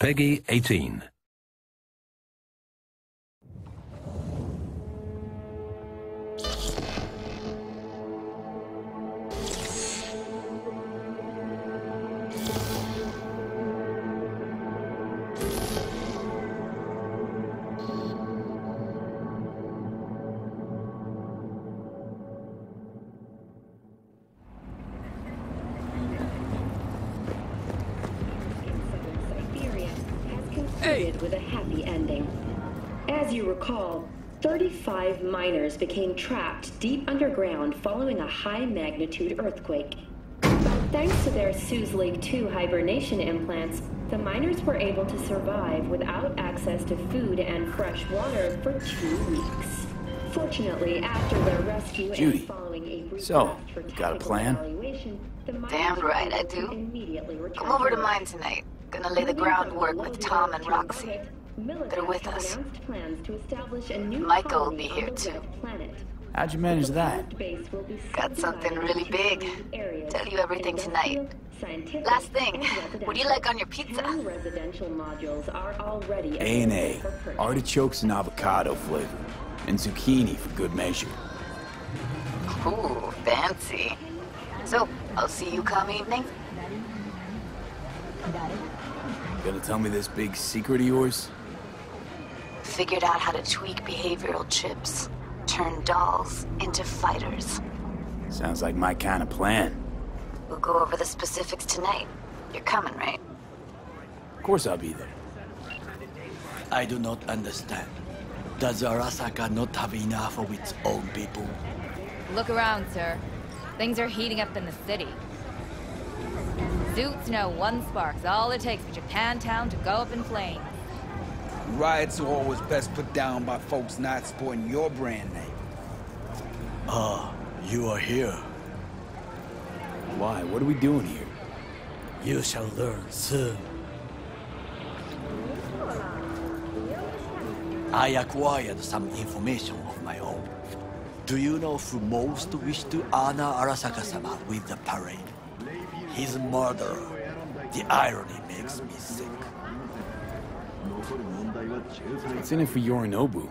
Peggy 18. With a happy ending. As you recall, 35 miners became trapped deep underground following a high-magnitude earthquake. But thanks to their Suze Lake 2 hibernation implants, the miners were able to survive without access to food and fresh water for 2 weeks. Fortunately, after their rescue Judy, and following a brief so, draft for got a technical plan? evaluation, the miners Damn right were I able to do. immediately return Come over to work. mine tonight. Gonna lay the groundwork with Tom and Roxy. They're with us. Michael will be here too. How'd you manage that? Got something really big. Tell you everything tonight. Last thing, what do you like on your pizza? A&A. Artichokes and avocado flavor. And zucchini for good measure. Ooh, fancy. So, I'll see you come evening? Gonna tell me this big secret of yours? Figured out how to tweak behavioral chips. Turn dolls into fighters. Sounds like my kind of plan. We'll go over the specifics tonight. You're coming, right? Of course I'll be there. I do not understand. Does Arasaka not have enough of its own people? Look around, sir. Things are heating up in the city. Suits know one spark's all it takes for Japantown to go up in flames. Riots are always best put down by folks not sporting your brand name. Ah, you are here. Why? What are we doing here? You shall learn soon. I acquired some information of my own. Do you know who most wish to honor Arasaka-sama with the parade? His murderer. The irony makes me sick. What's in it for Yorinobu?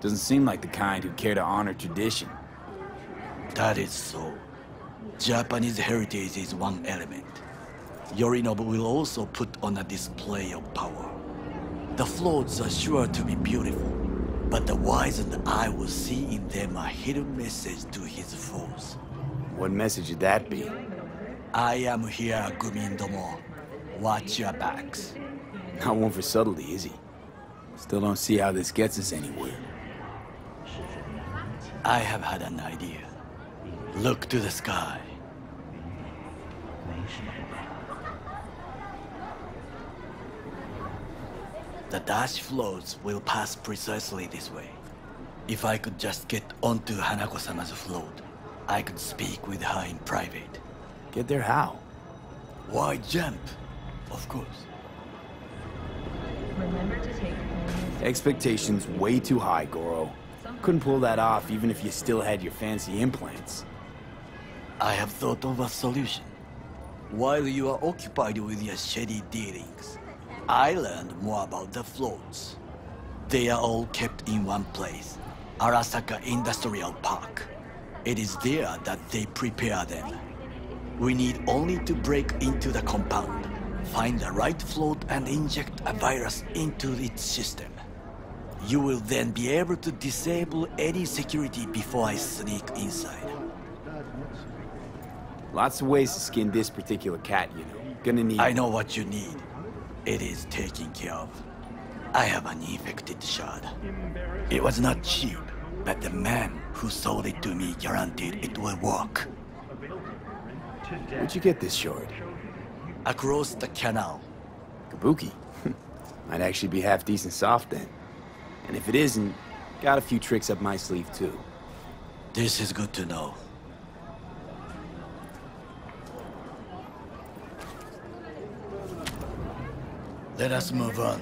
Doesn't seem like the kind who care to honor tradition. That is so. Japanese heritage is one element. Yorinobu will also put on a display of power. The floats are sure to be beautiful, but the wizened eye will see in them a hidden message to his foes. What message would that be? I am here, Gumindomo. Watch your backs. Not one for subtlety, is he? Still don't see how this gets us anywhere. I have had an idea. Look to the sky. The dash floats will pass precisely this way. If I could just get onto Hanako-sama's float, I could speak with her in private. Get there how? Why jump? Of course. Expectations way too high, Goro. Couldn't pull that off even if you still had your fancy implants. I have thought of a solution. While you are occupied with your shady dealings, I learned more about the floats. They are all kept in one place, Arasaka Industrial Park. It is there that they prepare them. We need only to break into the compound, find the right float and inject a virus into its system. You will then be able to disable any security before I sneak inside. Lots of ways to skin this particular cat, you know. Gonna need... I know what you need. It is taken care of. I have an infected shard. It was not cheap, but the man who sold it to me guaranteed it will work. Where'd you get this shard? Across the canal. Kabuki. Might actually be half decent soft then. And if it isn't, got a few tricks up my sleeve too. This is good to know. Let us move on.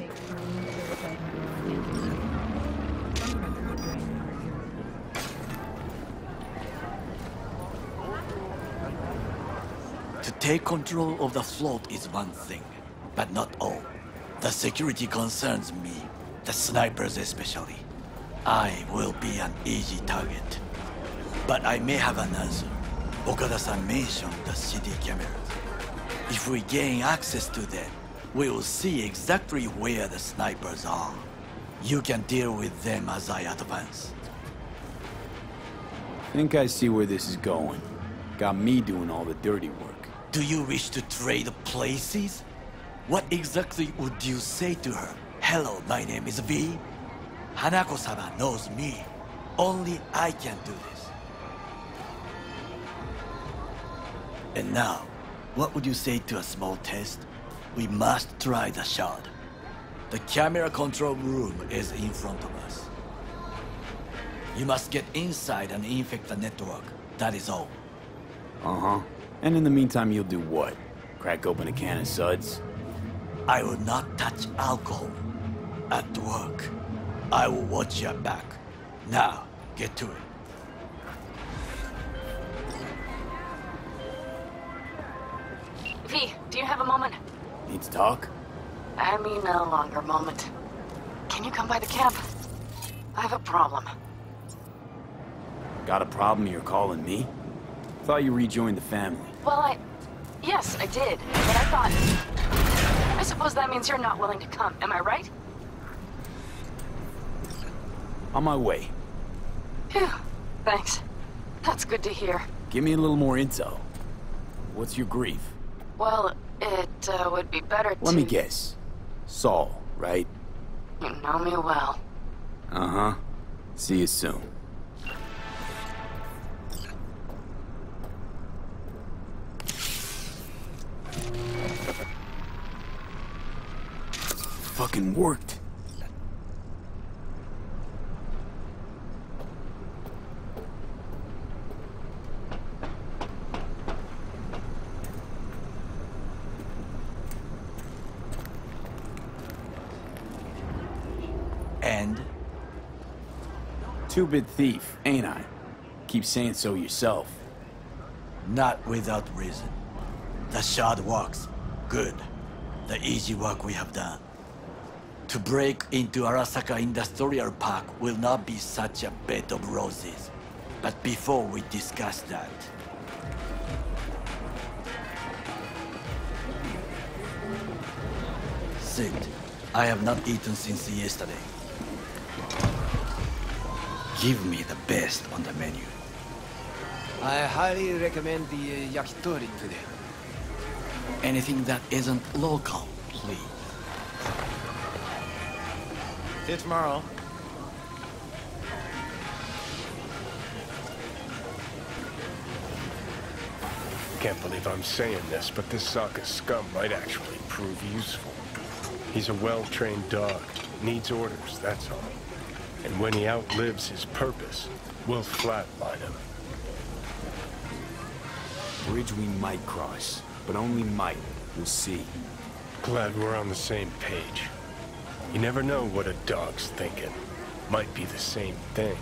To take control of the float is one thing, but not all. The security concerns me, the snipers especially. I will be an easy target. But I may have an answer. Okada-san mentioned the city cameras. If we gain access to them, we will see exactly where the snipers are. You can deal with them as I advance. Think I see where this is going. Got me doing all the dirty work. Do you wish to trade places? What exactly would you say to her? Hello, my name is V. Hanako-sama knows me. Only I can do this. And now, what would you say to a small test? We must try the shard. The camera control room is in front of us. You must get inside and infect the network. That is all. Uh-huh. And in the meantime, you'll do what? Crack open a can of suds? I will not touch alcohol. At work, I will watch your back. Now, get to it. V, do you have a moment? Need to talk? I mean a longer moment. Can you come by the camp? I have a problem. Got a problem you're calling me? Thought you rejoined the family. Well, yes, I did. But I thought... I suppose that means you're not willing to come, am I right? On my way. Phew, thanks. That's good to hear. Give me a little more intel. What's your grief? Well, it would be better to... Let me guess. Saul, right? You know me well. Uh-huh. See you soon. Fucking worked. And? Two-bit thief, ain't I? Keep saying so yourself. Not without reason. The shard works. Good. The easy work we have done. To break into Arasaka Industrial Park will not be such a bed of roses. But before we discuss that... Sit. I have not eaten since yesterday. Give me the best on the menu. I highly recommend the yakitori today. Anything that isn't local, please. See you tomorrow. Can't believe I'm saying this, but this Sokka scum might actually prove useful. He's a well-trained dog. Needs orders, that's all. And when he outlives his purpose, we'll flatline him. Bridge we might cross, but only might. We'll see. Glad we're on the same page. You never know what a dog's thinking. Might be the same thing.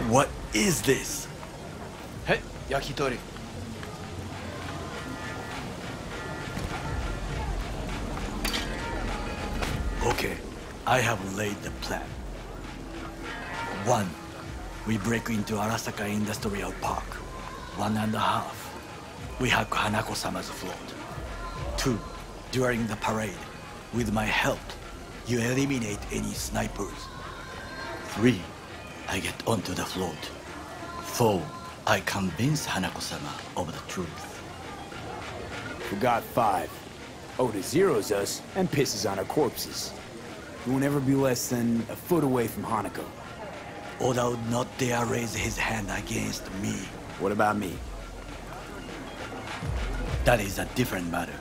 What is this? Hey, yakitori. Okay, I have laid the plan. 1. We break into Arasaka Industrial Park. 1.5. We hack Hanako-sama's float. 2. During the parade, with my help, you eliminate any snipers. 3. I get onto the float. 4. I convince Hanako-sama of the truth. Forgot 5. Oda zeroes us and pisses on our corpses. You won't ever be less than a foot away from Hanako. Oda would not dare raise his hand against me. What about me? That is a different matter.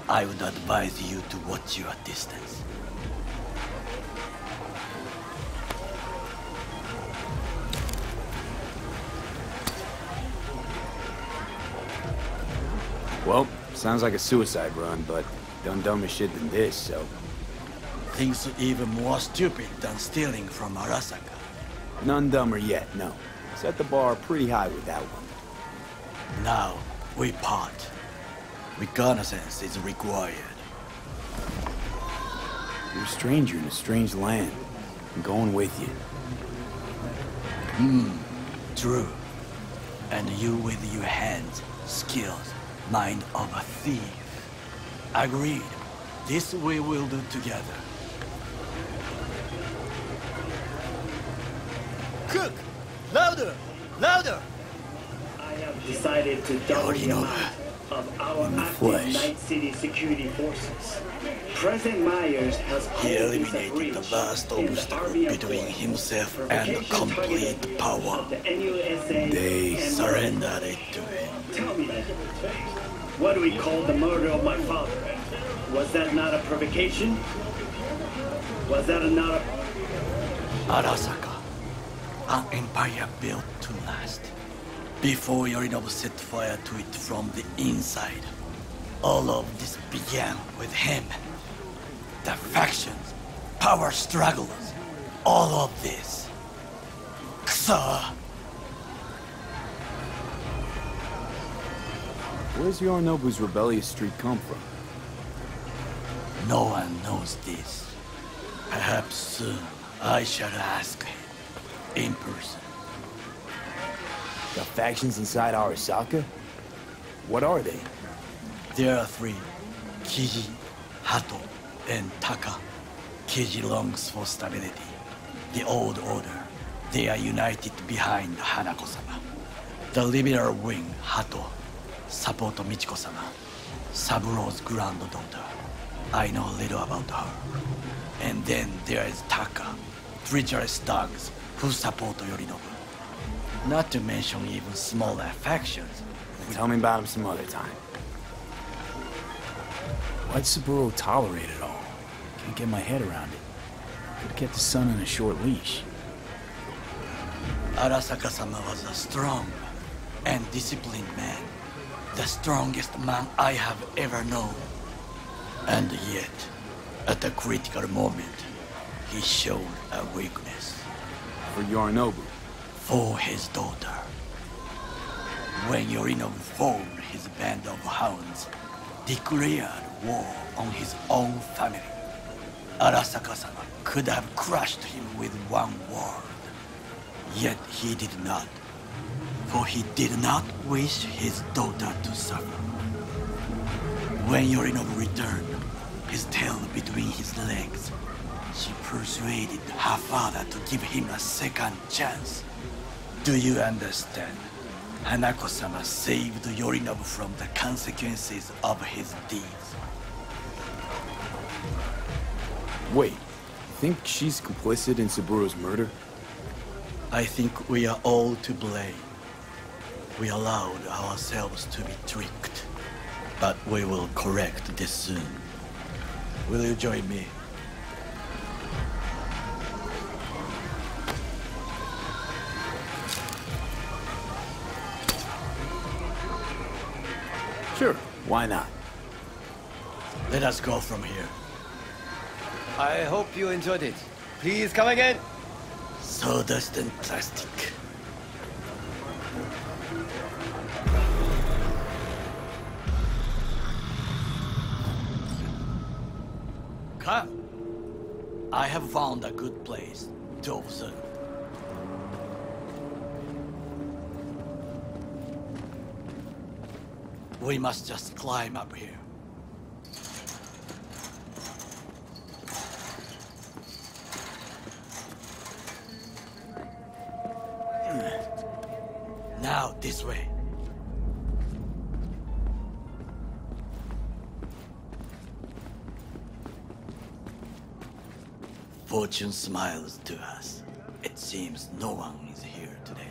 I would advise you to watch your distance. Well, sounds like a suicide run, but done dumber shit than this, so... Things even more stupid than stealing from Arasaka. None dumber yet, no. Set the bar pretty high with that one. Now, we part. Reconnaissance is required. You're a stranger in a strange land. I'm going with you. True. And you with your hands, skills, mind of a thief. Agreed. This we will do together. Cook! Louder! Louder! I have decided to double the amount of our active Night City security forces. President Myers has He eliminated the last obstacle between himself and complete power. They surrendered it to him. Tell me that. What do we call the murder of my father? Was that not a provocation? Was that not a... Arasaka, an empire built to last. Before Yorinobu set fire to it from the inside, all of this began with him. The factions, power struggles, all of this. Kusa! Where's Yorinobu's rebellious streak come from? No one knows this. Perhaps soon I shall ask him in person. The factions inside Arasaka? What are they? There are three: Kiji, Hato, and Taka. Kiji longs for stability. The old order. They are united behind Hanako-sama. The liberal wing, Hato, support Michiko-sama, Saburo's granddaughter. I know little about her. And then there is Taka, treacherous dogs who support Yorinobu. Not to mention even smaller factions. Tell me about him some other time. Why'd Saburo tolerate it all? Can't get my head around it. Could've kept his son on a short leash. Arasaka-sama was a strong and disciplined man. The strongest man I have ever known. And yet, at a critical moment, he showed a weakness. For Yorinobu? For his daughter. When Yorinobu formed his band of hounds, declared war on his own family, Arasaka-sama could have crushed him with one word. Yet he did not, for he did not wish his daughter to suffer. When Yorinobu returned, his tail between his legs, she persuaded her father to give him a second chance. Do you understand? Hanako-sama saved Yorinobu from the consequences of his deeds. Wait, you think she's complicit in Saburo's murder? I think we are all to blame. We allowed ourselves to be tricked. But we will correct this soon. Will you join me? Sure, why not? Let us go from here. I hope you enjoyed it. Please come again. Sawdust and plastic. Come. I have found a good place to observe. We must just climb up here. Now, this way. Fortune smiles to us. It seems no one is here today.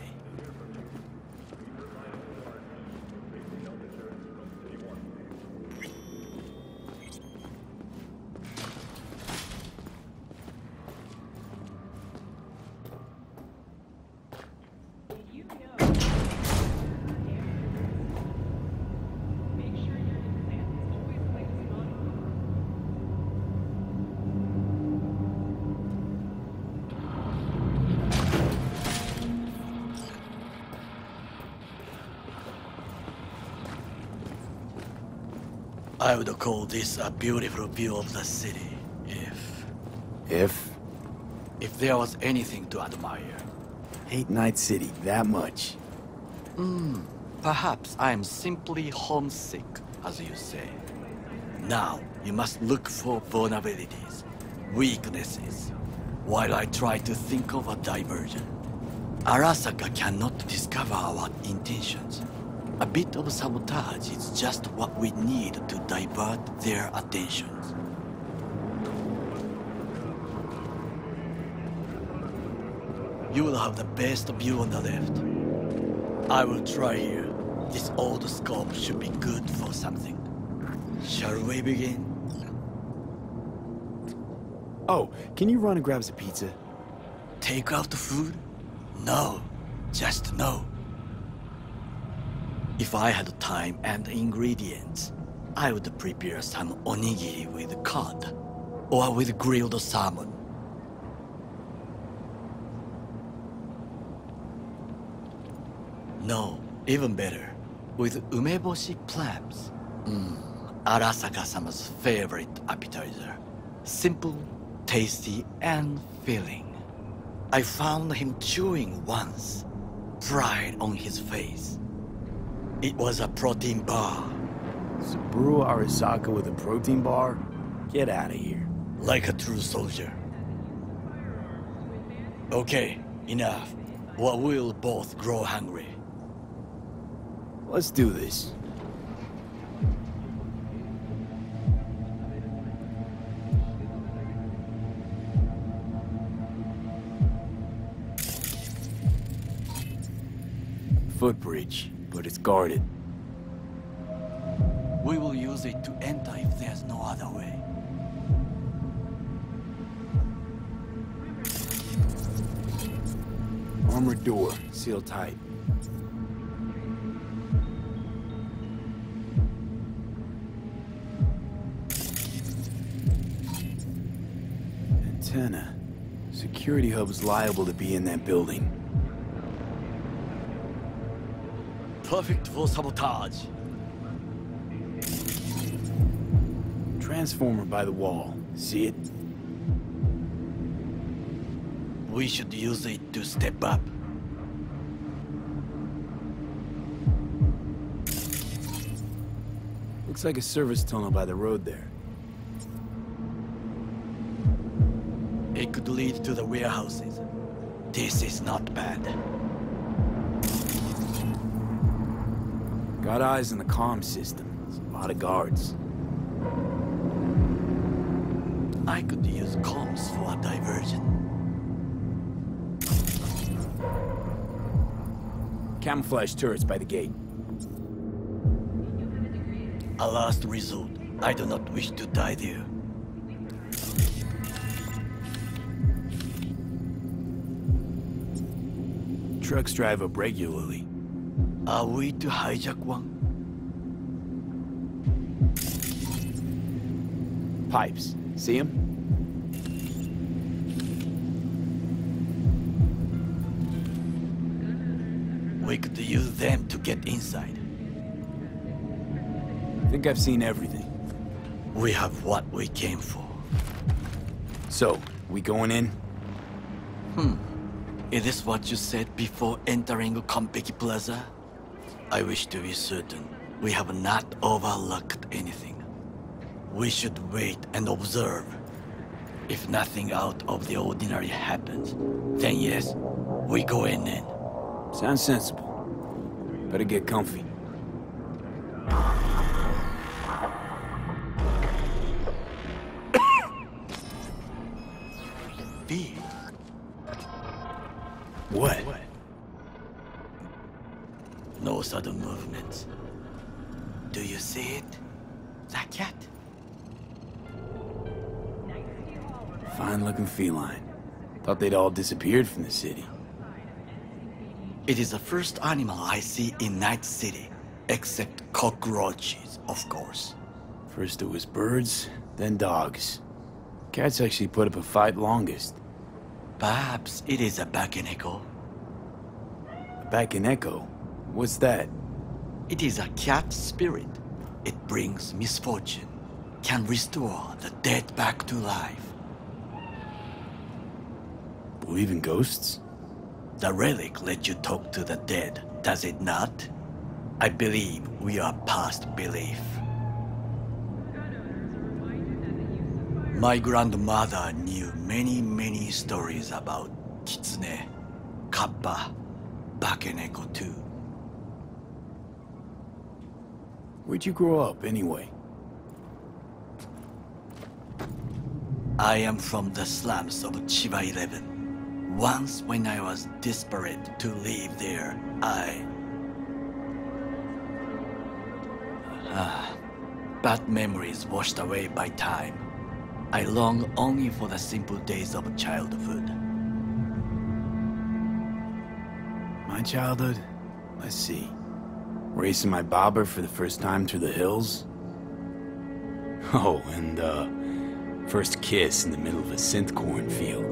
I would call this a beautiful view of the city, if there was anything to admire. Hate Night City that much. Perhaps I am simply homesick, as you say. Now, you must look for vulnerabilities, weaknesses, while I try to think of a diversion. Arasaka cannot discover our intentions. A bit of sabotage is just what we need to divert their attentions. You will have the best view on the left. I will try here. This old scope should be good for something. Shall we begin? Oh, can you run and grab us a pizza? Take out the food? No, just no. If I had time and ingredients, I would prepare some onigiri with cod, or with grilled salmon. No, even better, with umeboshi clams. Arasaka-sama's favorite appetizer. Simple, tasty, and filling. I found him chewing once, pride on his face. It was a protein bar. Saburo Arasaka with a protein bar? Get out of here. Like a true soldier. Okay, enough. Or we'll both grow hungry. Let's do this. Footbridge, but it's guarded. We will use it to enter if there's no other way. Armored door, sealed tight. Antenna. Security hub is liable to be in that building. Perfect for sabotage. Transformer by the wall. See it? We should use it to step up. Looks like a service tunnel by the road there. It could lead to the warehouses. This is not bad. Got eyes on the comm system. There's a lot of guards. I could use comms for a diversion. Camouflage turrets by the gate. A last resort. I do not wish to die there. Trucks drive up regularly. Are we to hijack one? Pipes. See them? We could use them to get inside. I think I've seen everything. We have what we came for. So, we going in? Is this what you said before entering Konpeki Plaza? I wish to be certain we have not overlooked anything. We should wait and observe. If nothing out of the ordinary happens, then yes, we go in. Sounds sensible. Better get comfy. B. What? No sudden movements. Do you see it? That cat? Fine-looking feline. Thought they'd all disappeared from the city. It is the first animal I see in Night City, except cockroaches, of course. First it was birds, then dogs. Cats actually put up a fight longest. Perhaps it is a Bakeneko. A Bakeneko? What's that? It is a cat spirit. It brings misfortune, can restore the dead back to life. Believe in ghosts? The relic lets you talk to the dead, does it not? I believe we are past belief. My grandmother knew many stories about Kitsune, Kappa, Bakeneko too. Where'd you grow up, anyway? I am from the slums of Chiba 11. Once, when I was desperate to live there, bad memories washed away by time. I long only for the simple days of childhood. My childhood? Let's see. Racing my bobber for the first time through the hills? Oh, and, first kiss in the middle of a synth cornfield.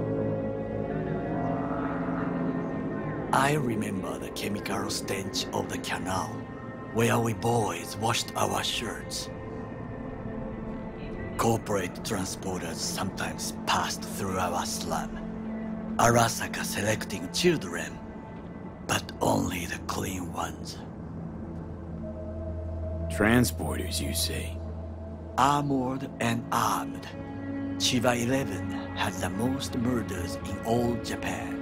I remember the chemical stench of the canal, where we boys washed our shirts. Corporate transporters sometimes passed through our slum, Arasaka selecting children, but only the clean ones. Transporters, you say? Armored and armed, Chiba 11 has the most murders in all Japan.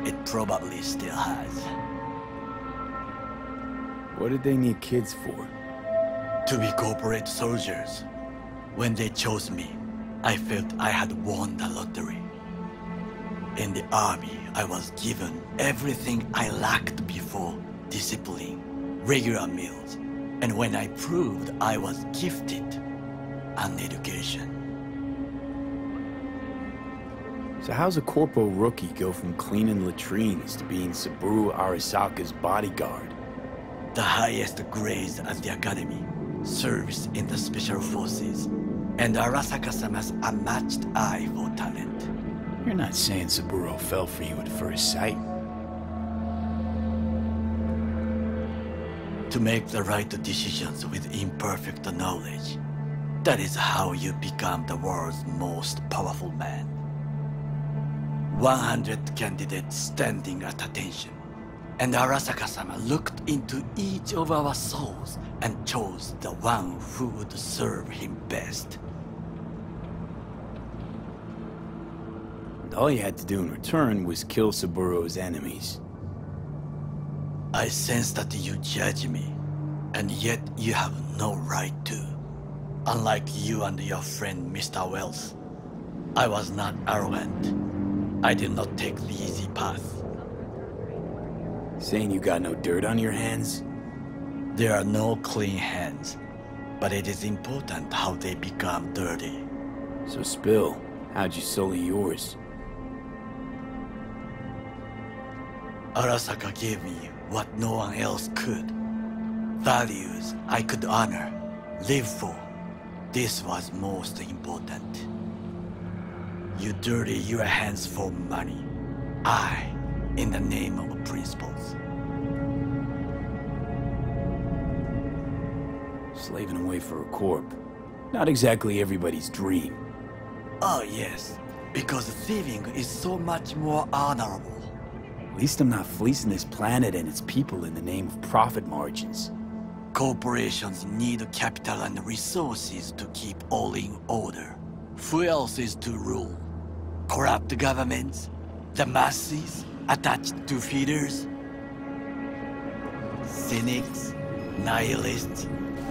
It probably still has. What did they need kids for? To be corporate soldiers. When they chose me, I felt I had won the lottery. In the army, I was given everything I lacked before: discipline, regular meals, and when I proved I was gifted, an education. So how's a corpo rookie go from cleaning latrines to being Saburo Arasaka's bodyguard? The highest grades at the academy, service in the special forces, and Arasaka-sama's unmatched eye for talent. You're not saying Saburo fell for you at first sight. To make the right decisions with imperfect knowledge, that is how you become the world's most powerful man. 100 candidates standing at attention, and Arasaka-sama looked into each of our souls and chose the one who would serve him best. And all you had to do in return was kill Saburo's enemies. I sense that you judge me, and yet you have no right to. Unlike you and your friend Mr. Wells, I was not arrogant. I did not take the easy path. Saying you got no dirt on your hands? There are no clean hands, but it is important how they become dirty. So spill, how'd you sully yours? Arasaka gave me what no one else could. Values I could honor, live for. This was most important. You dirty your hands for money. I, in the name of principles. Slaving away for a corp. Not exactly everybody's dream. Oh yes, because thieving is so much more honorable. At least I'm not fleecing this planet and its people in the name of profit margins. Corporations need capital and resources to keep all in order. Who else is to rule? Corrupt governments? The masses attached to feeders? Cynics? Nihilists?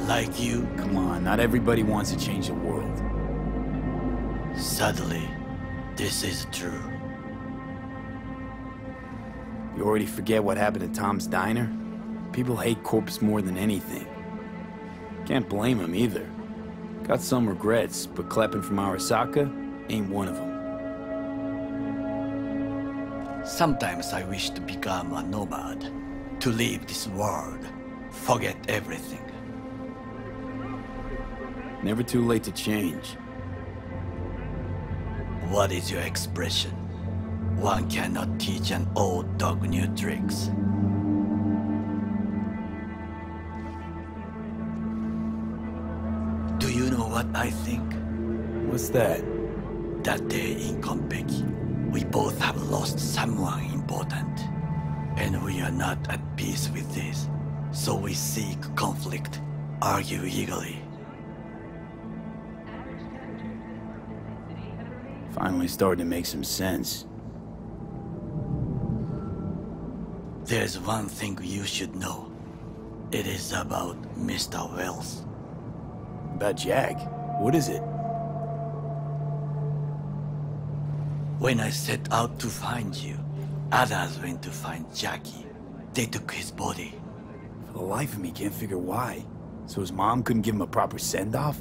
Like you? Come on, not everybody wants to change the world. Sadly, this is true. You already forget what happened at Tom's Diner? People hate corpse more than anything. Can't blame them either. Got some regrets, but Kleppen from Arasaka ain't one of them. Sometimes I wish to become a nomad, to leave this world, forget everything. Never too late to change. What is your expression? One cannot teach an old dog new tricks. Do you know what I think? What's that? That day in Konpeki, we both have lost someone important. And we are not at peace with this. So we seek conflict, argue eagerly. Finally starting to make some sense. There's one thing you should know. It is about Mr. Wells. About Jack? What is it? When I set out to find you, others went to find Jackie. They took his body. For the life of me, can't figure why. So his mom couldn't give him a proper send-off?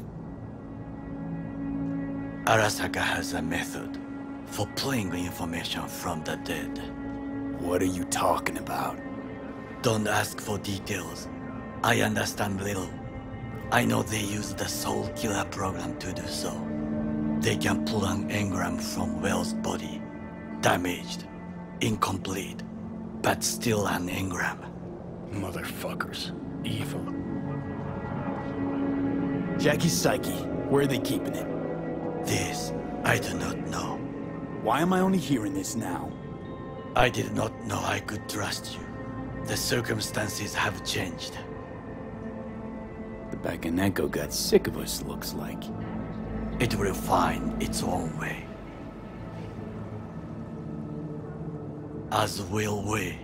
Arasaka has a method for pulling information from the dead. What are you talking about? Don't ask for details. I understand little. I know they use the Soul Killer program to do so. They can pull an engram from Wells' body. Damaged, incomplete, but still an engram. Motherfuckers. Evil. Jackie's psyche. Where are they keeping it? This, I do not know. Why am I only hearing this now? I did not know I could trust you. The circumstances have changed. The Bakaneko got sick of us, looks like. It will find its own way. As will we.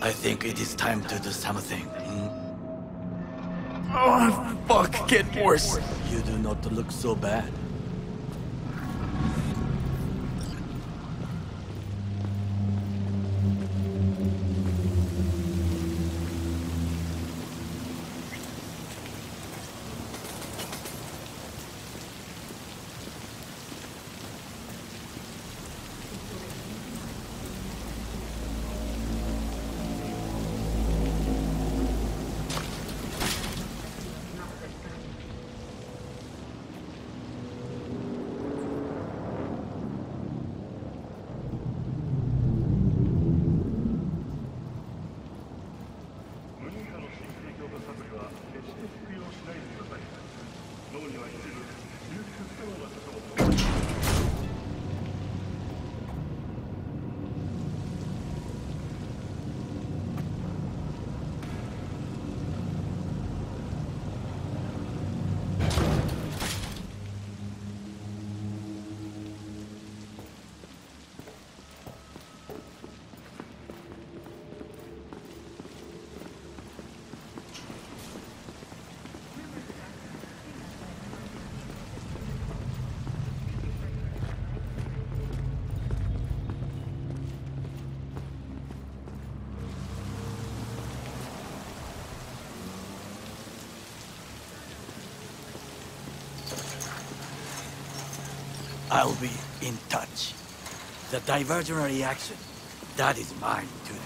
I think it is time to do something. Oh, fuck, get worse. You do not look so bad. I'll be in touch. The divergent reaction, that is mine to do.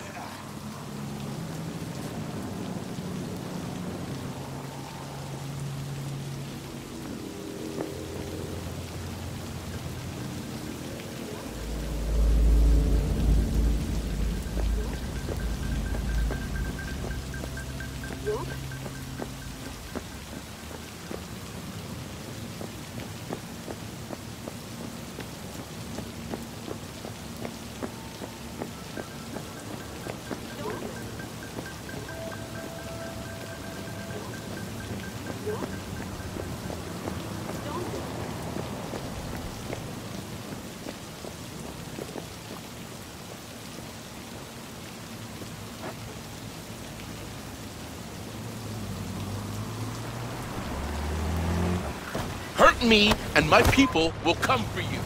Hurt me, and my people will come for you.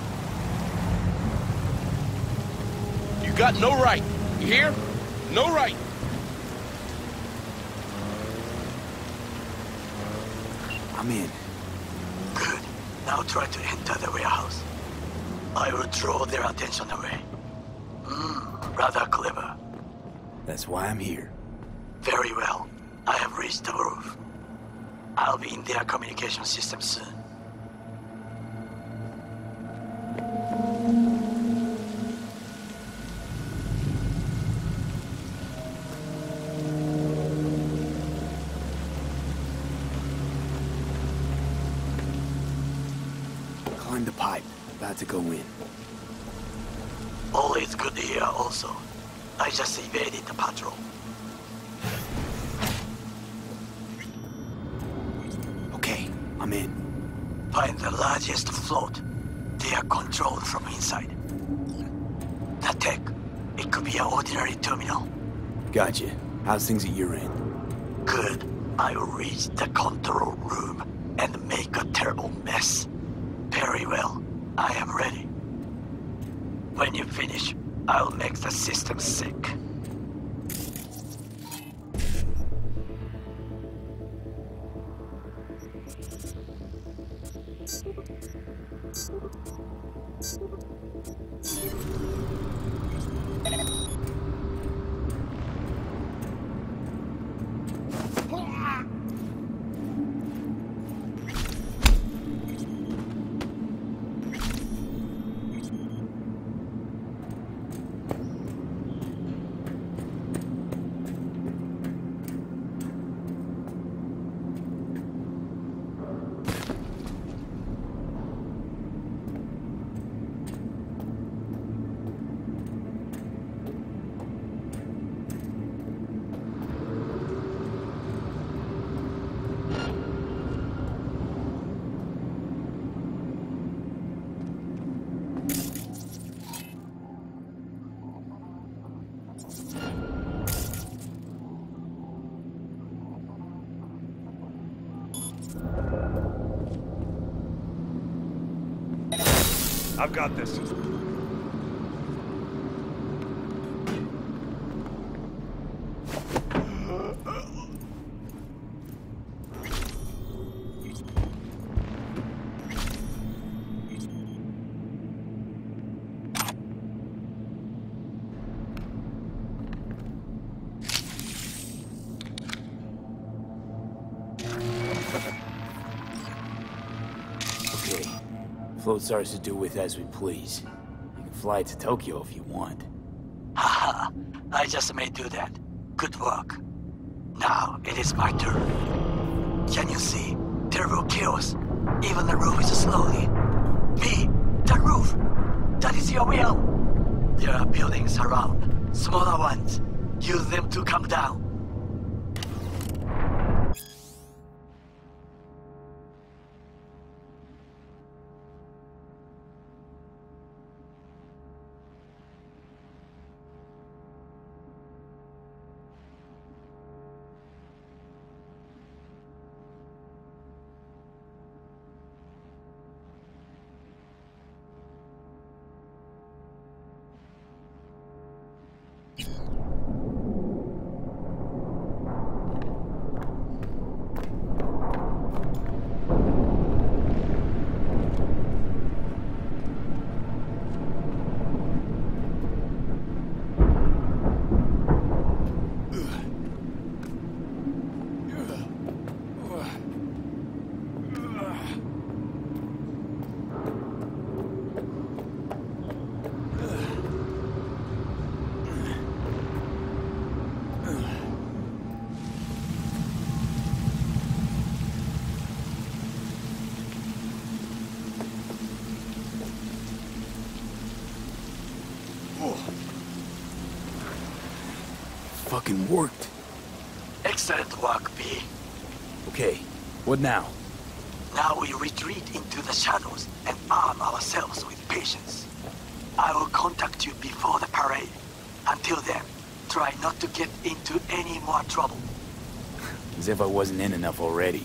You got no right. You hear? No right. I'm in. Good. Now try to enter the warehouse. I will draw their attention away. Rather clever. That's why I'm here. Very well. I have reached the roof. I'll be in their communication system soon. pipe. About to go in. Always good here also. I just evaded the patrol. Okay, I'm in. Find the largest float. They are controlled from inside. The tech, it could be an ordinary terminal. Gotcha. How's things at your end? Good. I will reach the control room and make a terrible mess. Very well. I am ready. When you finish, I'll make the system sick. I've got this. Float's ours to do with as we please. You can fly to Tokyo if you want. Haha, I just may do that. Good work. Now it is my turn. Can you see? Terrible chaos. Even the roof is slowly. Me, the roof. That is your will. There are buildings around. Smaller ones. Use them to come down. Fucking worked. Excellent work, B. Okay, what now? Now we retreat into the shadows and arm ourselves with patience. I will contact you before the parade. Until then, try not to get into any more trouble. As if I wasn't in enough already.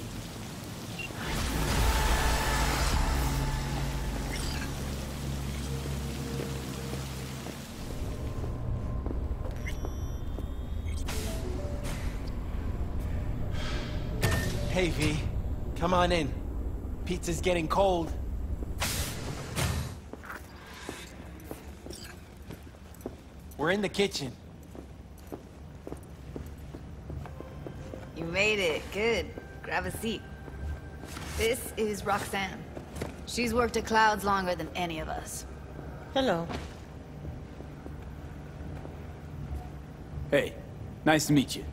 Hey, V. Come on in. Pizza's getting cold. We're in the kitchen. You made it. Good. Grab a seat. This is Roxanne. She's worked at Clouds longer than any of us. Hello. Hey, nice to meet you.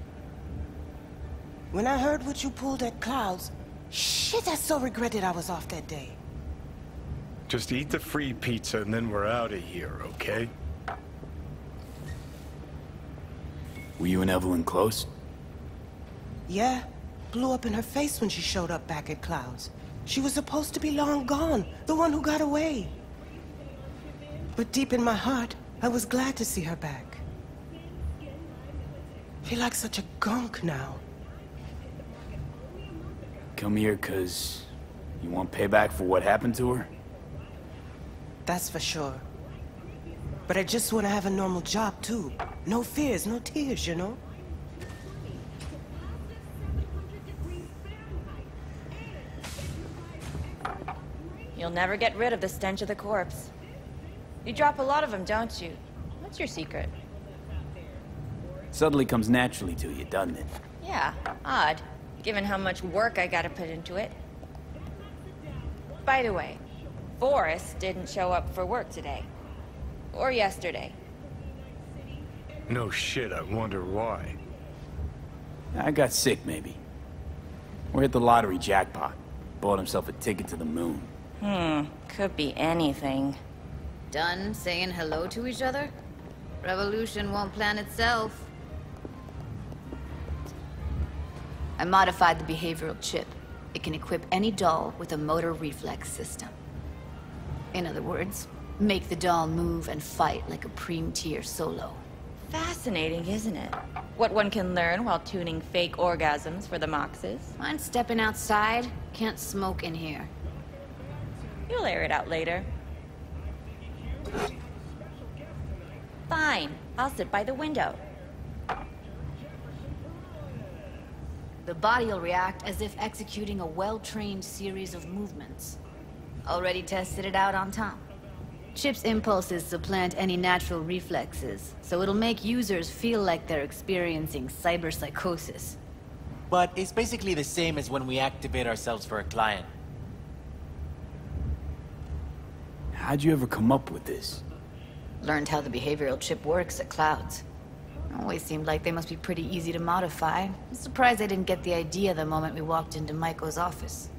When I heard what you pulled at Clouds, shit, I so regretted I was off that day. Just eat the free pizza and then we're out of here, okay? Were you and Evelyn close? Yeah. Blew up in her face when she showed up back at Clouds. She was supposed to be long gone, the one who got away. But deep in my heart, I was glad to see her back. Feel like such a gunk now. Come here 'cause you want payback for what happened to her? That's for sure. But I just want to have a normal job, too. No fears, no tears, you know? You'll never get rid of the stench of the corpse. You drop a lot of them, don't you? What's your secret? Suddenly comes naturally to you, doesn't it? Yeah, odd, given how much work I gotta put into it. By the way, Forrest didn't show up for work today. Or yesterday. No shit, I wonder why. I got sick, maybe. Or hit the lottery jackpot. Bought himself a ticket to the moon. Could be anything. Done saying hello to each other? Revolution won't plan itself. I modified the behavioral chip. It can equip any doll with a motor reflex system. In other words, make the doll move and fight like a Prime-tier solo. Fascinating, isn't it? What one can learn while tuning fake orgasms for the Moxes. Mind stepping outside? Can't smoke in here. You'll air it out later. Fine, I'll sit by the window. The body will react as if executing a well-trained series of movements. Already tested it out on Tom. Chip's impulses supplant any natural reflexes, so it'll make users feel like they're experiencing cyberpsychosis. But it's basically the same as when we activate ourselves for a client. How'd you ever come up with this? Learned how the behavioral chip works at Clouds. Always seemed like they must be pretty easy to modify. I'm surprised I didn't get the idea the moment we walked into Maiko's office.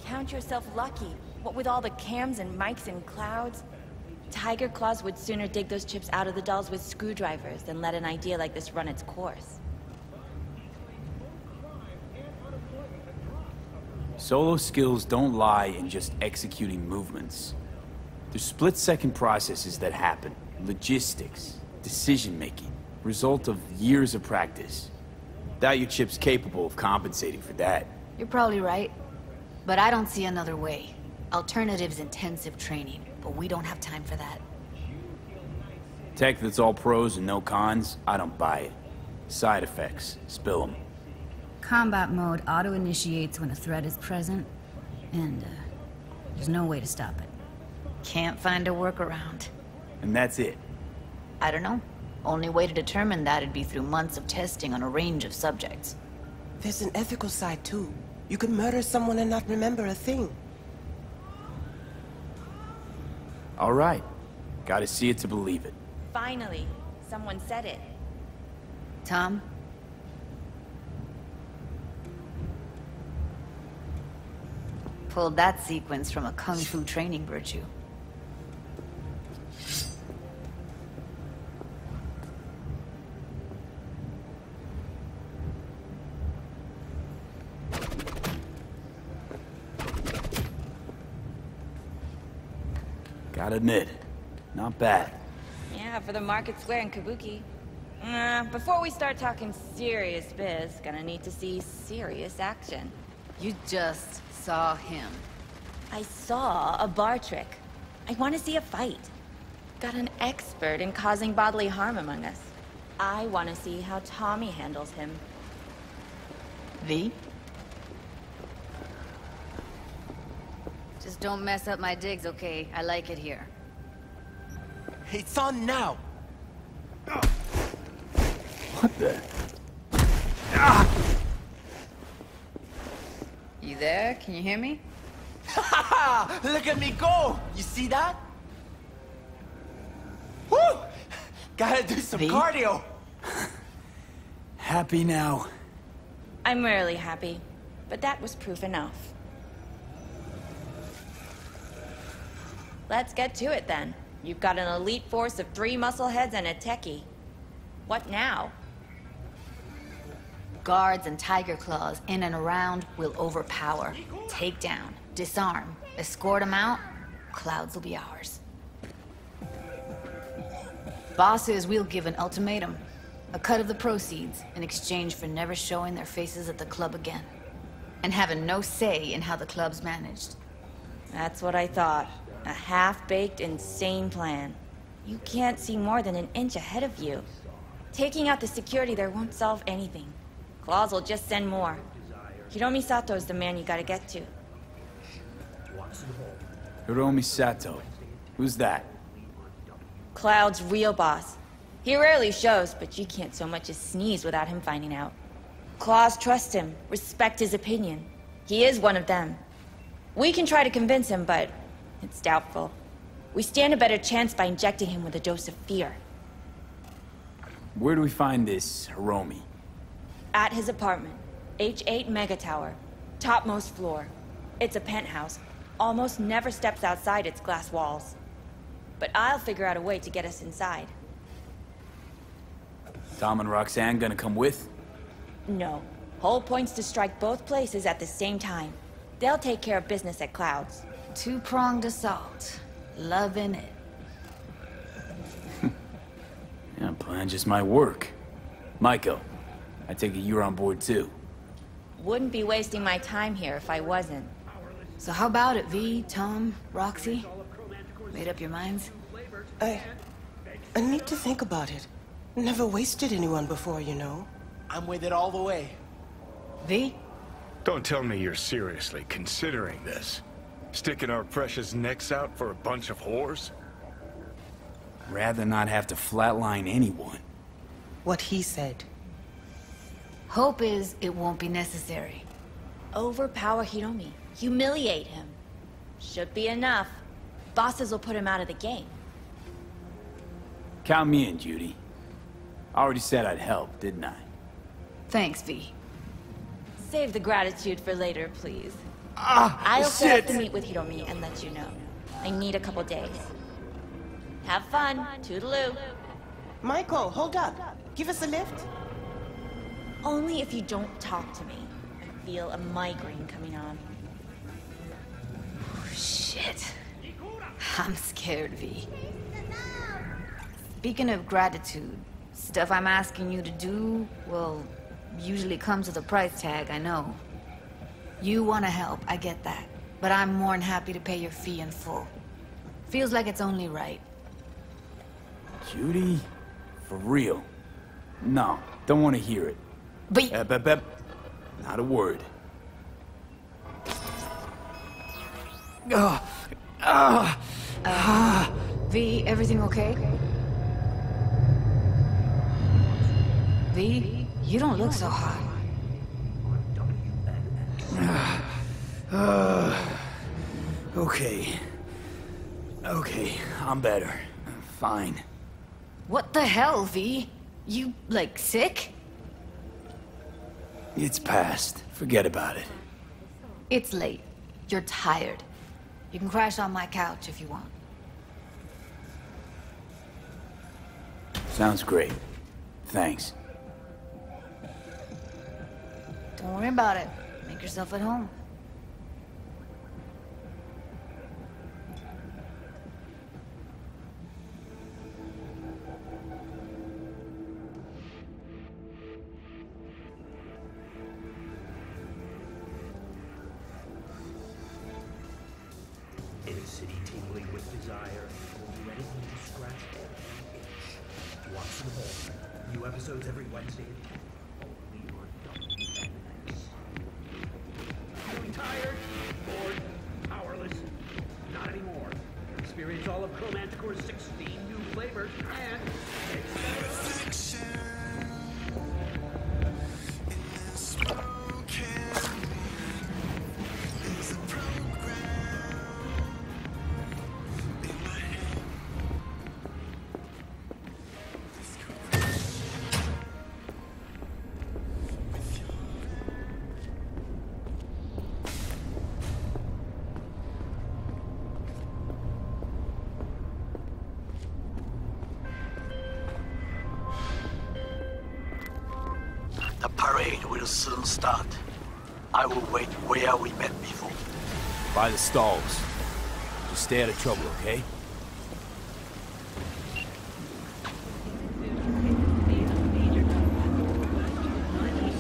Count yourself lucky. What with all the cams and mics and Clouds? Tiger Claws would sooner dig those chips out of the dolls with screwdrivers than let an idea like this run its course. Solo skills don't lie in just executing movements. There's split-second processes that happen. Logistics, decision-making, result of years of practice. Doubt your chip's capable of compensating for that. You're probably right. But I don't see another way. Alternative's intensive training, but we don't have time for that. Tech that's all pros and no cons, I don't buy it. Side effects, spill them. Combat mode auto-initiates when a threat is present, and there's no way to stop it. Can't find a workaround. And that's it? I don't know. Only way to determine that'd be through months of testing on a range of subjects. There's an ethical side, too. You could murder someone and not remember a thing. All right. Gotta see it to believe it. Finally, someone said it. Tom? Pulled that sequence from a kung fu training virtue. Gotta admit, not bad. Yeah, for the market square in Kabuki. Before we start talking serious biz, gonna need to see serious action. You just saw him. I saw a bar trick. I want to see a fight. Got an expert in causing bodily harm among us. I want to see how Tommy handles him. V? Just don't mess up my digs, okay? I like it here. It's on now! What the? You there? Can you hear me? Look at me go! You see that? Woo! Gotta do some cardio! Happy now? I'm rarely happy, but that was proof enough. Let's get to it then. You've got an elite force of 3 muscleheads and a techie. What now? Guards and tiger claws in and around will overpower, take down, disarm, escort them out. Clouds will be ours. Bosses, we'll give an ultimatum. A cut of the proceeds in exchange for never showing their faces at the club again. And having no say in how the club's managed. That's what I thought. A half-baked, insane plan. You can't see more than an inch ahead of you. Taking out the security there won't solve anything. Claws will just send more. Hiromi Sato's the man you gotta get to. Hiromi Sato. Who's that? Cloud's real boss. He rarely shows, but you can't so much as sneeze without him finding out. Claws trust him, respect his opinion. He is one of them. We can try to convince him, but it's doubtful. We stand a better chance by injecting him with a dose of fear. Where do we find this Hiromi? At his apartment. H8 Mega Tower. Topmost floor. It's a penthouse. Almost never steps outside its glass walls. But I'll figure out a way to get us inside. Tom and Roxanne gonna come with? No. Whole point's to strike both places at the same time. They'll take care of business at Clouds. Two-pronged assault. Loving it. Yeah, plan just might work. Maiko, I take it you're on board too. Wouldn't be wasting my time here if I wasn't. So how about it, V, Tom, Roxy? Made up your minds? I need to think about it. Never wasted anyone before, you know. I'm with it all the way. V? Don't tell me you're seriously considering this. Sticking our precious necks out for a bunch of whores? Rather not have to flatline anyone. What he said. Hope is it won't be necessary. Overpower Hiromi. Humiliate him. Should be enough. Bosses will put him out of the game. Count me in, Judy. I already said I'd help, didn't I? Thanks, V. Save the gratitude for later, please. I'll set up the meet with Hiromi and let you know. I need a couple days. Have fun. Toodaloo. Maiko, hold up. Give us a lift. Only if you don't talk to me. I feel a migraine coming on. Shit. I'm scared, V. Speaking of gratitude, stuff I'm asking you to do, well, usually comes with a price tag, I know. You want to help, I get that. But I'm more than happy to pay your fee in full. Feels like it's only right. Judy? For real? No, don't want to hear it. But... Not a word. V, everything okay? V, you don't look so hot. Okay. Okay, I'm better. Fine. What the hell, V? You, like, sick? It's past. Forget about it. It's late. You're tired. You can crash on my couch if you want. Sounds great. Thanks. Don't worry about it. Make yourself at home. In a city tingling with desire, ready to scratch every itch. Watson Hall. New episodes every Wednesday. Only on WNX. Feeling tired? Bored? Powerless? Not anymore. Experience all of Chromanticore's 16 new flavors and The parade will soon start. I will wait where we met before. By the stalls. Just stay out of trouble, okay?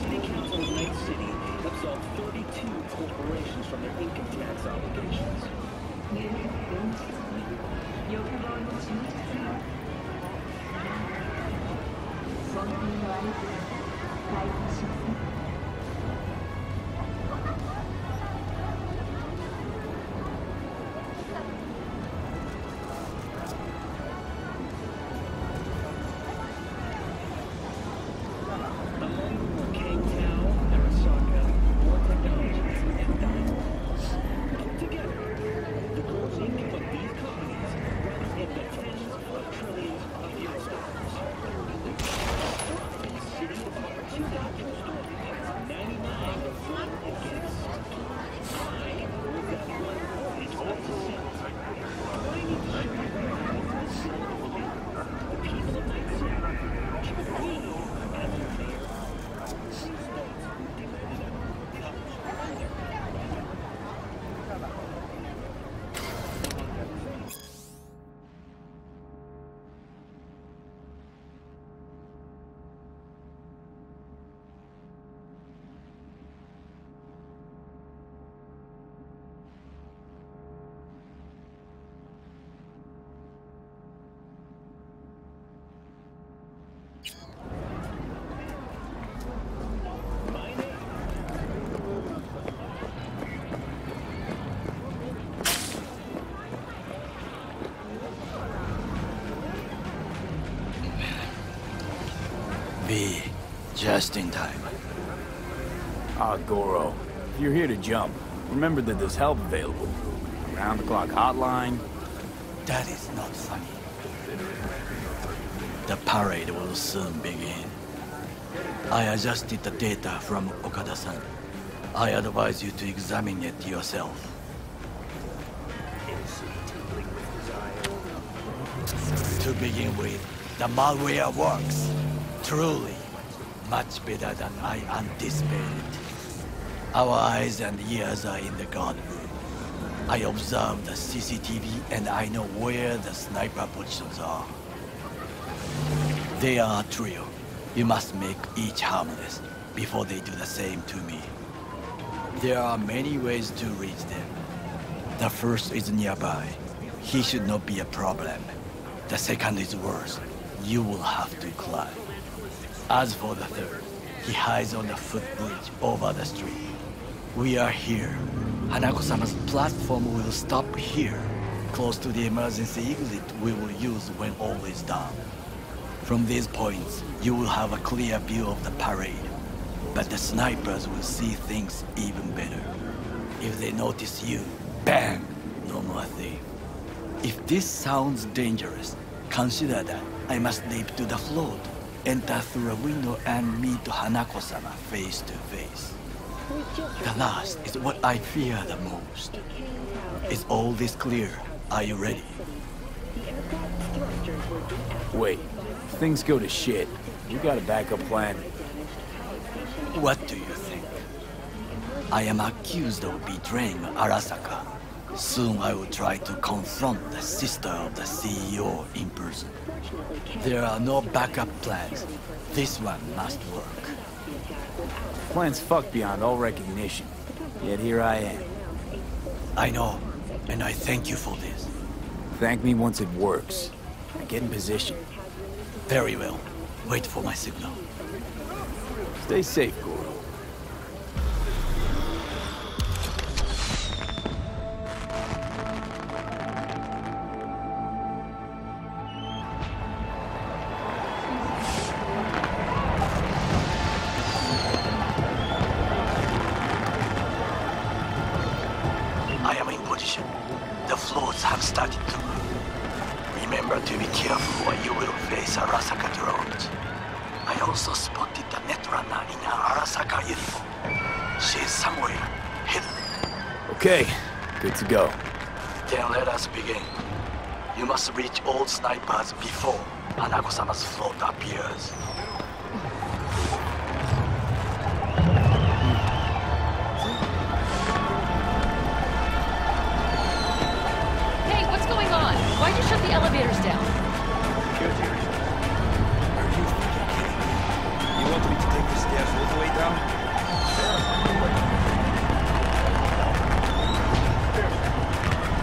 City Council of Night City absolved 32 corporations from their income tax obligations. V, just in time. Ah, Goro. If you're here to jump, remember that there's help available. Round-the-clock hotline. That is not funny. The parade will soon begin. I adjusted the data from Okada-san. I advise you to examine it yourself. To begin with, the malware works. Truly, much better than I anticipated. Our eyes and ears are in the guard room. I observed the CCTV and I know where the sniper positions are. They are a trio. You must make each harmless before they do the same to me. There are many ways to reach them. The first is nearby. He should not be a problem. The second is worse. You will have to climb. As for the third, he hides on the footbridge over the street. We are here. Hanako-sama's platform will stop here, close to the emergency exit we will use when all is done. From these points, you will have a clear view of the parade, but the snipers will see things even better. If they notice you, bang! No more thing. If this sounds dangerous, consider that I must leap to the float, enter through a window and meet Hanako-sama face to face. The last is what I fear the most. Is all this clear? Are you ready? Wait, if things go to shit, you got a backup plan? What do you think? I am accused of betraying Arasaka. Soon I will try to confront the sister of the CEO in person. There are no backup plans. This one must work. Plan's fucked beyond all recognition. Yet here I am. I know, and I thank you for this. Thank me once it works. I get in position. Very well. Wait for my signal. Stay safe, Goro. I am in position. The floats have started to move. Remember to be careful or you will face Arasaka drones. I also spotted the Netrunner in her Arasaka uniform. She is somewhere, hidden. Okay, good to go. Then let us begin. You must reach all snipers before Hanako-sama's float appears. What's going on? Why'd you shut the elevators down? You want me to take the stairs all the way down?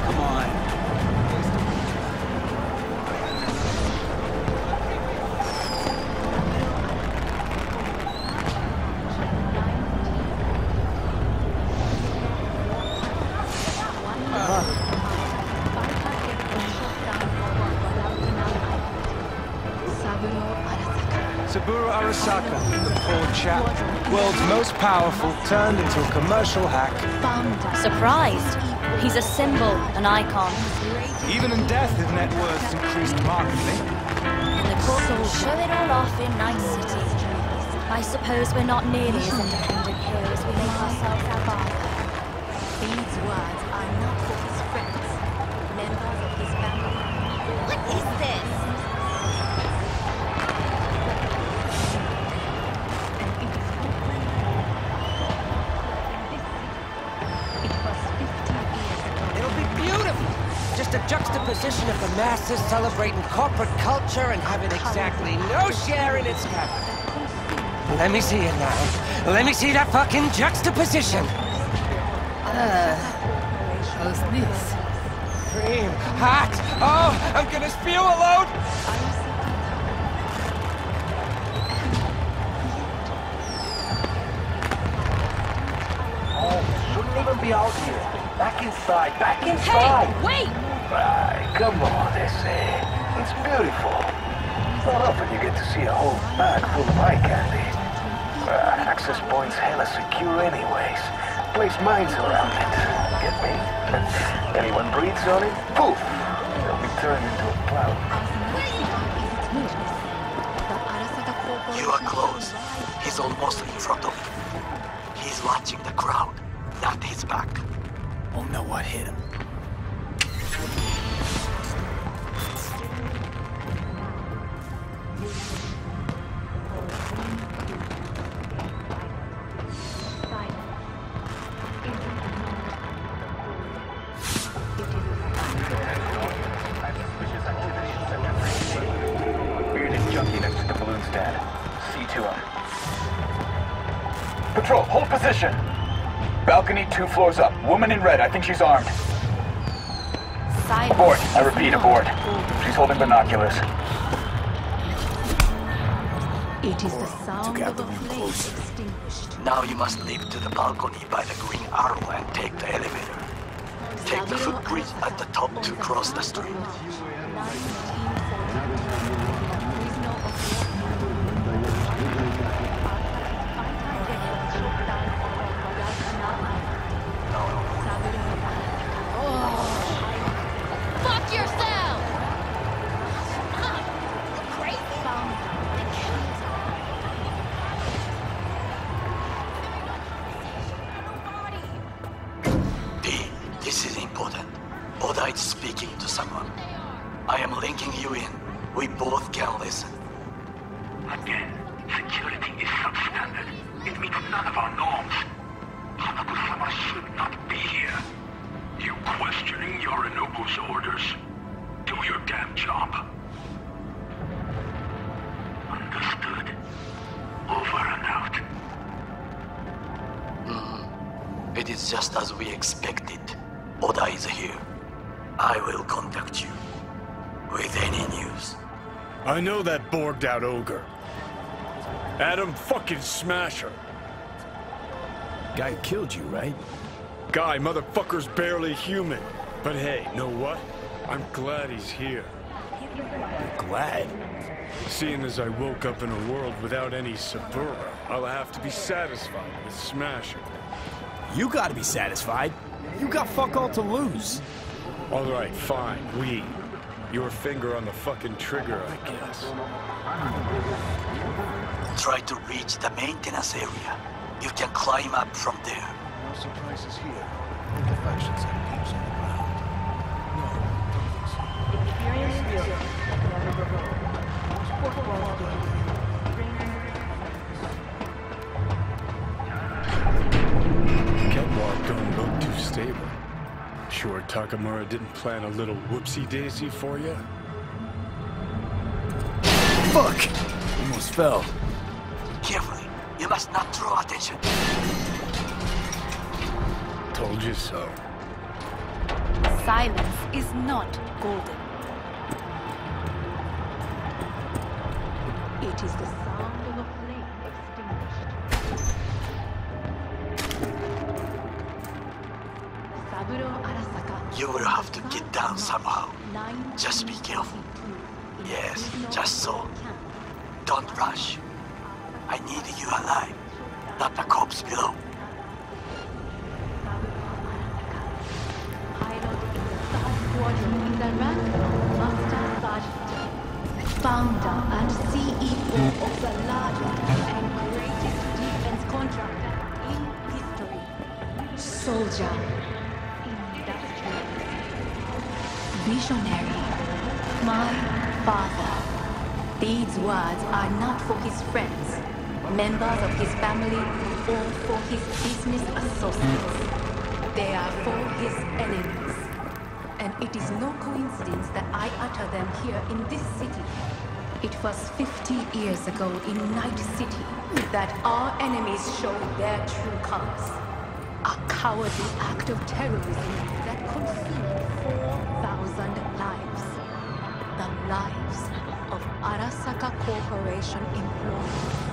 Come on. Saburo Arasaka, the poor chap, world's most powerful, turned into a commercial hack. Surprised. He's a symbol, an icon. Even in death, his net worth's increased markedly. And the court will show it all off in Night City. I suppose we're not nearly as independent here as we make ourselves out by. These words are not for his friends, members of his family. What is this? Just a juxtaposition of the masses celebrating corporate culture and having exactly no share in its fabric. Let me see it now. Let me see that fucking juxtaposition. How's this? Cream, hot. Oh, I'm gonna spew a load. Oh, shouldn't even be out here. Back inside, back inside! Hey, wait! Right, come on, it's beautiful. It's not often you get to see a whole bag full of eye candy. Access point's hella secure anyways. Place mines around it. Get me? Anyone breathes on it, poof! They'll be turned into a cloud. You are close. He's almost in front of you. He's watching the crowd, not his back. Oh no, what hit him? Bearded junkie next to the balloon stand. See to him. Patrol, hold position! Balcony 2 floors up. Woman in red. I think she's armed. Aboard. I repeat, aboard. She's holding binoculars. It is the sound of a flame extinguished. Now you must leap to the balcony by the green arrow and take the elevator. Take the footbridge at the top to cross the street. Fuck yourself! This is important. Oda is speaking to someone. I am linking you in. We both can listen. Again, security is substandard. It meets none of our norms. Hanako-sama should not be here. You questioning Yorinobu's orders? Do your damn job. Understood. Over and out. It is just as we expected. Oda is here. I will contact you with any news. I know that borged out ogre. Adam fucking Smasher. Guy killed you, right? Guy, motherfucker's barely human. But hey, know what? I'm glad he's here. You're glad? Seeing as I woke up in a world without any Saburo, I'll have to be satisfied with Smasher. You gotta be satisfied. You got fuck all to lose. All right, fine. Your finger on the fucking trigger, I guess. Try to reach the maintenance area. You can climb up from there. No surprises here. The factions have peeps on the ground. Catwalk don't look too stable. sure Takamura didn't plan a little whoopsie-daisy for you? Fuck! Almost fell. Carefully. You must not draw attention. Told you so. Silence is not golden. It is the sound of a flame extinguished. Saburo Arasaka. You will have to get down somehow. Just be careful. Yes, just so. Don't rush. I need you alive, not the corpse below. In the rank of Master Sergeant, founder and CEO of the largest and greatest defense contractor in history. Soldier, industrialist, visionary, my father. These words are not for his friends, members of his family, or for his business associates. They are for his enemies. And it is no coincidence that I utter them here in this city. It was 50 years ago in Night City that our enemies showed their true colors. A cowardly act of terrorism that consumed 4,000 lives. The lives of Arasaka Corporation employees.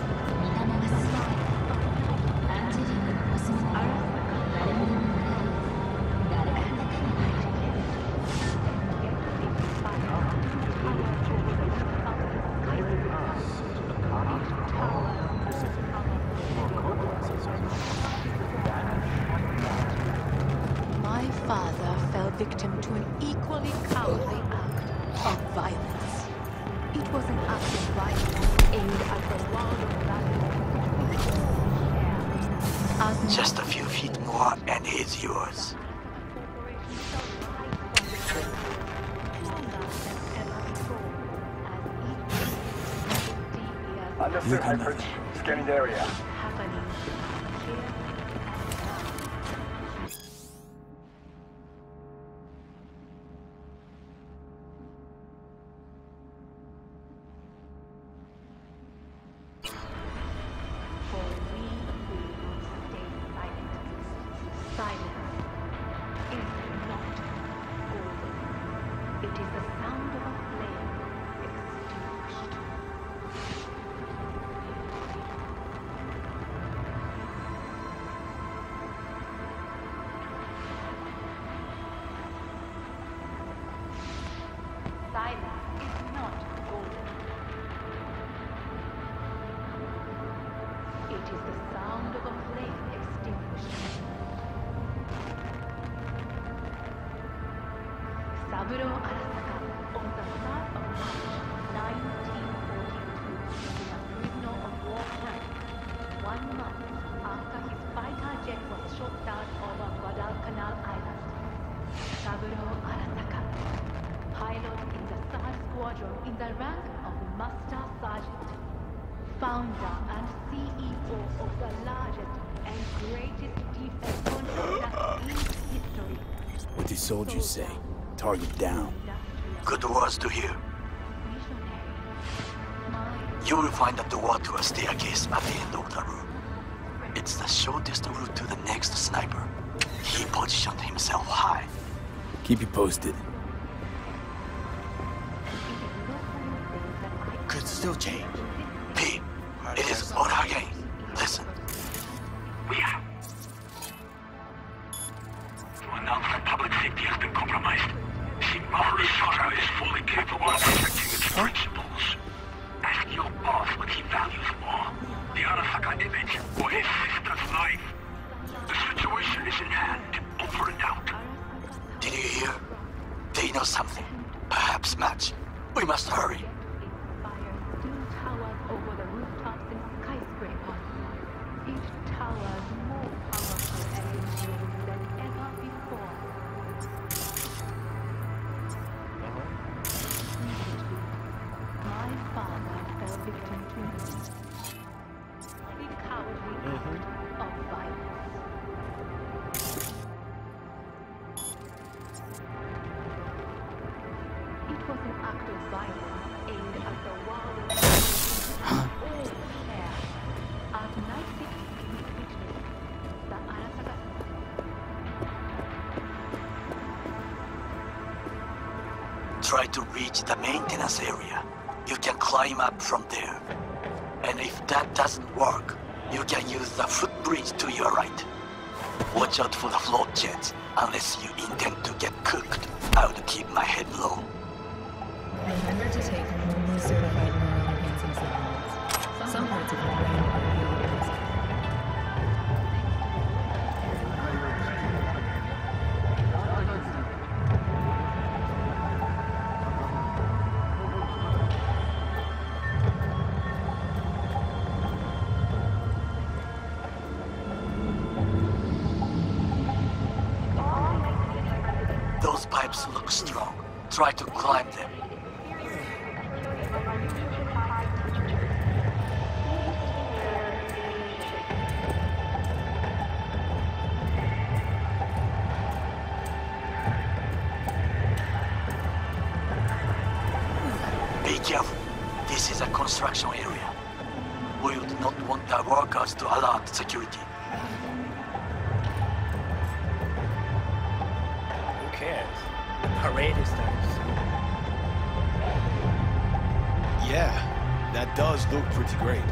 My father fell victim to an equally cowardly act of violence. It was an act of violence aimed at the world of value. Just a few feet more and it's yours. Understood, Hyper. Scanning the area. Saburo Arasaka on the 3rd of March, 1942, in a prisoner of war camp, 1 month after his fighter jet was shot down over Guadalcanal Island. Saburo Arasaka, pilot in the 3rd Squadron in the rank of Master Sergeant, founder and CEO of the largest and greatest defense contractor in history. What do soldiers say? Target down. Good words to hear. You will find a door to a staircase at the end of the room. It's the shortest route to the next sniper. He positioned himself high. Keep you posted. Could still change. P, it is all again. Listen. We have to announce that public safety has been compromised. Arasaka is fully capable of protecting its principles. Ask your boss what he values more, the Arasaka image or his sister's life. The situation is in hand, over and out. Did you hear? They know something. Perhaps much. We must hurry. Over the rooftops and skyscrapers. Each tower is more powerful and enduring than ever before. My father fell victim to the cowardly act of violence. Try to reach the maintenance area. You can climb up from there. And if that doesn't work, you can use the footbridge to your right. Watch out for the float jets, unless you intend to get cooked. I would keep my head low. Remember to take only certified neural enhancing supplements. Some parts of the brain are utilized. Those pipes look strong. Try to climb them. Be careful. This is a construction area. We would not want the workers to alert security. Who cares? The parade is starting soon. Yeah, that does look pretty great.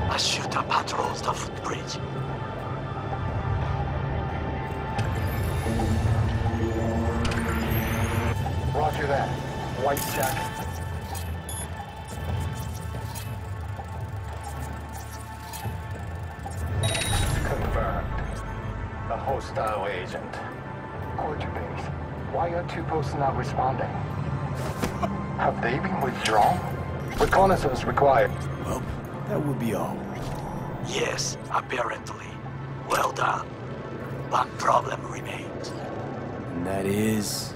A shooter patrols the footbridge. Roger that. White jacket. Confirmed. A hostile agent. Quarterbase, why are two posts not responding? Have they been withdrawn? Reconnaissance required. Well, that would be all. Yes, apparently. Well done. One problem remains. And that is...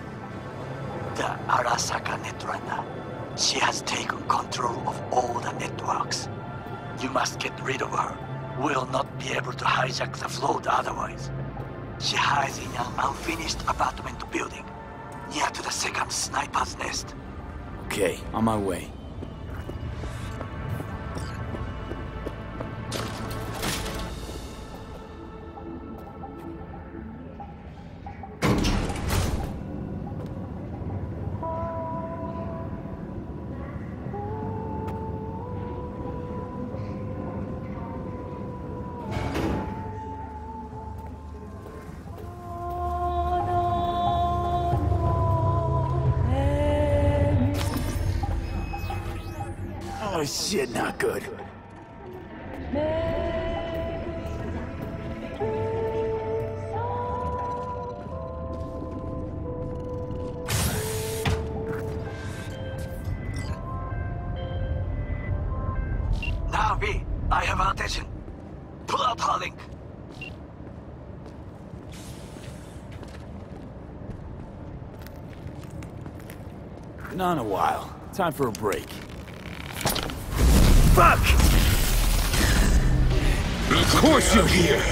The Arasaka Netrunner. She has taken control of all the networks. You must get rid of her. We'll not be able to hijack the float otherwise. She hides in an unfinished apartment building, near to the second sniper's nest. Okay, on my way. Oh shit, not good. Now, V, I have our attention. Pull out her link. Been on a while. Time for a break. Fuck! Of course you're here!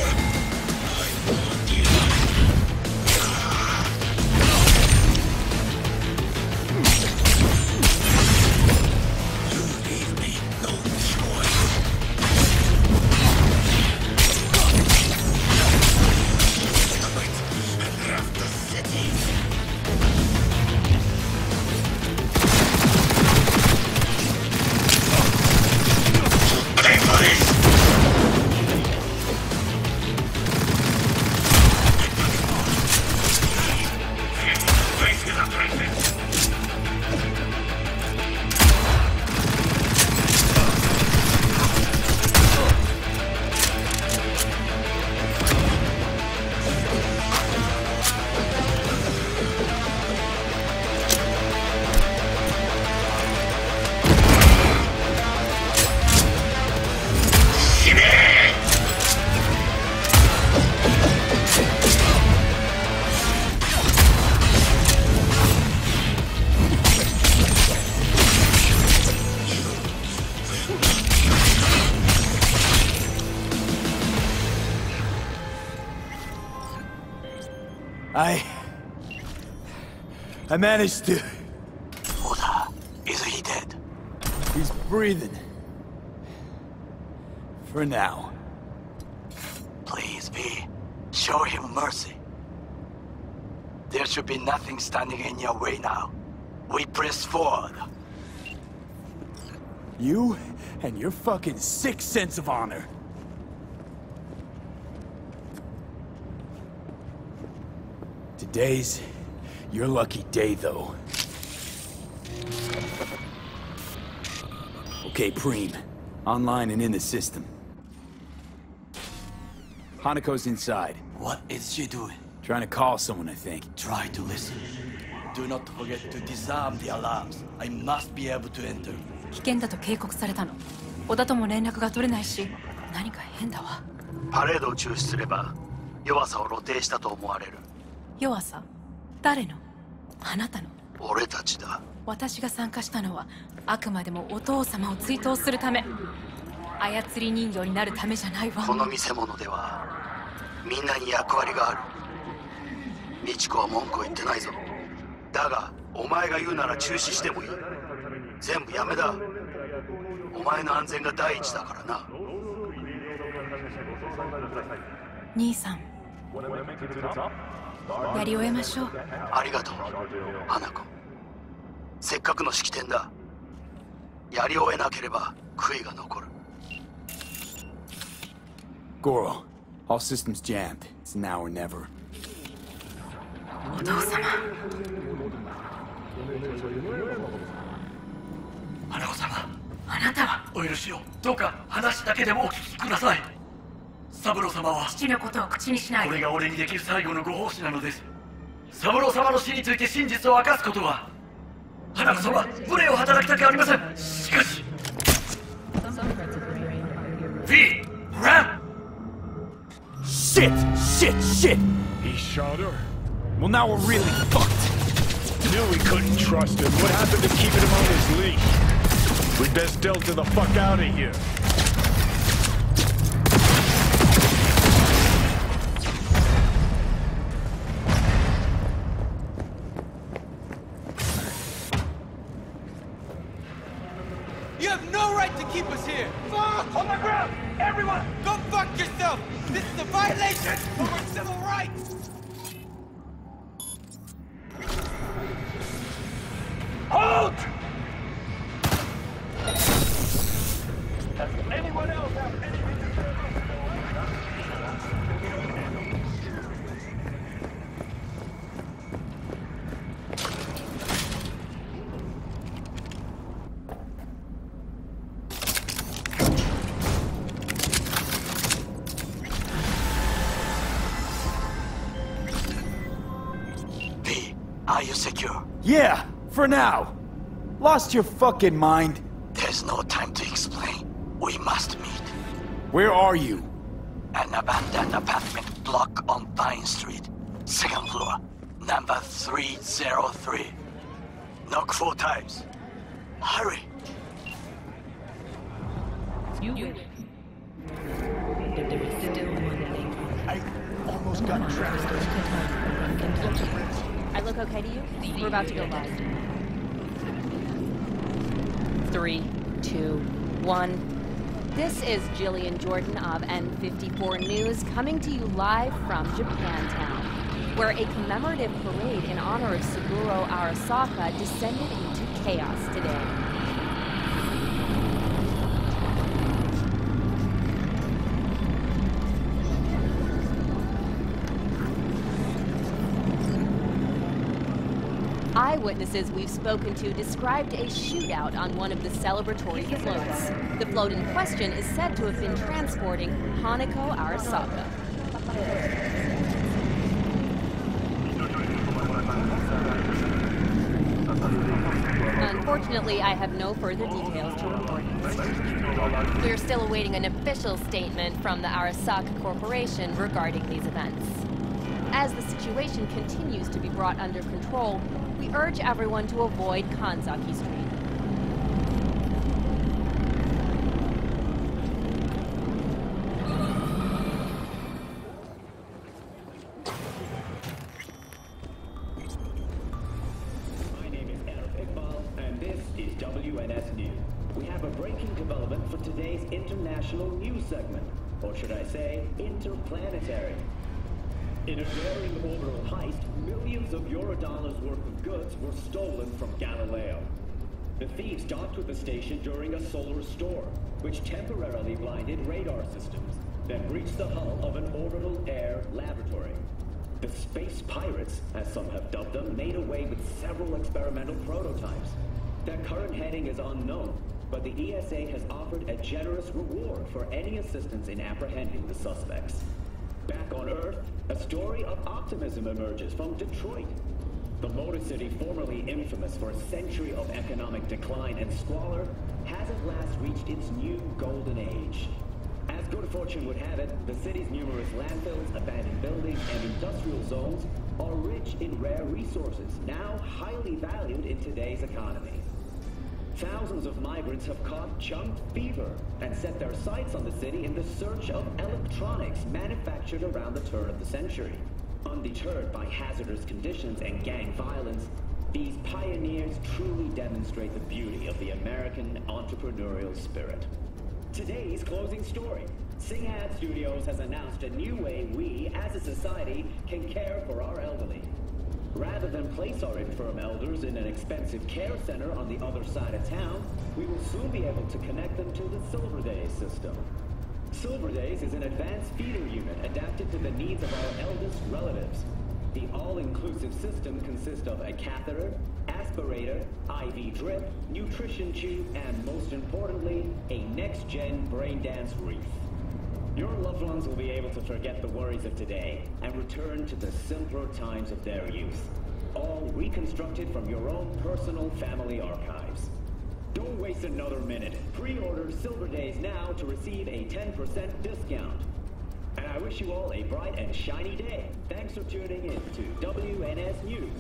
I managed to... Oda, is he dead? He's breathing. For now. Please, V. Show him mercy. There should be nothing standing in your way now. We press forward. You and your fucking sick sense of honor. Today's your lucky day, though. Okay, Preem. Online and in the system. Hanako's inside. What is she doing? Trying to call someone, I think. Try to listen. Do not forget to disarm the alarms. I must be able to enter. 危険だと警告されたの。小田とも連絡が取れないし、何か変だわ。パレードを中止すれば、弱さを露呈したと思われる。弱さ？誰の？あなたの？俺たちだ。私が参加したのは、あくまでもお父様を追悼するため。操り人形になるためじゃないわ。この見せ物では、みんなに役割がある。美智子は文句を言ってないぞ。だが、お前が言うなら中止してもいい。全部やめだ。お前の安全が第一だからな。兄さん。やり終えましょう。ありがとう、花子。せっかくの式典だ。やり終えなければ悔いが残る。Goro, all systems jammed. It's now or never. お父様。花子様。あなたは。お許しを。どうか話だけでもお聞きください。三郎様は父のことを口にしない。これが俺にできる最後のご奉仕なのです。三郎様の死について真実を明かすことは花子様、無礼を働きたくありません。しかし V! Ram! Shit! He shot her? Well, now we're really fucked. Knew we couldn't trust him. What happened to keeping him on his leash? We'd best delta the fuck out of here. You have no right to keep us here! Fuck! On the ground! Everyone! Go fuck yourself! This is a violation of our civil rights! Halt! Does anyone else have anything to say? Are you secure? Yeah, for now. Lost your fucking mind? There's no time to explain. We must meet. Where are you? An abandoned apartment block on Pine Street. Second floor. Number 303. Knock 4 times. Hurry! You win. But there is still one thing. I almost got trapped. I look okay to you? We're about to go live. 3, 2, 1. This is Jillian Jordan of N54 News coming to you live from Japantown, where a commemorative parade in honor of Saburo Arasaka descended into chaos today. Eyewitnesses we've spoken to described a shootout on one of the celebratory floats. The float in question is said to have been transporting Hanako Arasaka. Unfortunately, I have no further details to report. We're still awaiting an official statement from the Arasaka Corporation regarding these events. As the situation continues to be brought under control, we urge everyone to avoid Kanzaki Street. My name is Arif Iqbal, and this is WNS News. We have a breaking development for today's international news segment, or should I say, interplanetary. In a daring orbital heist, millions of Eurodollars worth of goods were stolen from Galileo. The thieves docked with the station during a solar storm, which temporarily blinded radar systems, then breached the hull of an orbital air laboratory. The space pirates, as some have dubbed them, made away with several experimental prototypes. Their current heading is unknown, but the ESA has offered a generous reward for any assistance in apprehending the suspects. Back on Earth, a story of optimism emerges from Detroit. The Motor City, formerly infamous for a century of economic decline and squalor, has at last reached its new golden age. As good fortune would have it, the city's numerous landfills, abandoned buildings, and industrial zones are rich in rare resources, now highly valued in today's economy. Thousands of migrants have caught chunk fever and set their sights on the city in the search of electronics manufactured around the turn of the century. Undeterred by hazardous conditions and gang violence, these pioneers truly demonstrate the beauty of the American entrepreneurial spirit. Today's closing story. Singhad Studios has announced a new way we, as a society, can care for our elderly. Rather than place our infirm elders in an expensive care center on the other side of town, we will soon be able to connect them to the Silver Days system. Silver Days is an advanced feeder unit adapted to the needs of our eldest relatives. The all-inclusive system consists of a catheter, aspirator, IV drip, nutrition tube, and most importantly, a next-gen brain dance wreath. Your loved ones will be able to forget the worries of today and return to the simpler times of their youth, all reconstructed from your own personal family archives. Don't waste another minute. Pre-order Silver Days now to receive a 10% discount. And I wish you all a bright and shiny day. Thanks for tuning in to WNS News.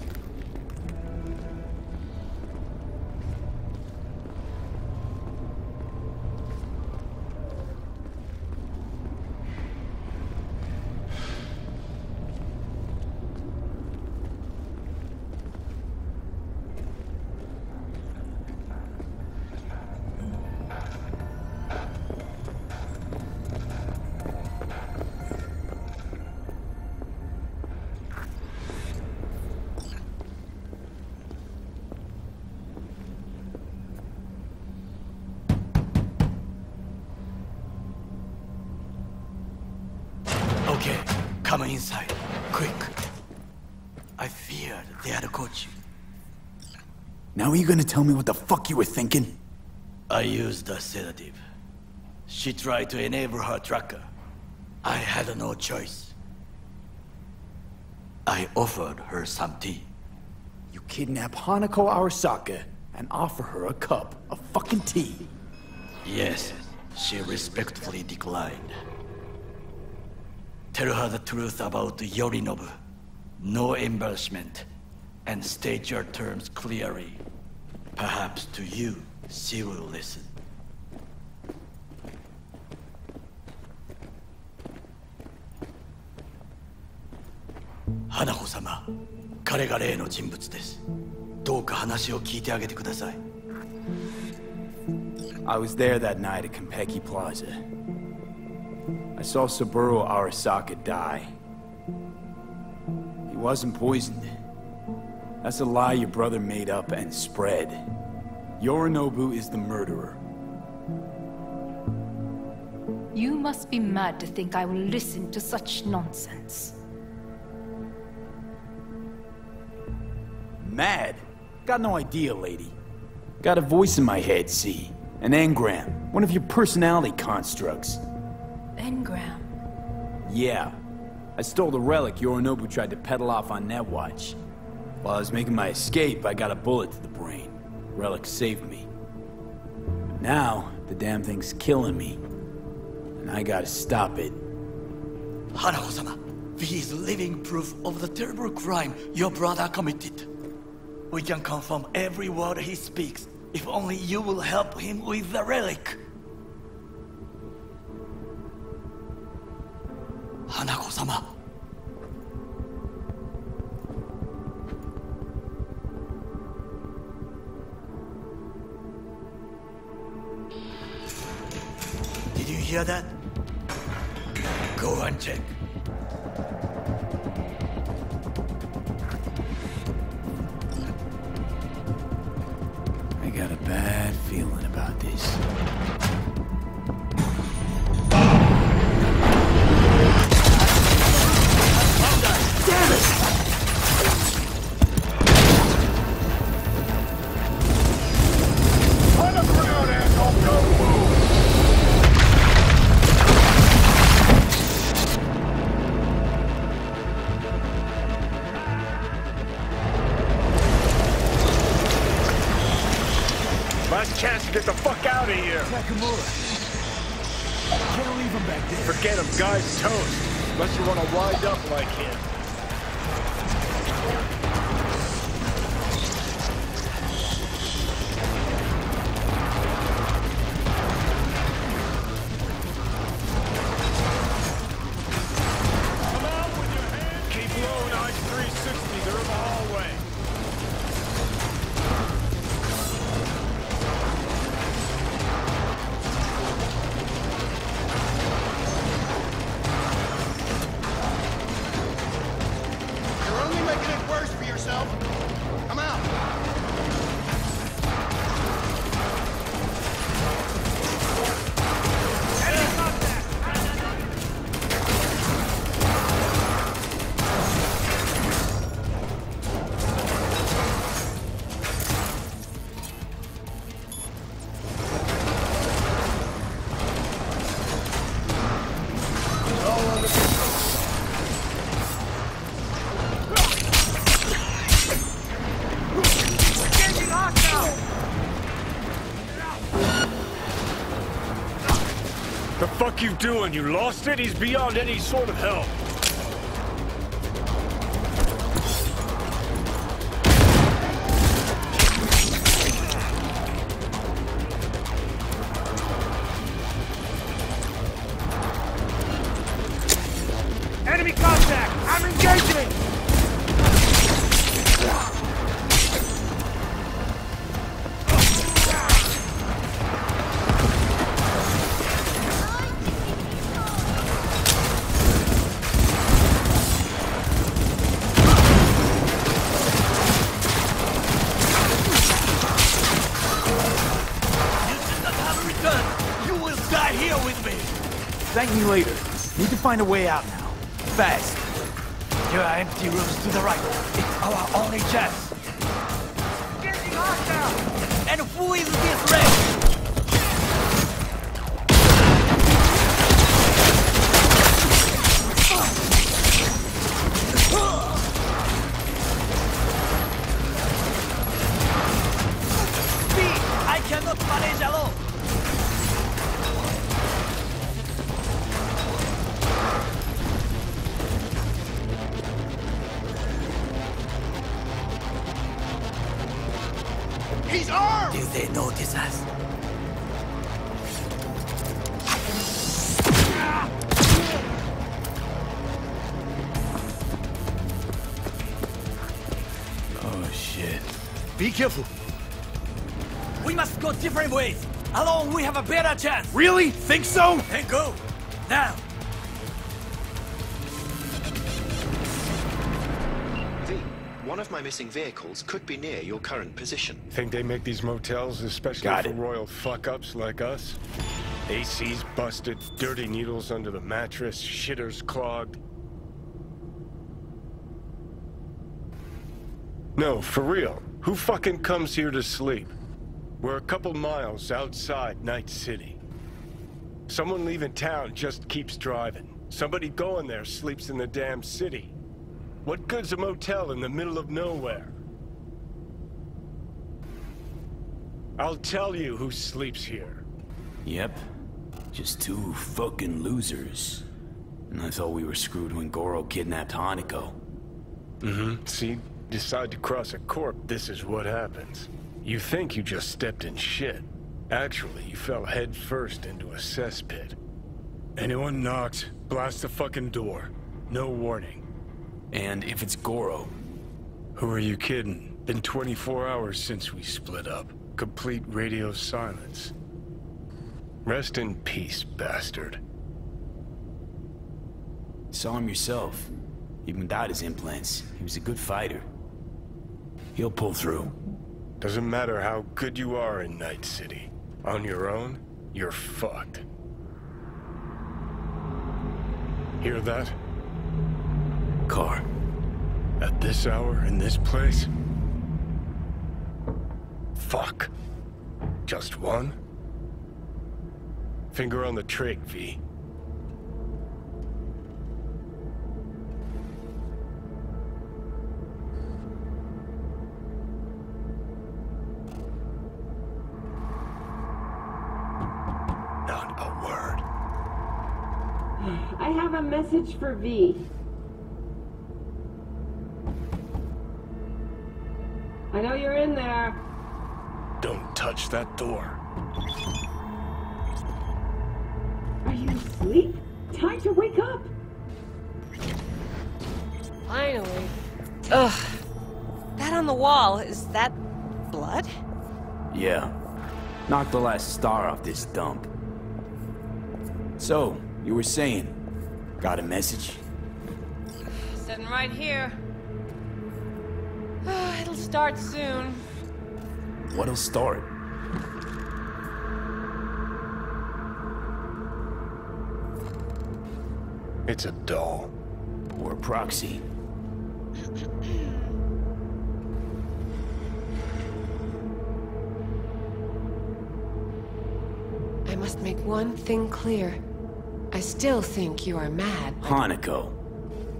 Okay, come inside. Quick. I feared they had caught you. Now are you gonna tell me what the fuck you were thinking? I used a sedative. She tried to enable her tracker. I had no choice. I offered her some tea. You kidnap Hanako Arasaka and offer her a cup of fucking tea. Yes, she respectfully declined. Tell her the truth about Yorinobu. No embellishment. And state your terms clearly. Perhaps to you, She will listen. Hanako様、彼が例の人物です。どうか話を聞いてあげてください。I was there that night at Konpeki Plaza. I saw Saburo Arasaka die. He wasn't poisoned. That's a lie your brother made up and spread. Yorinobu is the murderer. You must be mad to think I will listen to such nonsense. Mad? Got no idea, lady. Got a voice in my head, see? An engram. One of your personality constructs. Engram? Yeah. I stole the relic Yorinobu tried to peddle off on Netwatch. While I was making my escape, I got a bullet to the brain. Relic saved me. But now, the damn thing's killing me. And I gotta stop it. Hanako-sama, he is living proof of the terrible crime your brother committed. We can confirm every word he speaks, if only you will help him with the relic. Hanako-sama. Did you hear that? Go and check. I got a bad feeling about this. Damn it! On the ground, asshole! Don't move! Last chance to get the fuck out of here! Nakamura. Can't leave him back there. Forget him, guy's toast. Unless you want to wind up like him. Come out with your hands. Keep low and eyes 360. They're in the hallway. You're only making it worse for yourself. Come out. The fuck you doing? You lost it? He's beyond any sort of help. Enemy contact! I'm engaging! Thank me later. Need to find a way out now. Fast. There are empty rooms to the right. It's our only chance. Getting hostile! And who is this wreck? Speed! I cannot manage alone. He's armed! they notice us. Oh, shit. Be careful. We must go different ways. Alone, we have a better chance. Really? Think so? Then go. Now. One of my missing vehicles could be near your current position. Think they make these motels especially for royal fuck-ups like us? AC's busted, dirty needles under the mattress, shitters clogged. No, for real. Who fucking comes here to sleep? We're a couple miles outside Night City. Someone leaving town just keeps driving. Somebody going there sleeps in the damn city. What good's a motel in the middle of nowhere? I'll tell you who sleeps here. Yep. Just two fucking losers. And I thought we were screwed when Goro kidnapped Hanako. Mm-hmm. See? Decide to cross a corp, this is what happens. You think you just stepped in shit. Actually, you fell head first into a cesspit. Anyone knocked, blast the fucking door. No warning. And if it's Goro? Who are you kidding? Been 24 hours since we split up. Complete radio silence. Rest in peace, bastard. Saw him yourself. Even without his implants, he was a good fighter. He'll pull through. Doesn't matter how good you are in Night City. On your own, you're fucked. Hear that? Car. At this hour, in this place? Fuck. Just one? Finger on the trig, V. I have a message for V. I know you're in there. Don't touch that door. Are you asleep? Time to wake up. Finally. Ugh. That on the wall, is that blood? Yeah. Knocked the last star off this dump. So, you were saying, got a message? Sitting right here. It'll start soon. What'll start? It's a doll. Or a proxy. I must make one thing clear. I still think you are mad. Hanako.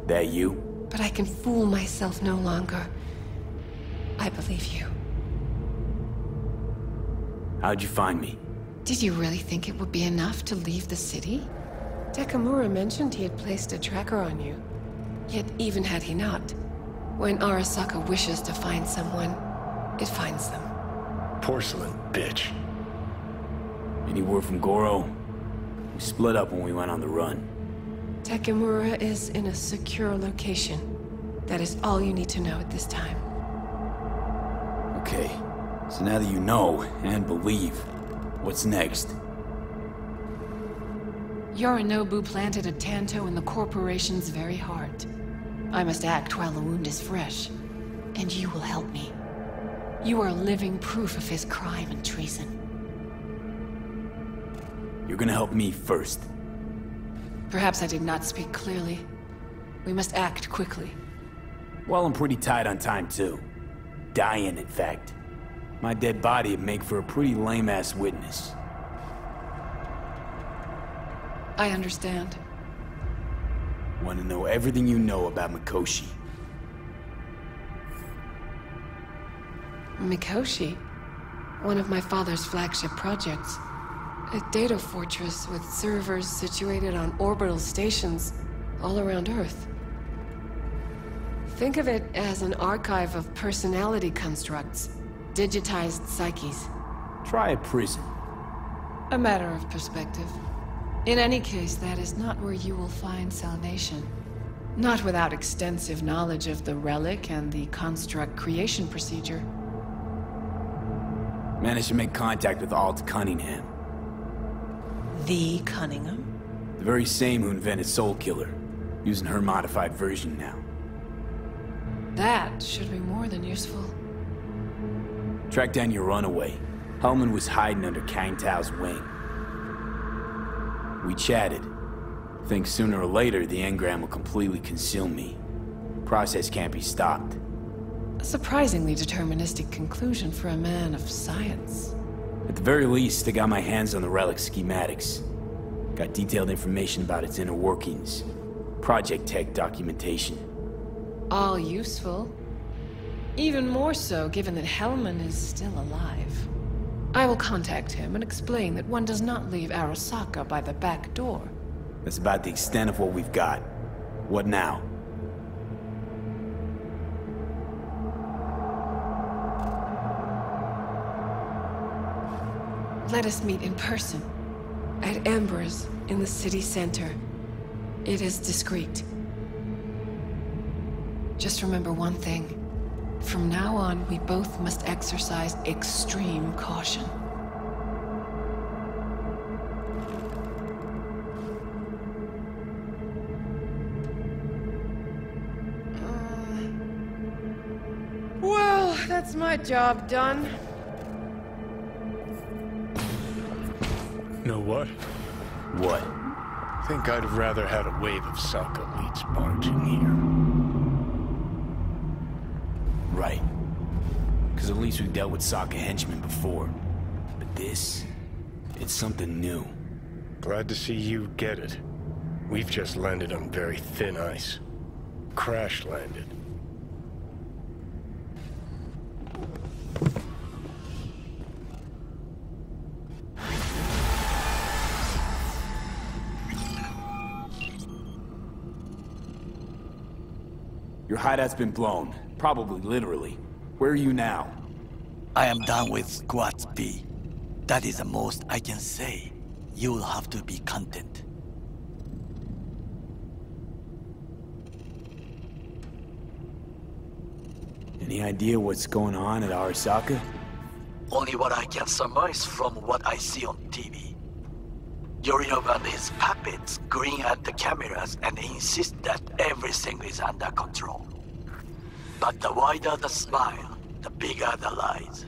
That you? But I can fool myself no longer. I believe you. How'd you find me? Did you really think it would be enough to leave the city? Takamura mentioned he had placed a tracker on you. Yet even had he not, when Arasaka wishes to find someone, it finds them. Porcelain bitch. Any word from Goro? We split up when we went on the run. Takamura is in a secure location. That is all you need to know at this time. Okay, so now that you know and believe, what's next? Yorinobu planted a Tanto in the corporation's very heart. I must act while the wound is fresh, and you will help me. You are living proof of his crime and treason. You're gonna help me first. Perhaps I did not speak clearly. We must act quickly. Well, I'm pretty tight on time, too. Dying, in fact. My dead body would make for a pretty lame-ass witness. I understand. Want to know everything you know about Mikoshi. Mikoshi? One of my father's flagship projects. A data fortress with servers situated on orbital stations all around Earth. Think of it as an archive of personality constructs, digitized psyches. Try a prison. A matter of perspective. In any case, that is not where you will find salvation. Not without extensive knowledge of the relic and the construct creation procedure. Managed to make contact with Alt Cunningham. The Cunningham? The very same who invented Soul Killer. Using her modified version now. That should be more than useful. Track down your runaway. Hellman was hiding under Kang Tao's wing. We chatted. Think sooner or later the engram will completely consume me. Process can't be stopped. A surprisingly deterministic conclusion for a man of science. At the very least, I got my hands on the relic schematics. Got detailed information about its inner workings. Project tech documentation. All useful. Even more so given that Hellman is still alive. I will contact him and explain that one does not leave Arasaka by the back door. That's about the extent of what we've got. What now? Let us meet in person. At Amber's, in the city center. It is discreet. Just remember one thing. From now on, we both must exercise extreme caution. Well, that's my job done. Know what? What? Think I'd have rather had a wave of Sokka elites barging here. Right. Because at least we've dealt with Sokka henchmen before. But this... it's something new. Glad to see you get it. We've just landed on very thin ice. Crash landed. Your hideout's been blown. Probably literally. Where are you now? I am done with Squad B. That is the most I can say. You will have to be content. Any idea what's going on at Arasaka? Only what I can surmise from what I see on TV. Yorinobu and his puppets grin at the cameras and insist that everything is under control. But the wider the smile, the bigger the lies.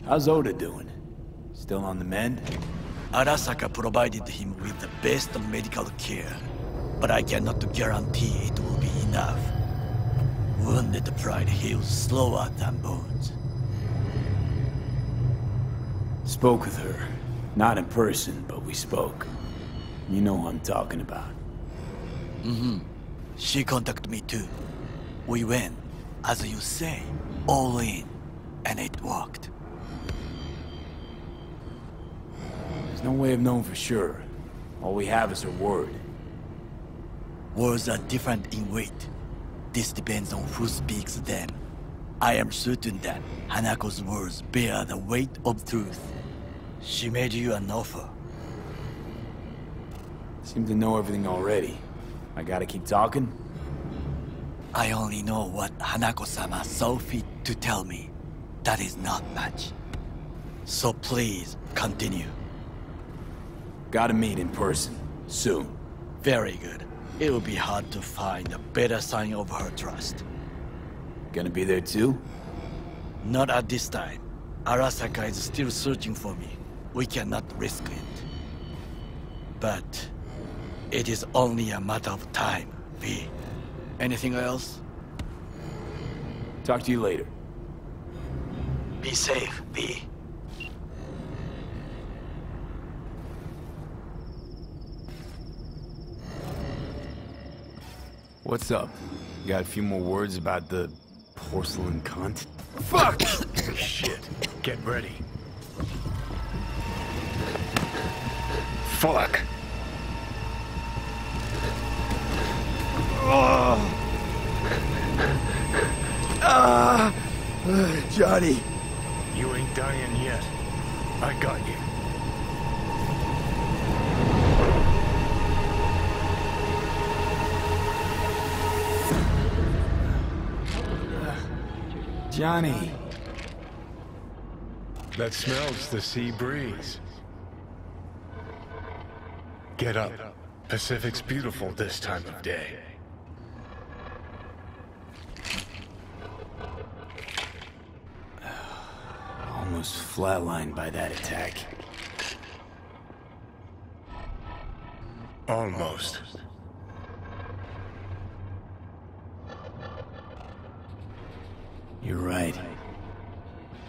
How's Oda doing? Still on the mend? Arasaka provided him with the best medical care, but I cannot guarantee it will be enough. Wounded pride heals slower than wounds. Spoke with her. Not in person, but we spoke. You know who I'm talking about. Mm-hmm. She contacted me too. We went, as you say, all in, and it worked. There's no way of knowing for sure. All we have is her word. Words are different in weight. This depends on who speaks them. I am certain that Hanako's words bear the weight of truth. She made you an offer. Seem to know everything already. I gotta keep talking? I only know what Hanako-sama saw fit to tell me. That is not much. So please, continue. Gotta meet in person. Soon. Very good. It will be hard to find a better sign of her trust. Gonna be there too? Not at this time. Arasaka is still searching for me. We cannot risk it. But it is only a matter of time, V. Anything else? Talk to you later. Be safe, V. What's up? Got a few more words about the porcelain cunt? Fuck! Shit. Get ready. Fuck! Johnny! You ain't dying yet. I got you. Johnny! That smells the sea breeze. Get up. Pacific's beautiful this time of day. Almost flatlined by that attack. Almost. You're right.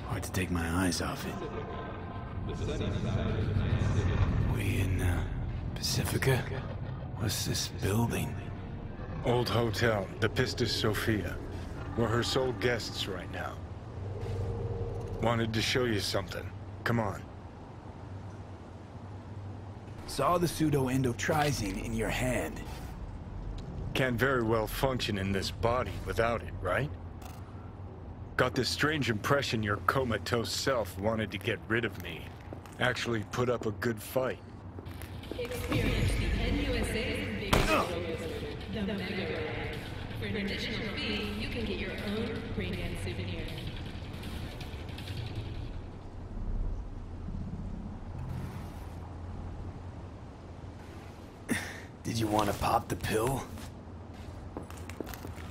Hard to take my eyes off it. We in, Pacifica? What's this building? Old hotel, the Pistis Sophia. We're her sole guests right now. Wanted to show you something. Come on. Saw the pseudo-endotrizine in your hand. Can't very well function in this body without it, right? Got this strange impression your comatose self wanted to get rid of me. Actually put up a good fight. Experience the NUSA's biggest the Mega. For an additional fee, you can get your own premium souvenir. Did you want to pop the pill?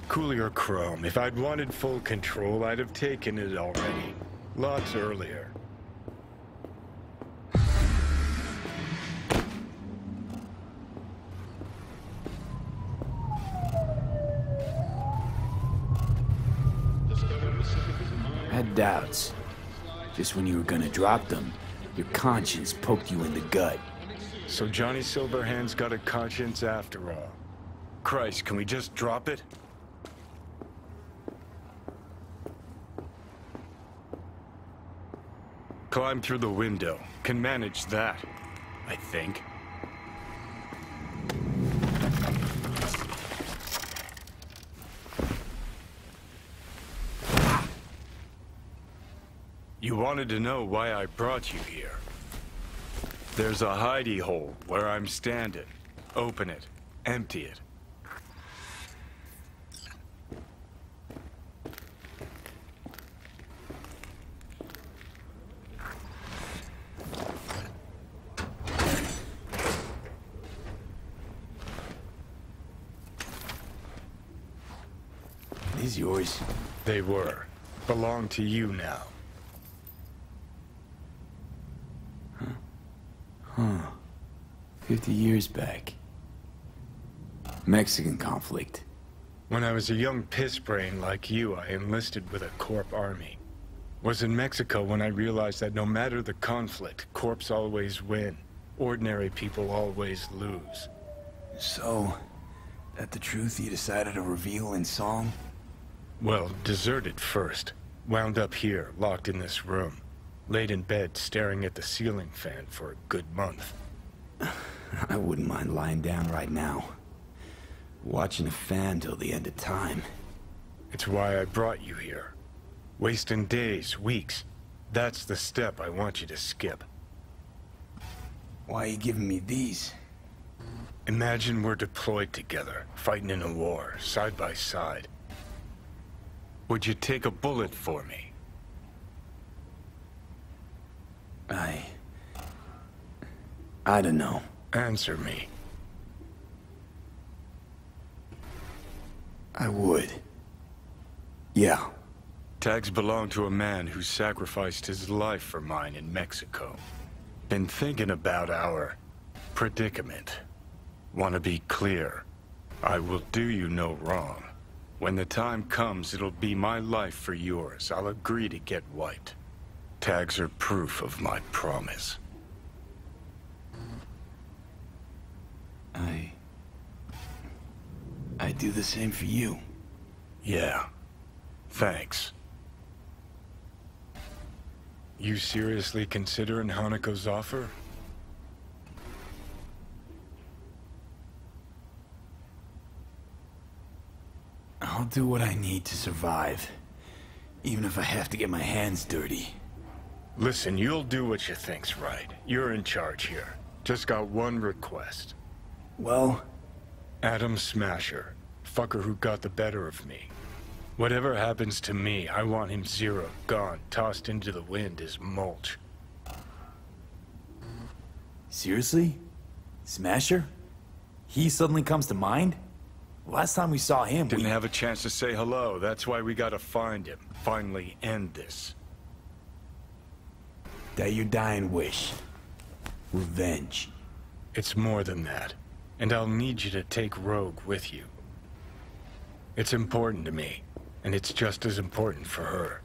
Coolier Chrome, if I'd wanted full control, I'd have taken it already. Lots earlier. Had doubts. Just when you were gonna drop them, your conscience poked you in the gut. So Johnny Silverhand's got a conscience after all. Christ, can we just drop it? Climb through the window. Can manage that, I think. You wanted to know why I brought you here. There's a hidey hole where I'm standing. Open it. Empty it. These yours? They were. Belong to you now. Huh. 50 years back. Mexican conflict. When I was a young piss brain like you, I enlisted with a Corp army. Was in Mexico when I realized that no matter the conflict, Corps always win. Ordinary people always lose. So, that the truth you decided to reveal in song? Well, deserted first. Wound up here, locked in this room. Laid in bed, staring at the ceiling fan for a good month. I wouldn't mind lying down right now. Watching a fan till the end of time. It's why I brought you here. Wasting days, weeks. That's the step I want you to skip. Why are you giving me these? Imagine we're deployed together, fighting in a war, side by side. Would you take a bullet for me? I don't know. Answer me. I would. Yeah. Tags belong to a man who sacrificed his life for mine in Mexico. Been thinking about our predicament. Want to be clear. I will do you no wrong. When the time comes, it'll be my life for yours. I'll agree to get wiped. Tags are proof of my promise. I do the same for you. Yeah. Thanks. You seriously considering Hanako's offer? I'll do what I need to survive. Even if I have to get my hands dirty. Listen, you'll do what you think's right. You're in charge here. Just got one request. Well? Adam Smasher. Fucker who got the better of me. Whatever happens to me, I want him zero, gone, tossed into the wind as mulch. Seriously? Smasher? He suddenly comes to mind? Last time we saw him, Didn't have a chance to say hello. That's why we gotta find him. Finally end this. That your dying wish. Revenge. It's more than that. And I'll need you to take Rogue with you. It's important to me. And it's just as important for her.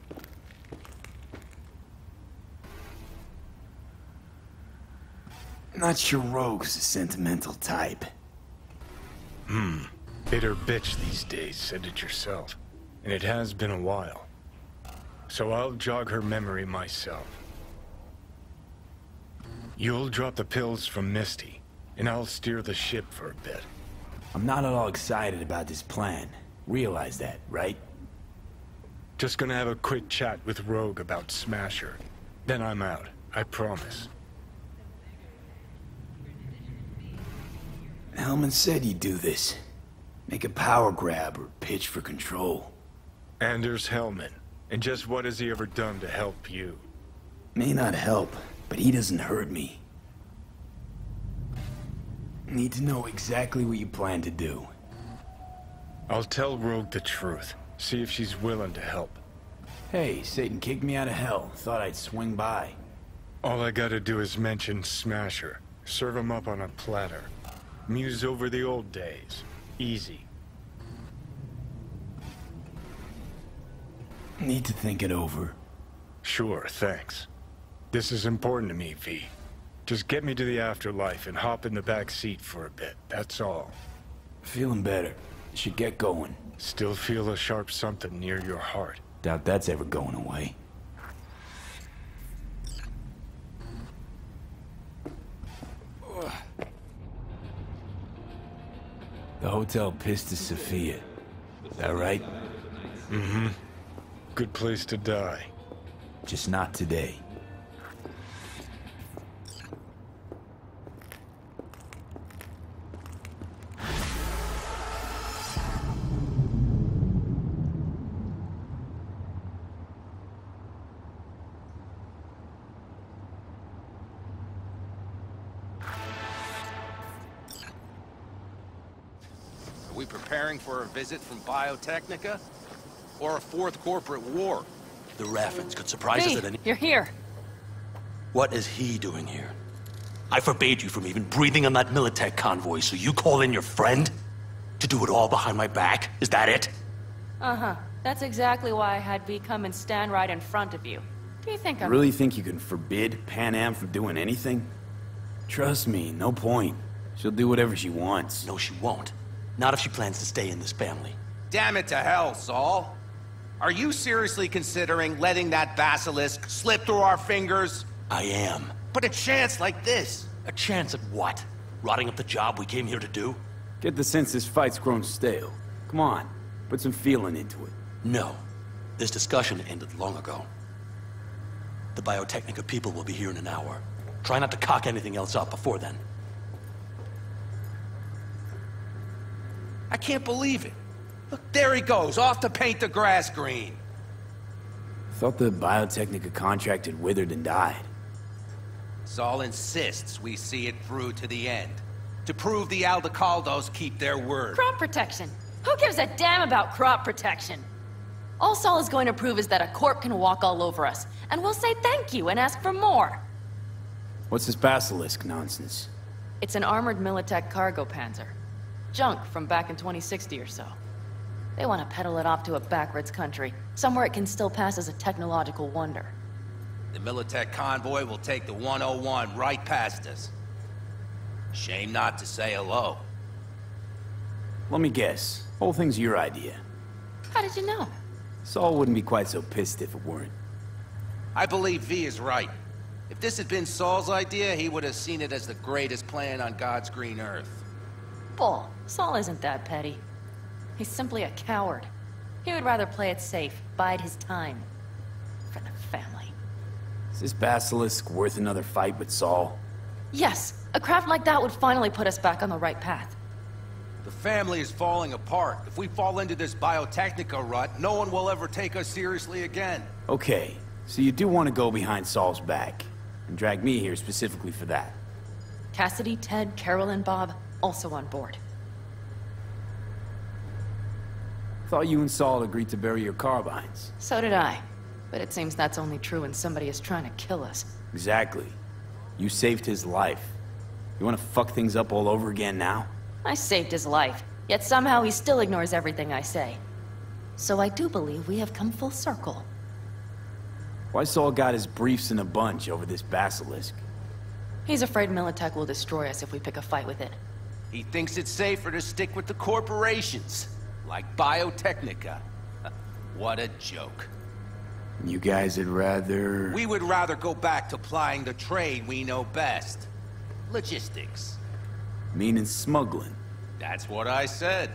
Not sure Rogue's a sentimental type. Bitter bitch these days, said it yourself. And it has been a while. So I'll jog her memory myself. You'll drop the pills from Misty, and I'll steer the ship for a bit. I'm not at all excited about this plan. Realize that, right? Just gonna have a quick chat with Rogue about Smasher. Then I'm out, I promise. Hellman said you'd do this. Make a power grab or pitch for control. Anders Hellman. And just what has he ever done to help you? May not help, but he doesn't hurt me. Need to know exactly what you plan to do. I'll tell Rogue the truth. See if she's willing to help. Hey, Satan kicked me out of hell. Thought I'd swing by. All I gotta do is mention Smasher. Serve him up on a platter. Muse over the old days. Easy. Need to think it over. Sure, thanks. This is important to me, V. Just get me to the afterlife and hop in the back seat for a bit, that's all. Feeling better. Should get going. Still feel a sharp something near your heart. Doubt that's ever going away. The Hotel Pistis Sophia. Is that right? Mm-hmm. Good place to die. Just not today. Are we preparing for a visit from Biotechnica? Or a fourth corporate war? The Raffins could surprise us at any... You're here. What is he doing here? I forbade you from even breathing on that Militech convoy, so you call in your friend? To do it all behind my back? Is that it? Uh-huh. That's exactly why I had V come and stand right in front of you. Do you think I'm... Really think you can forbid Pan Am from doing anything? Trust me, no point. She'll do whatever she wants. No, she won't. Not if she plans to stay in this family. Damn it to hell, Saul. Are you seriously considering letting that basilisk slip through our fingers? I am. But a chance like this? A chance at what? Rotting up the job we came here to do? Get the sense this fight's grown stale. Come on, put some feeling into it. No. This discussion ended long ago. The Biotechnica people will be here in an hour. Try not to cock anything else up before then. I can't believe it. Look, there he goes, off to paint the grass green. Thought the Biotechnica contract had withered and died. Saul insists we see it through to the end. To prove the Aldecaldos keep their word. Crop protection. Who gives a damn about crop protection? All Saul is going to prove is that a corp can walk all over us, and we'll say thank you and ask for more. What's this basilisk nonsense? It's an armored Militech cargo panzer. Junk from back in 2060 or so. They want to peddle it off to a backwards country, somewhere it can still pass as a technological wonder. The Militech convoy will take the 101 right past us. Shame not to say hello. Let me guess. Whole thing's your idea. How did you know? Saul wouldn't be quite so pissed if it weren't. I believe V is right. If this had been Saul's idea, he would have seen it as the greatest plan on God's green earth. Bull. Saul isn't that petty. He's simply a coward. He would rather play it safe, bide his time. For the family. Is this basilisk worth another fight with Saul? Yes, a craft like that would finally put us back on the right path. The family is falling apart. If we fall into this biotechnica rut, no one will ever take us seriously again. Okay, so you do want to go behind Saul's back, and drag me here specifically for that. Cassidy, Ted, Carol, and Bob, also on board. Thought you and Saul agreed to bury your carbines. So did I. But it seems that's only true when somebody is trying to kill us. Exactly. You saved his life. You want to fuck things up all over again now? I saved his life, yet somehow he still ignores everything I say. So I do believe we have come full circle. Why Saul got his briefs in a bunch over this basilisk? He's afraid Militech will destroy us if we pick a fight with it. He thinks it's safer to stick with the corporations, like Biotechnica. What a joke. You guys would rather... We would rather go back to plying the trade we know best. Logistics. Meaning smuggling. That's what I said.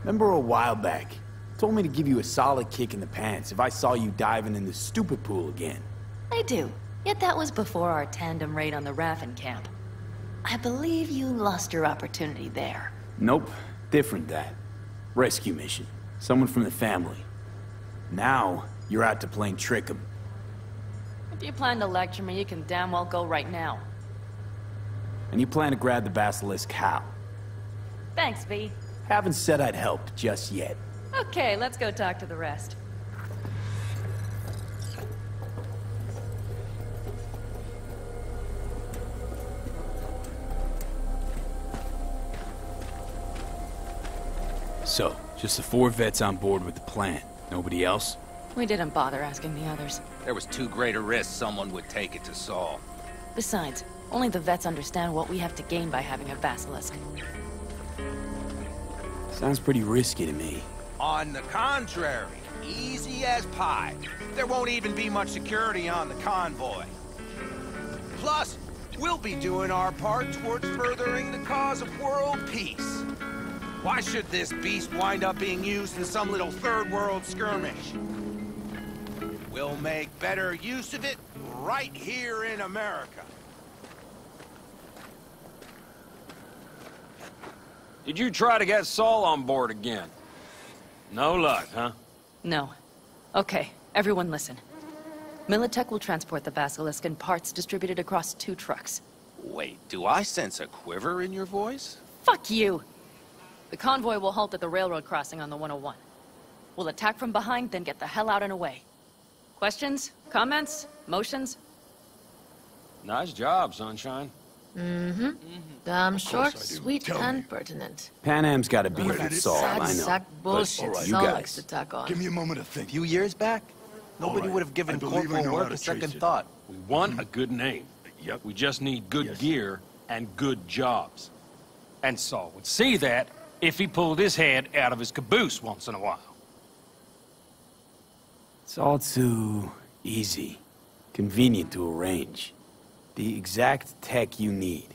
Remember a while back, told me to give you a solid kick in the pants if I saw you diving in the stupid pool again. I do. Yet that was before our tandem raid on the Raffen camp. I believe you lost your opportunity there. Nope. Different that. Rescue mission. Someone from the family. Now, you're out to plain trick 'em. If you plan to lecture me, you can damn well go right now. And you plan to grab the basilisk how? Thanks, V. Haven't said I'd help just yet. Okay, let's go talk to the rest. So, just the 4 vets on board with the plan. Nobody else? We didn't bother asking the others. There was too great a risk someone would take it to Saul. Besides, only the vets understand what we have to gain by having a basilisk. Sounds pretty risky to me. On the contrary, easy as pie. There won't even be much security on the convoy. Plus, we'll be doing our part towards furthering the cause of world peace. Why should this beast wind up being used in some little third world skirmish? We'll make better use of it right here in America. Did you try to get Saul on board again? No luck, huh? No. Okay, everyone listen. Militech will transport the basilisk in parts distributed across 2 trucks. Wait, do I sense a quiver in your voice? Fuck you! The convoy will halt at the railroad crossing on the 101. We'll attack from behind, then get the hell out and away. Questions? Comments? Motions? Nice job, Sunshine. Mm-hmm. Damn short, sweet, and pertinent. Pan Am's got to be with Saul, I know. Sack bullshit But, Saul you guys, likes to tack on. Give me a moment to think. A few years back, nobody would have given Corporal Work a second thought. We want a good name. Yep. We just need good gear and good jobs. And Saul would see that if he pulled his head out of his caboose once in a while. It's all too easy. Convenient to arrange. The exact tech you need.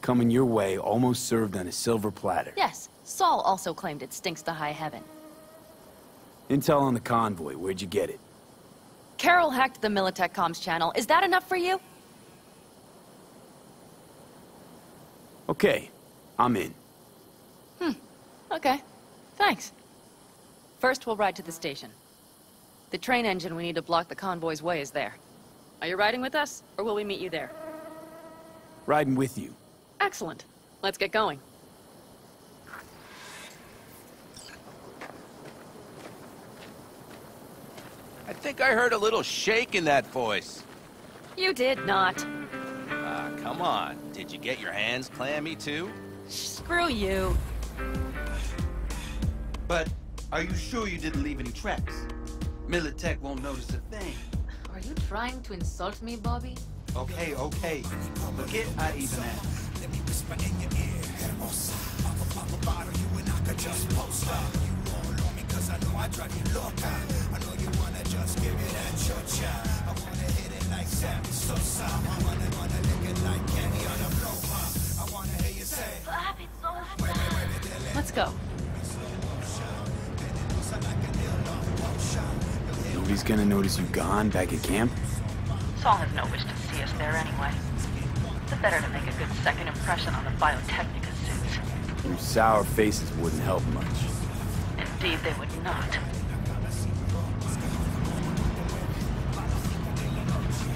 Coming your way, almost served on a silver platter. Yes, Saul also claimed it stinks to high heaven. Intel on the convoy, where'd you get it? Carol hacked the Militech comms channel. Is that enough for you? Okay, I'm in. Okay. Thanks. First, we'll ride to the station. The train engine we need to block the convoy's way is there. Are you riding with us, or will we meet you there? Riding with you. Excellent. Let's get going. I think I heard a little shake in that voice. You did not. Come on. Did you get your hands clammy too? Screw you. But are you sure you didn't leave any tracks? Militech won't notice a thing. Are you trying to insult me, Bobby? Okay, okay. Forget I even asked. Let me whisper in your ear, hermosa. Pop a bottle, you and I could just post up. You all on me cause I know I drive you loca. I know you wanna just give it a chocha. I wanna hit it like Sammy Sosa. I wanna lick it like candy on a blow. I wanna hear you say, Let's go. Nobody's gonna notice you gone back at camp? Saul has no wish to see us there anyway. It's better to make a good second impression on the Biotechnica suits. Your sour faces wouldn't help much. Indeed, they would not.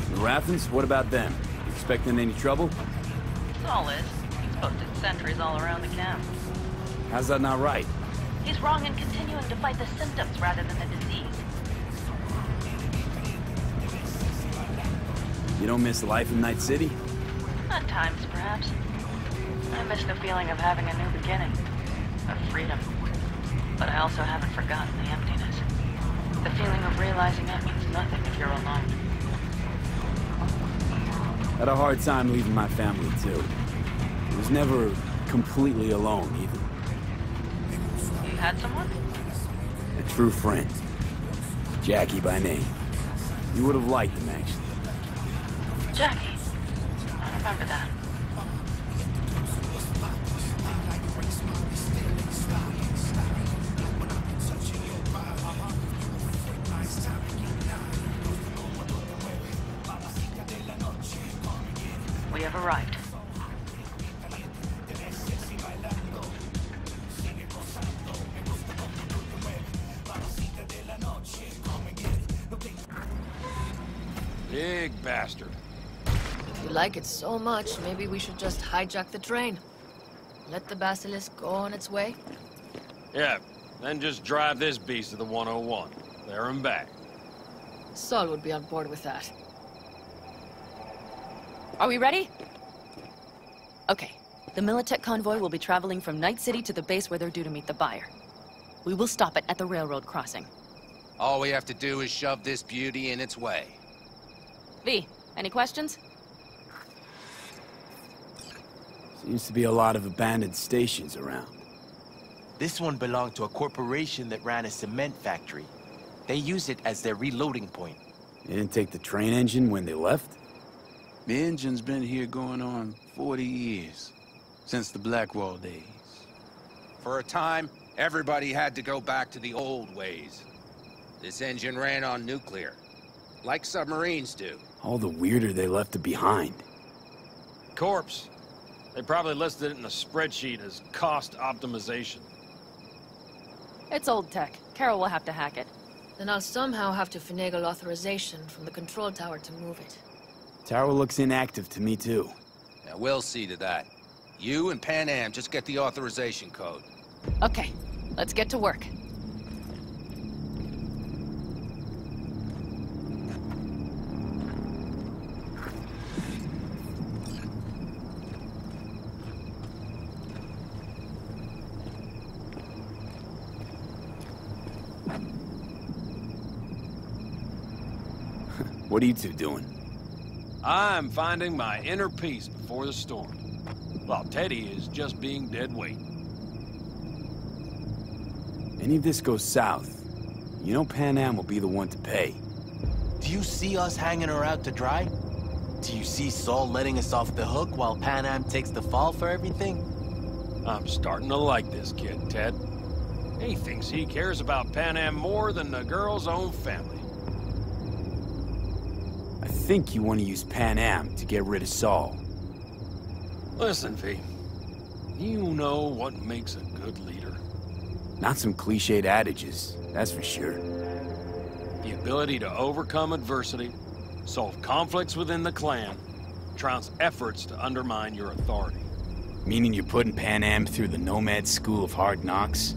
The Rathens, what about them? You expecting any trouble? Saul is. He's posted sentries all around the camp. How's that not right? He's wrong in continuing to fight the symptoms rather than the disease. You don't miss life in Night City? At times, perhaps. I miss the feeling of having a new beginning. Of freedom. But I also haven't forgotten the emptiness. The feeling of realizing that means nothing if you're alone. Had a hard time leaving my family, too. I was never completely alone, either. You had someone? A true friend. Jackie by name. You would have liked him, actually. Jackie. I remember that. We have arrived. Big bastard. If you like it so much, maybe we should just hijack the train. Let the basilisk go on its way. Yeah, then just drive this beast to the 101. There and back. Saul would be on board with that. Are we ready? Okay. The Militech convoy will be traveling from Night City to the base where they're due to meet the buyer. We will stop it at the railroad crossing. All we have to do is shove this beauty in its way. V, any questions? Seems to be a lot of abandoned stations around. This one belonged to a corporation that ran a cement factory. They used it as their reloading point. They didn't take the train engine when they left? The engine's been here going on 40 years. Since the Blackwall days. For a time, everybody had to go back to the old ways. This engine ran on nuclear. Like submarines do. All the weirder they left it behind. Corpse. They probably listed it in the spreadsheet as cost optimization. It's old tech. Carol will have to hack it. Then I'll somehow have to finagle authorization from the control tower to move it. Tower looks inactive to me, too. Yeah, we'll see to that. You and Pan Am just get the authorization code. Okay, let's get to work. What are you two doing? I'm finding my inner peace before the storm, while Teddy is just being dead weight. Any of this goes south, you know Pan Am will be the one to pay. Do you see us hanging her out to dry? Do you see Saul letting us off the hook while Pan Am takes the fall for everything? I'm starting to like this kid, Ted. He thinks he cares about Pan Am more than the girl's own family. I think you want to use Pan Am to get rid of Saul. Listen, V. You know what makes a good leader. Not some cliched adages, that's for sure. The ability to overcome adversity, solve conflicts within the clan, trounce efforts to undermine your authority. Meaning you're putting Pan Am through the Nomad School of Hard Knocks?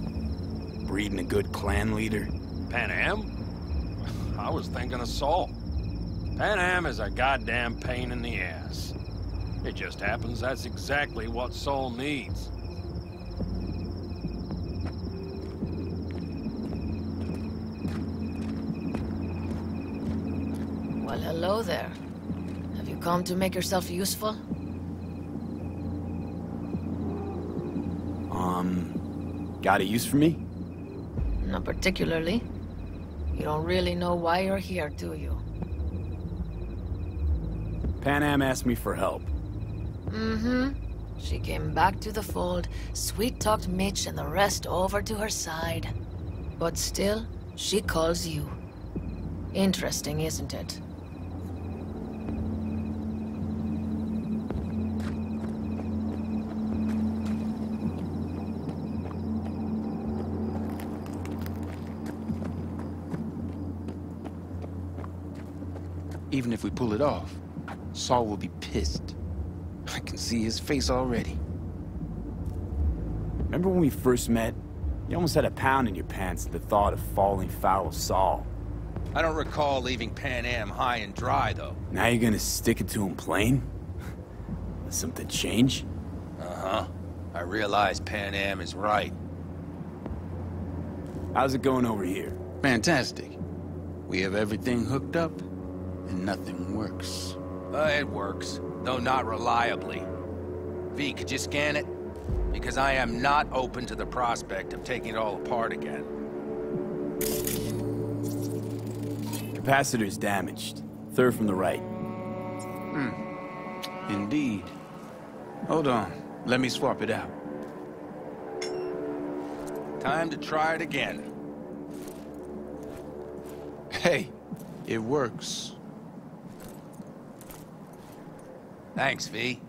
Breeding a good clan leader? Pan Am? I was thinking of Saul. Pan Am is a goddamn pain in the ass. It just happens that's exactly what Saul needs. Well, hello there. Have you come to make yourself useful? Got a use for me? Not particularly. You don't really know why you're here, do you? Pan Am asked me for help. Mm-hmm. She came back to the fold, sweet-talked Mitch and the rest over to her side. But still, she calls you. Interesting, isn't it? Even if we pull it off, Saul will be pissed. I can see his face already. Remember when we first met? You almost had a pound in your pants at the thought of falling foul of Saul. I don't recall leaving Pan Am high and dry, though. Now you're gonna stick it to him plain? Did something change? Uh-huh. I realize Pan Am is right. How's it going over here? Fantastic. We have everything hooked up, and nothing works. It works, though not reliably. V, could you scan it? Because I am not open to the prospect of taking it all apart again. Capacitor's damaged. Third from the right. Indeed. Hold on. Let me swap it out. Time to try it again. Hey, it works. Thanks, V.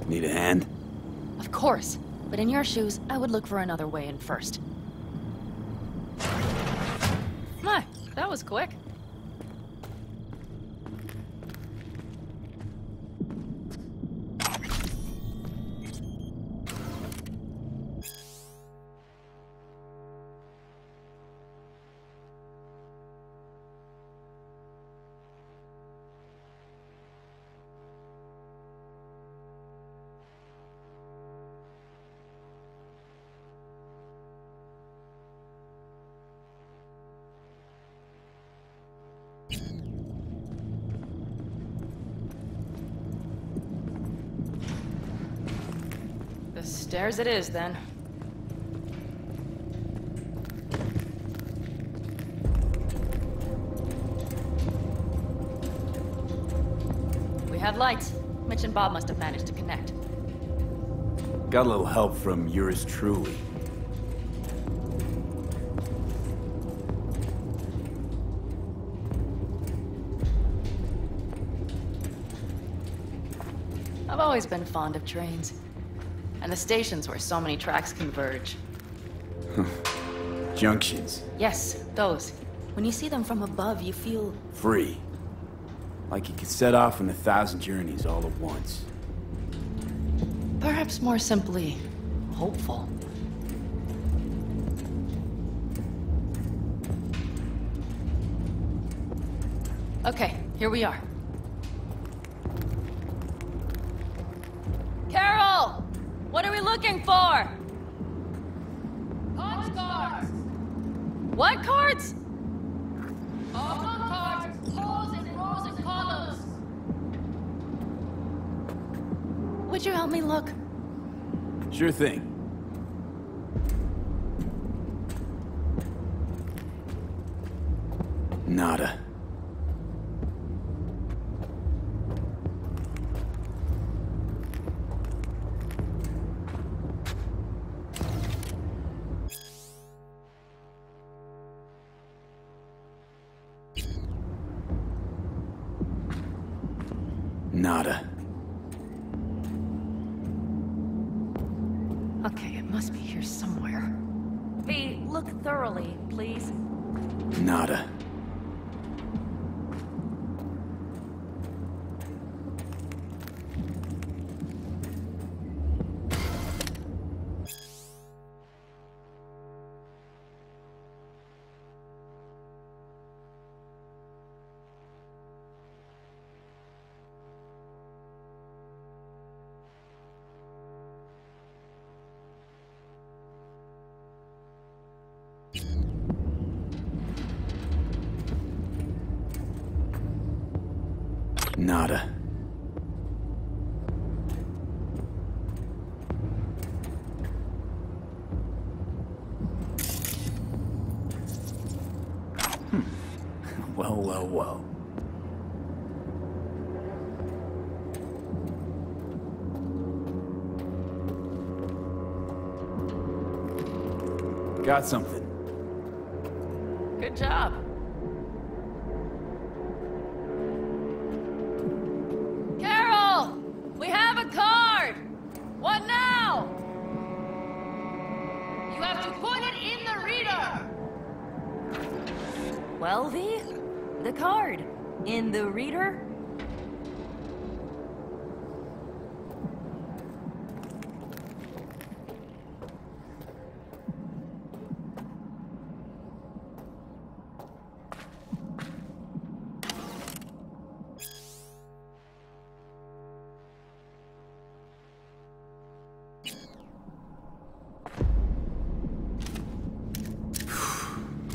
Need a hand? Of course. But in your shoes, I would look for another way in first. My, that was quick. Stairs it is, then. We have lights. Mitch and Bob must have managed to connect. Got a little help from yours truly. I've always been fond of trains. And the stations where so many tracks converge. Junctions. Yes, those. When you see them from above, you feel... free. Like you could set off on 1,000 journeys all at once. Perhaps more simply, hopeful. Okay, here we are. Carol! What are we looking for? Punch cards! What cards? All the cards, rows and rows and columns. Would you help me look? Sure thing. Nada. Nada. Okay, it must be here somewhere. V, look thoroughly, please. Nada. Nada. Well, well, well. Got something. Good job. Carol! We have a card! What now? You have to put it in the reader! Well, V? The card. In the reader?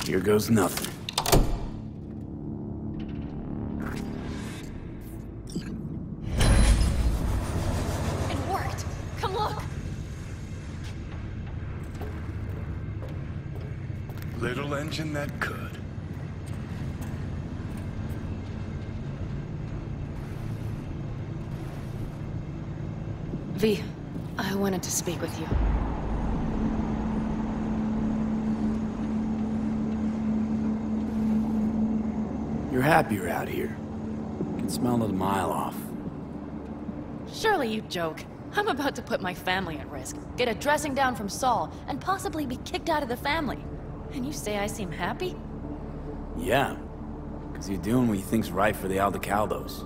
Here goes nothing. It worked! Come look! Little engine that could. V, I wanted to speak with you. You're happier out here. You can smell it a mile off. Surely you joke. I'm about to put my family at risk, get a dressing down from Saul, and possibly be kicked out of the family. And you say I seem happy? Yeah. Because you're doing what you think's right for the Aldecaldos.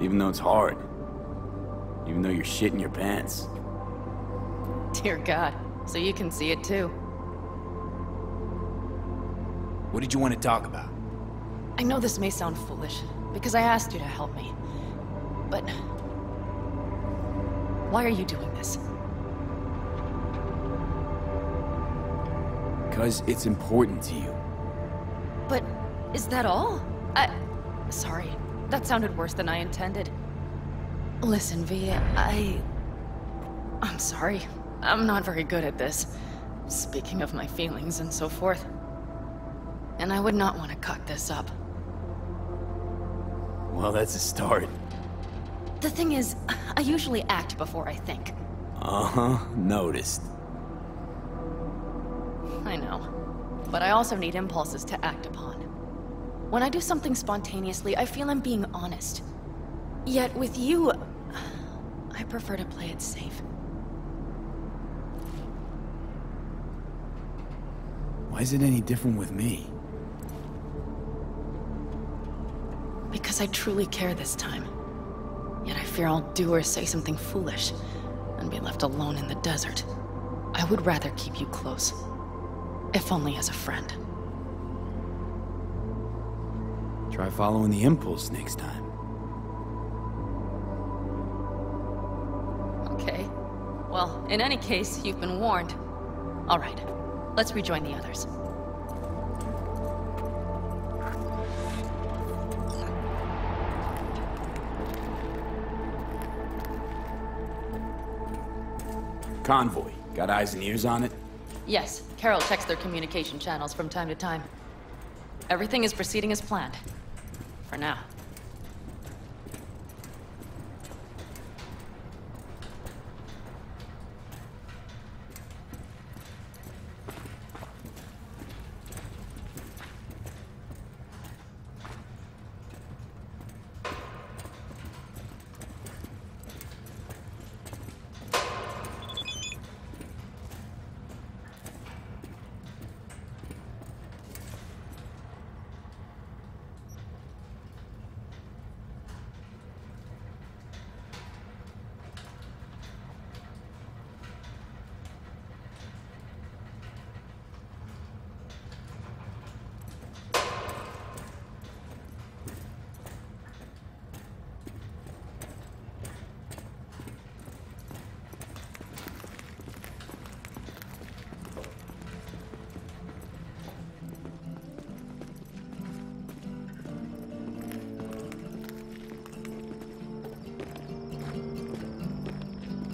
Even though it's hard. Even though you're shitting your pants. Dear God, so you can see it too. What did you want to talk about? I know this may sound foolish, because I asked you to help me. But... why are you doing this? Because it's important to you. But is that all? Sorry, that sounded worse than I intended. Listen, V, I'm sorry. I'm not very good at this. Speaking of my feelings and so forth. And I would not want to cock this up. Well, that's a start. The thing is, I usually act before I think. Uh-huh, noticed. I know. But I also need impulses to act upon. When I do something spontaneously, I feel I'm being honest. Yet with you, I prefer to play it safe. Why is it any different with me? Because I truly care this time. Yet I fear I'll do or say something foolish and be left alone in the desert. I would rather keep you close. If only as a friend. Try following the impulse next time. Okay. Well, in any case, you've been warned. All right. Let's rejoin the others. Convoy. Got eyes and ears on it? Yes, Carol checks their communication channels from time to time. Everything is proceeding as planned. For now.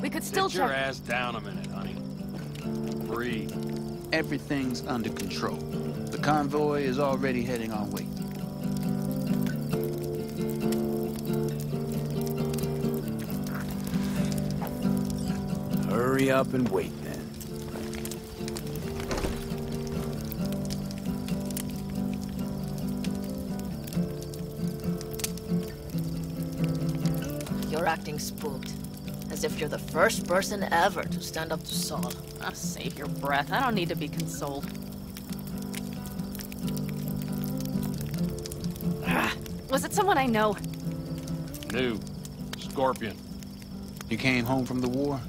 We could still Sit your check. ass down a minute, honey. Breathe. Everything's under control. The convoy is already heading our way. Hurry up and wait then. acting spooked. As if you're the first person ever to stand up to Saul. Oh, save your breath. I don't need to be consoled. Was it someone I know? New. Scorpion. You came home from the war,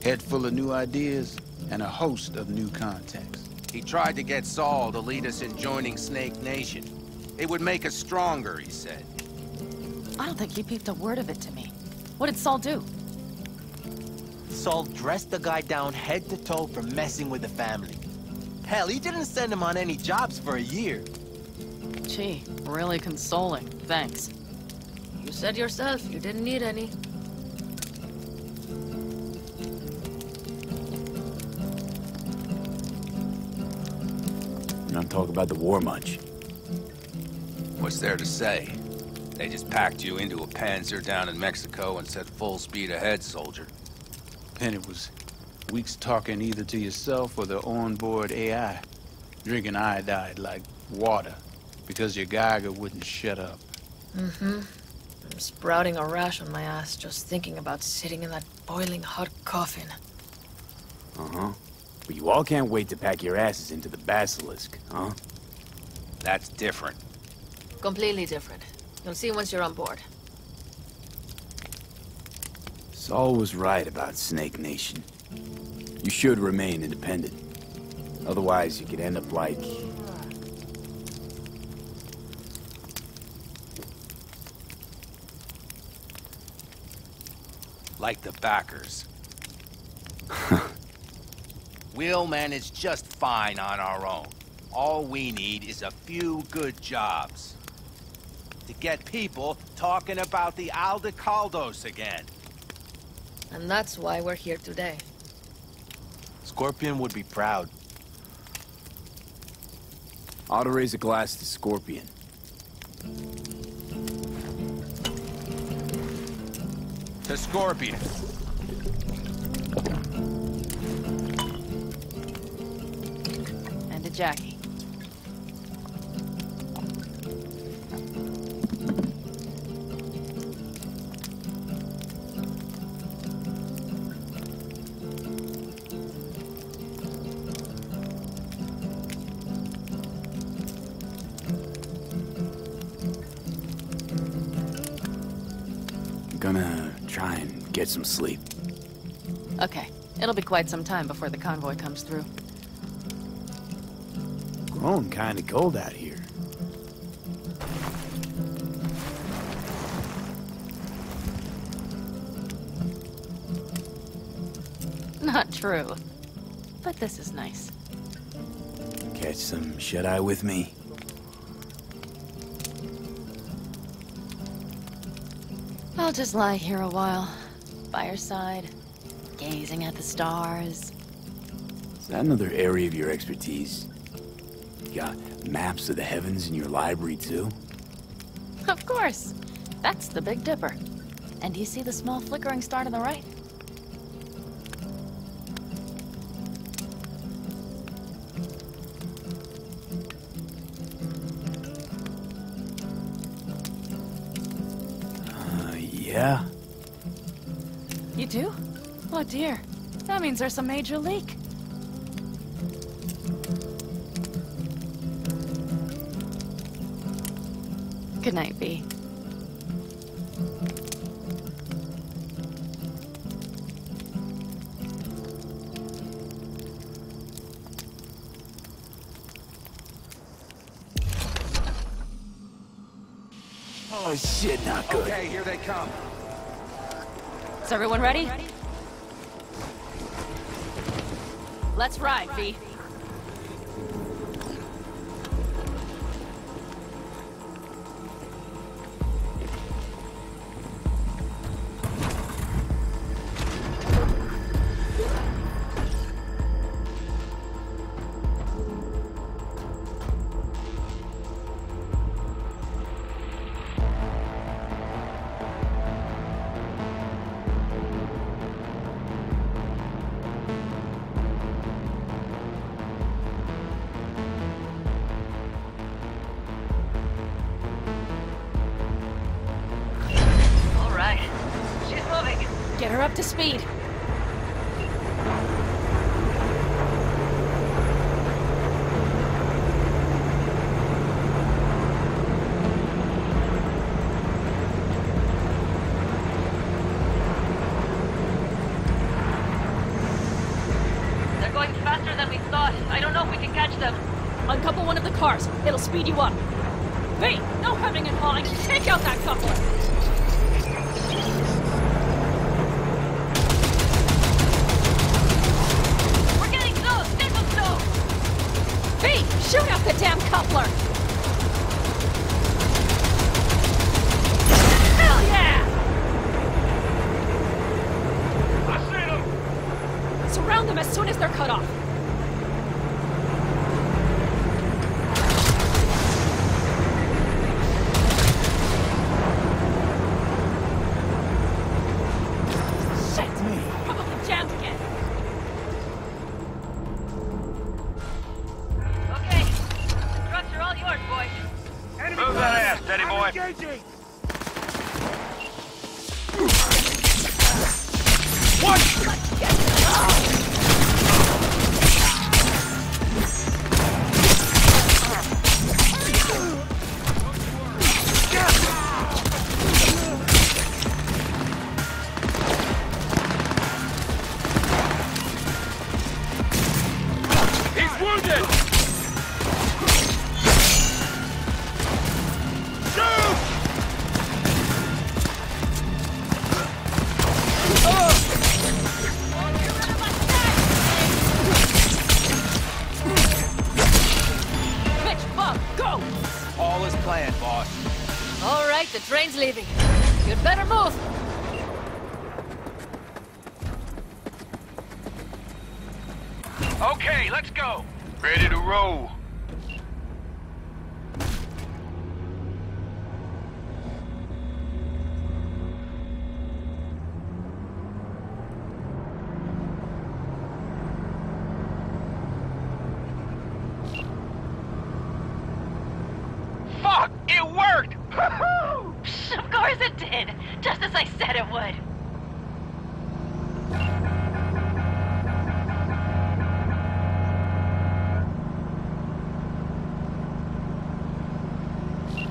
head full of new ideas, and a host of new contacts. He tried to get Saul to lead us in joining Snake Nation. It would make us stronger, he said. I don't think he peeped a word of it to me. What did Saul do? Saul dressed the guy down head to toe for messing with the family. Hell, he didn't send him on any jobs for a year. Gee, really consoling. Thanks. You said yourself you didn't need any. You don't talk about the war much. What's there to say? They just packed you into a Panzer down in Mexico and said full speed ahead, soldier. Then it was weeks talking either to yourself or the onboard AI, drinking iodide like water, because your Geiger wouldn't shut up. Mm-hmm. I'm sprouting a rash on my ass just thinking about sitting in that boiling hot coffin. Uh-huh. But you all can't wait to pack your asses into the Basilisk, huh? That's different. Completely different. You'll see once you're on board. Saul was right about Snake Nation. You should remain independent. Otherwise, you could end up like... Like the backers. We'll manage just fine on our own. All we need is a few good jobs. To get people talking about the Aldecaldos again. And that's why we're here today. Scorpion would be proud. Ought to raise a glass to Scorpion. To Scorpion. And to Jackie. Gonna try and get some sleep. Okay. It'll be quite some time before the convoy comes through. Grown kinda cold out here. Not true. But this is nice. Catch some shut-eye with me? I'll just lie here a while, by your side, gazing at the stars. Is that another area of your expertise? You got maps of the heavens in your library, too? Of course. That's the Big Dipper. And do you see the small flickering star to the right? Yeah? You do? Oh dear. That means there's a major leak. Good night, V. Oh shit, not good. Okay, here they come. Is everyone ready? Let's ride, V. her up to speed. They're going faster than we thought. I don't know if we can catch them. Uncouple one of the cars. It'll speed you up. V, no hemming and hawing. Take out that coupler. We're getting slow. Stay so slow. V, shoot out the damn coupler. Hell yeah! I see them! Surround them as soon as they're cut off. The train's leaving. You'd better move. Okay, let's go. Ready to roll. Fuck! It worked! Of course it did! Just as I said it would.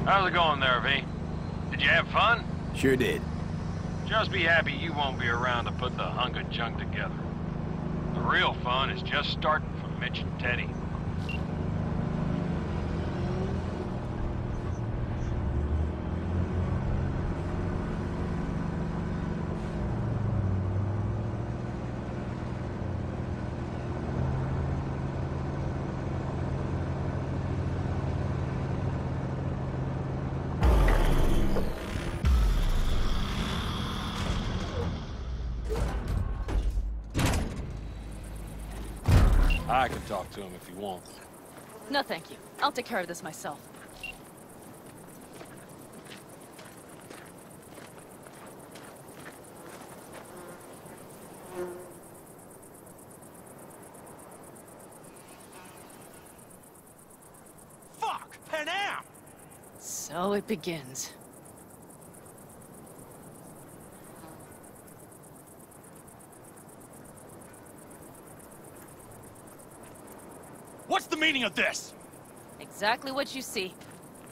How's it going there, V? Did you have fun? Sure did. Just be happy you won't be around to put the hunk of junk together. The real fun is just starting for Mitch and Teddy. I can talk to him if you want. No, thank you. I'll take care of this myself. Fuck! Pan Am! So it begins. What's the meaning of this? Exactly what you see.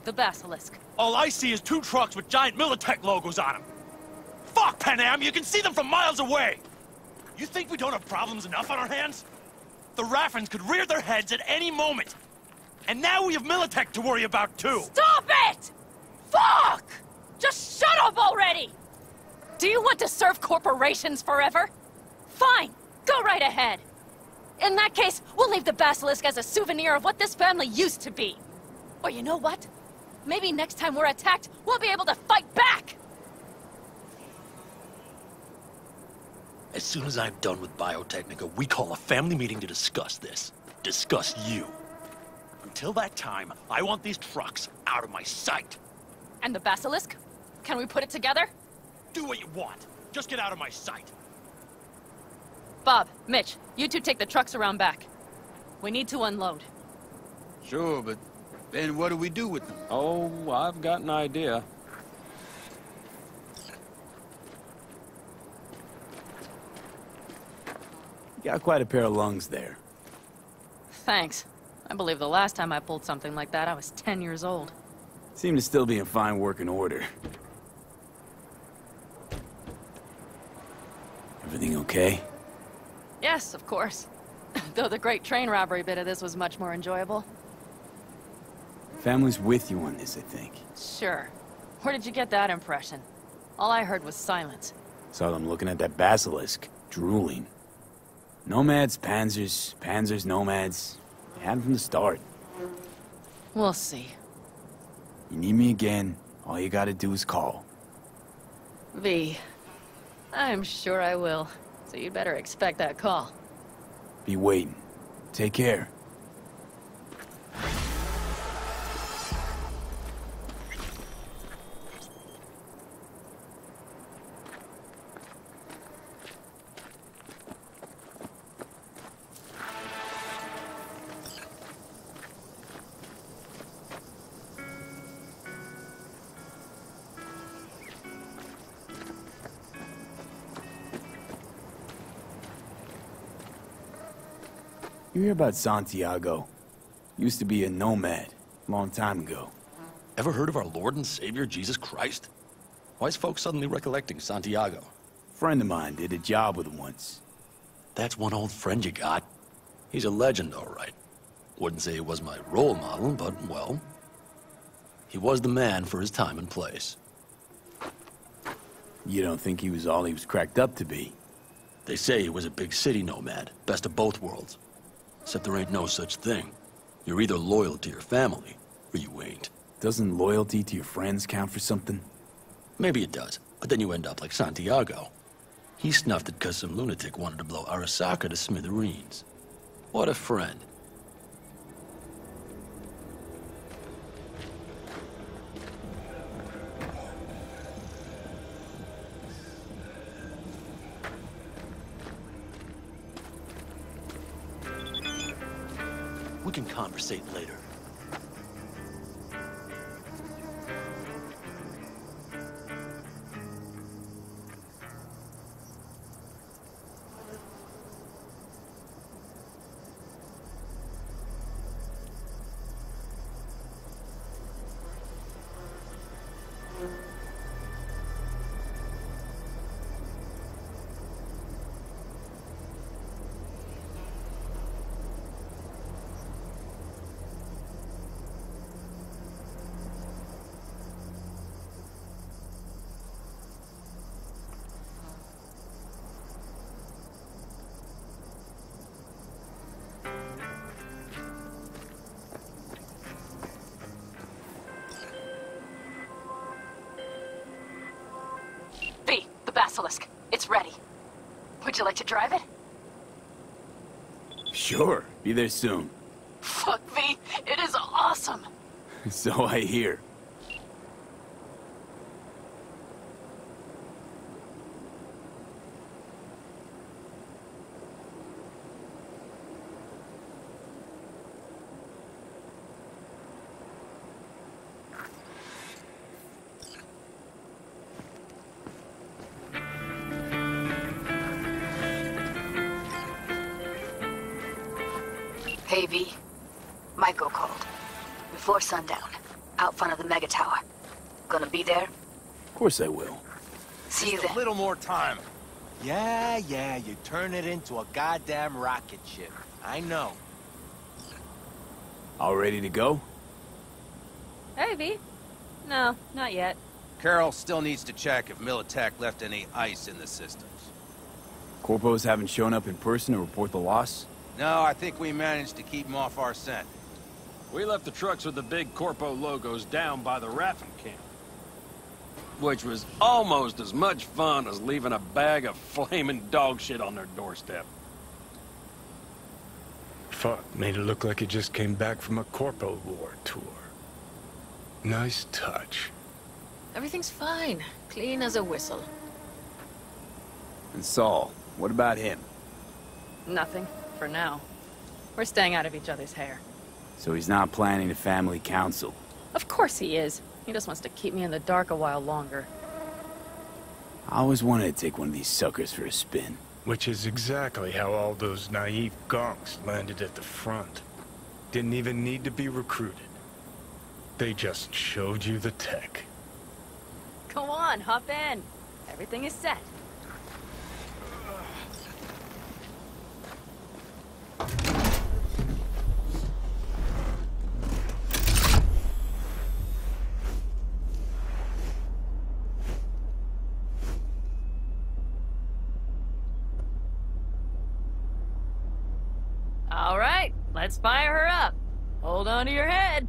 The Basilisk. All I see is 2 trucks with giant Militech logos on them. Fuck, Pan Am! You can see them from miles away! You think we don't have problems enough on our hands? The Raffens could rear their heads at any moment. And now we have Militech to worry about, too! Stop it! Fuck! Just shut up already! Do you want to serve corporations forever? Fine, go right ahead. In that case, we'll leave the Basilisk as a souvenir of what this family used to be. Or you know what? Maybe next time we're attacked, we'll be able to fight back! As soon as I'm done with Biotechnica, we call a family meeting to discuss this. Discuss you. Until that time, I want these trucks out of my sight. And the Basilisk? Can we put it together? Do what you want. Just get out of my sight. Bob, Mitch, you two take the trucks around back. We need to unload. Sure, but then what do we do with them? Oh, I've got an idea. Got quite a pair of lungs there. Thanks. I believe the last time I pulled something like that, I was 10 years old. Seem to still be in fine working order. Everything okay? Yes, of course. Though the great train robbery bit of this was much more enjoyable. Family's with you on this, I think. Sure. Where did you get that impression? All I heard was silence. Saw them looking at that basilisk, drooling. Nomads, panzers, panzers, nomads. Had them from the start. We'll see. You need me again, all you gotta do is call. V. I'm sure I will. So you'd better expect that call. Be waiting. Take care. You hear about Santiago? Used to be a nomad, long time ago. Ever heard of our Lord and Savior, Jesus Christ? Why is folks suddenly recollecting Santiago? Friend of mine did a job with him once. That's one old friend you got. He's a legend, all right. Wouldn't say he was my role model, but, well, he was the man for his time and place. You don't think he was all he was cracked up to be? They say he was a big city nomad, best of both worlds. Except there ain't no such thing. You're either loyal to your family, or you ain't. Doesn't loyalty to your friends count for something? Maybe it does, but then you end up like Santiago. He snuffed it because some lunatic wanted to blow Arasaka to smithereens. What a friend. We can conversate later. V, the basilisk. It's ready. Would you like to drive it? Sure. Be there soon. Fuck, V. It is awesome. So I hear. Hey, V. Michael called. Before sundown. Out front of the Mega Tower. Gonna be there? Of course I will. See you Just then. a little more time. Yeah, you turn it into a goddamn rocket ship. I know. All ready to go? Hey, V. No, not yet. Carol still needs to check if Militech left any ice in the systems. Corpos haven't shown up in person to report the loss? No, I think we managed to keep them off our scent. We left the trucks with the big Corpo logos down by the Raffen camp. Which was almost as much fun as leaving a bag of flaming dog shit on their doorstep. Fuck, made it look like he just came back from a Corpo War tour. Nice touch. Everything's fine. Clean as a whistle. And Saul, what about him? Nothing, for now. We're staying out of each other's hair. So he's not planning a family council? Of course he is. He just wants to keep me in the dark a while longer. I always wanted to take one of these suckers for a spin. Which is exactly how all those naive gonks landed at the front. Didn't even need to be recruited. They just showed you the tech. Go on, hop in. Everything is set. All right, let's fire her up. Hold on to your head.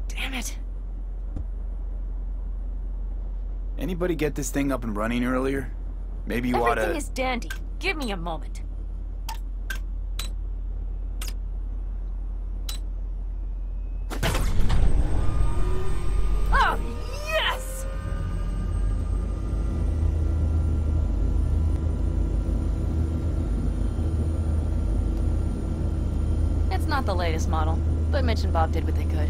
Damn it. Anybody get this thing up and running earlier? Maybe you oughta... Everything is dandy. Give me a moment. Oh, yes! It's not the latest model, but Mitch and Bob did what they could.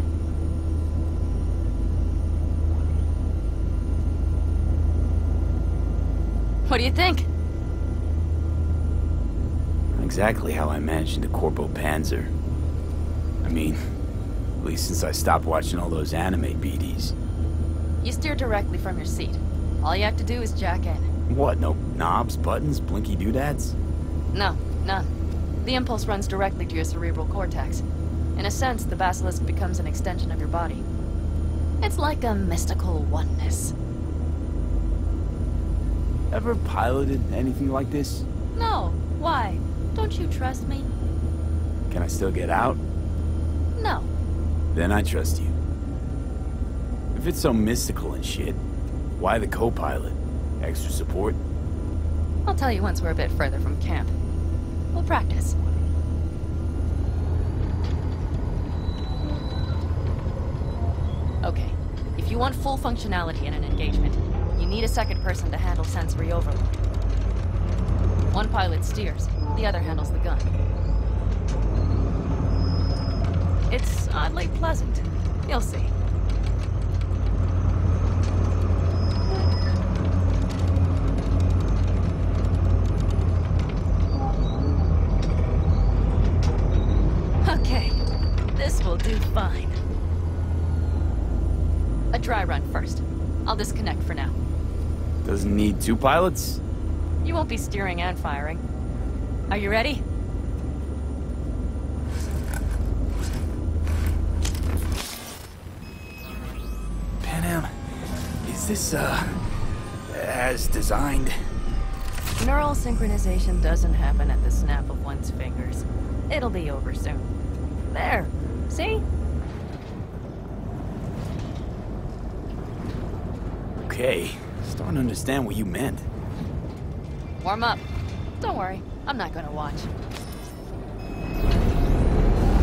What do you think? Exactly how I managed the Corpo Panzer. I mean, at least since I stopped watching all those anime BDs. You steer directly from your seat. All you have to do is jack in. What, no knobs, buttons, blinky doodads? No, none. The impulse runs directly to your cerebral cortex. In a sense, the basilisk becomes an extension of your body. It's like a mystical oneness. Ever piloted anything like this? No, why? Don't you trust me? Can I still get out? No. Then I trust you. If it's so mystical and shit, why the co-pilot? Extra support? I'll tell you once we're a bit further from camp. We'll practice. Okay, if you want full functionality in an engagement, you need a second person to handle sensory overload. One pilot steers, the other handles the gun. It's oddly pleasant. You'll see. Okay, this will do fine. A dry run first. I'll disconnect for now. Doesn't need two pilots? You won't be steering and firing. Are you ready? Panam, is this, as designed? Neural synchronization doesn't happen at the snap of one's fingers. It'll be over soon. There. See? Okay, starting to understand what you meant. Warm up. Don't worry, I'm not gonna watch.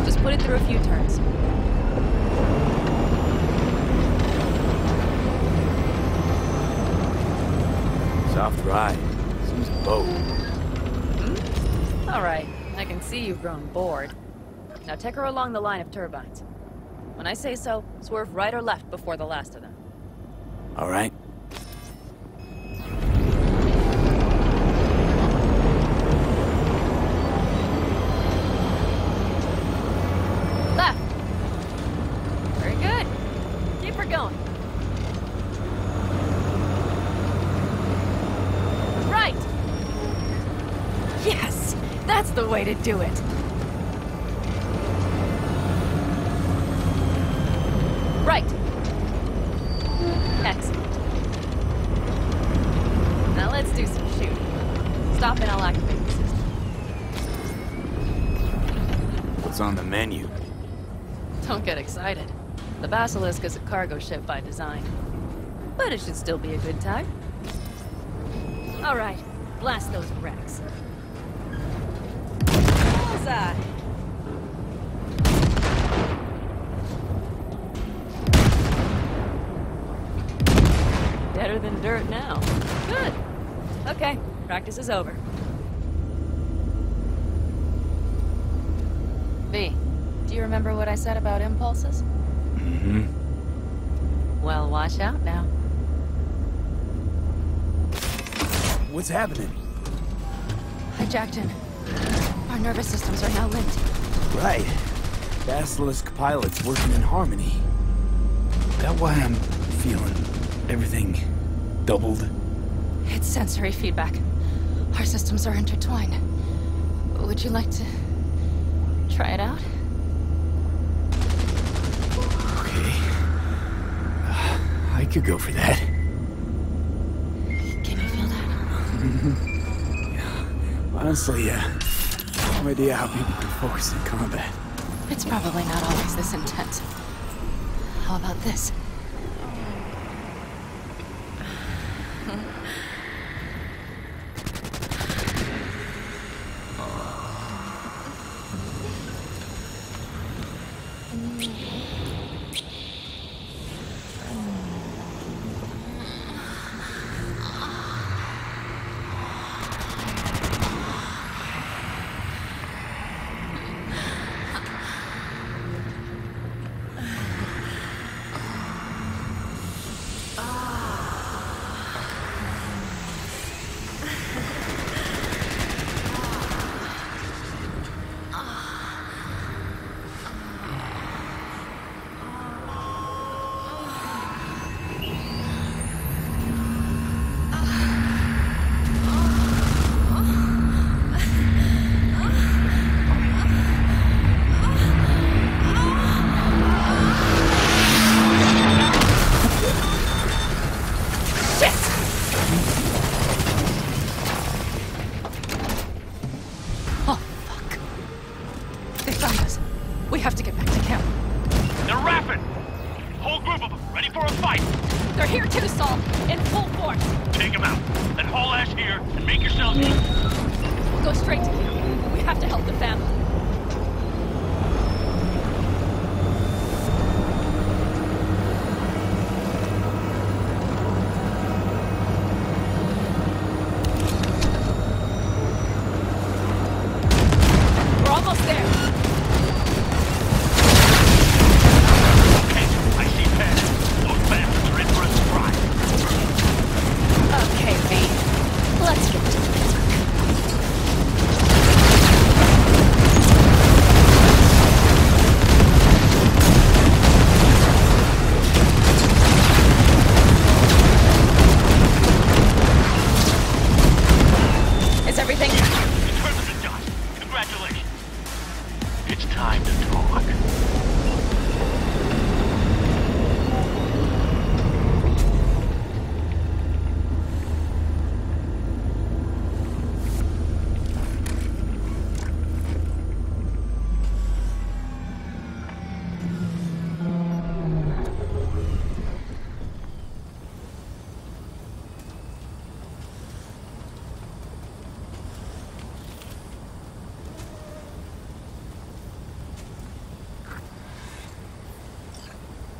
Just put it through a few turns. Soft ride. Seems boat. All right, I can see you've grown bored. Now take her along the line of turbines. When I say so, swerve right or left before the last of them. All right. Left. Very good. Keep her going. Right. Yes, that's the way to do it. Right. Excellent. Now let's do some shooting. Stop and I'll activate the system. What's on the menu? Don't get excited. The Basilisk is a cargo ship by design. But it should still be a good time. All right, blast those wrecks. Bullseye! Better than dirt now. Good. Okay, practice is over. Do you remember what I said about impulses? Mm-hmm. Well, watch out now. What's happening? Hijacked in. Our nervous systems are now linked. Right. Basilisk pilots working in harmony. That why I'm feeling everything doubled? It's sensory feedback. Our systems are intertwined. Would you like to try it out? Okay. I could go for that. Can you feel that? Yeah. Honestly, no idea how people can focus in combat. It's probably not always this intense. How about this?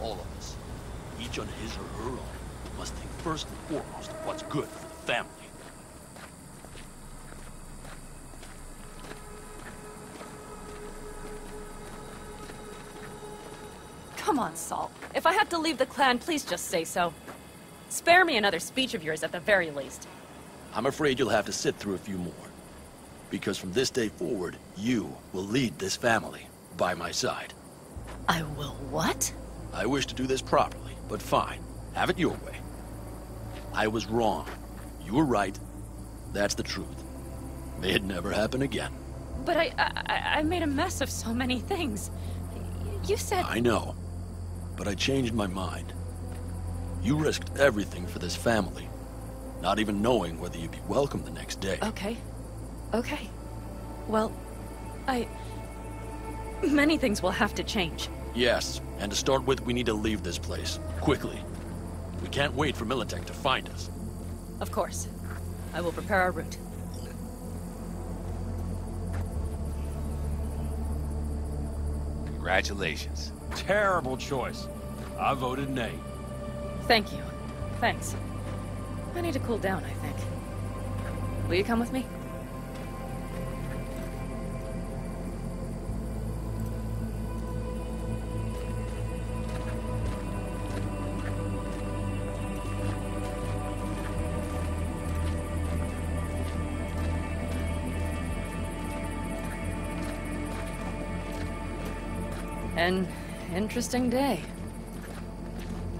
All of us, each on his or her own, must think first and foremost of what's good for the family. Come on, Saul. If I have to leave the clan, please just say so. Spare me another speech of yours at the very least. I'm afraid you'll have to sit through a few more. Because from this day forward, you will lead this family by my side. I will what? I wish to do this properly, but fine. Have it your way. I was wrong. You were right. That's the truth. May it never happen again. But I made a mess of so many things. You said... I know. But I changed my mind. You risked everything for this family. Not even knowing whether you'd be welcome the next day. Okay. Okay. Well, many things will have to change. Yes, and to start with, we need to leave this place. Quickly. We can't wait for Militech to find us. Of course. I will prepare our route. Congratulations. Terrible choice. I voted nay. Thank you. Thanks. I need to cool down, I think. Will you come with me? An interesting day.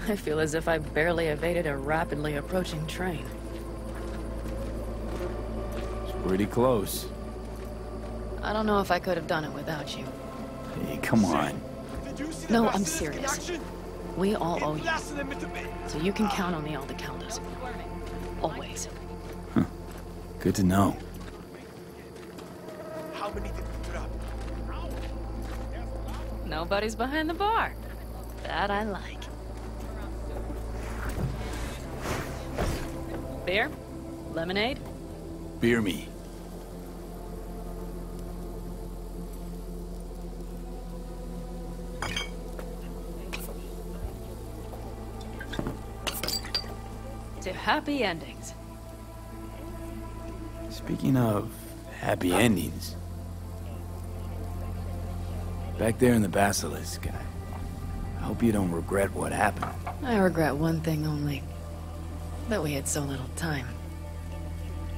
I feel as if I barely evaded a rapidly approaching train. It's pretty close. I don't know if I could have done it without you. Hey, come on. No, I'm serious. We all owe you. So you can count on the Aldecaldos. Always. Huh. Good to know. How many did we drop? Nobody's behind the bar. That I like. Beer? Lemonade? Beer me. To happy endings. Speaking of happy endings, back there in the Basilisk, I hope you don't regret what happened. I regret one thing only. That we had so little time.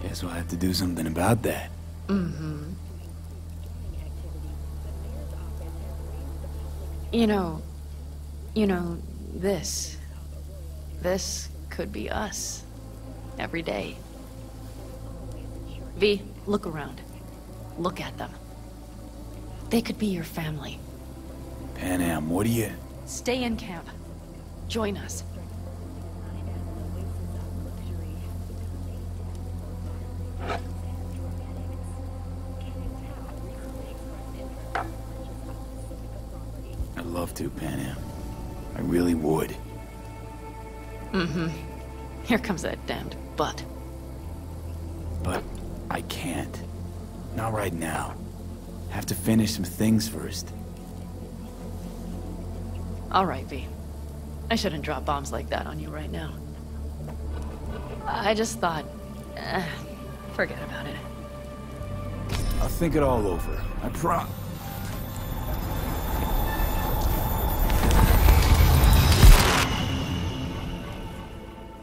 Guess we'll have to do something about that. Mm-hmm. You know, this could be us. Every day. V, look around. Look at them. They could be your family. Panam, what do you... Stay in camp. Join us. I'd love to, Panam. I really would. Mm-hmm. Here comes that damned butt. But I can't. Not right now. Have to finish some things first. All right, V. I shouldn't drop bombs like that on you right now. I just thought... forget about it. I'll think it all over. I promise.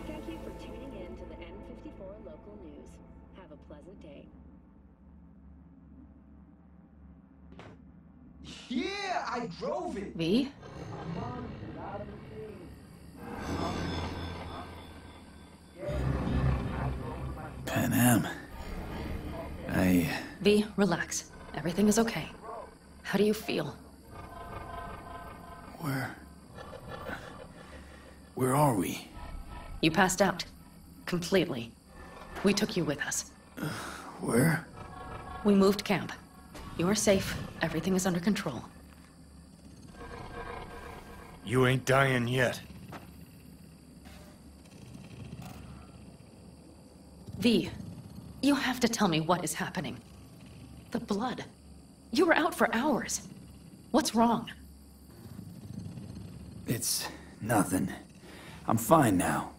Thank you for tuning in to the N54 local news. Have a pleasant day. Yeah, I drove it. V? Panam. V, relax. Everything is okay. How do you feel? Where are we? You passed out. Completely. We took you with us. Where? We moved camp. You are safe. Everything is under control. You ain't dying yet. V, you have to tell me what is happening. The blood. You were out for hours. What's wrong? It's nothing. I'm fine now.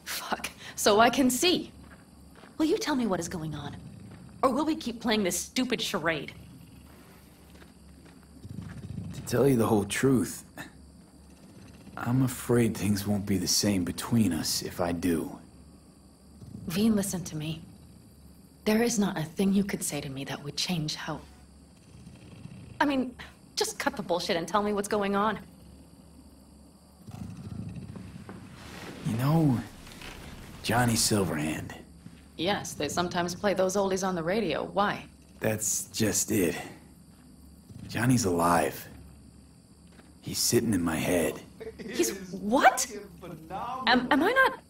Fuck. So I can see. Will you tell me what is going on? Or will we keep playing this stupid charade? To tell you the whole truth, I'm afraid things won't be the same between us if I do. V, listen to me. There is not a thing you could say to me that would change how... I mean, just cut the bullshit and tell me what's going on. You know, Johnny Silverhand. Yes, they sometimes play those oldies on the radio. Why? That's just it. Johnny's alive. He's sitting in my head. He's... what? Am I not...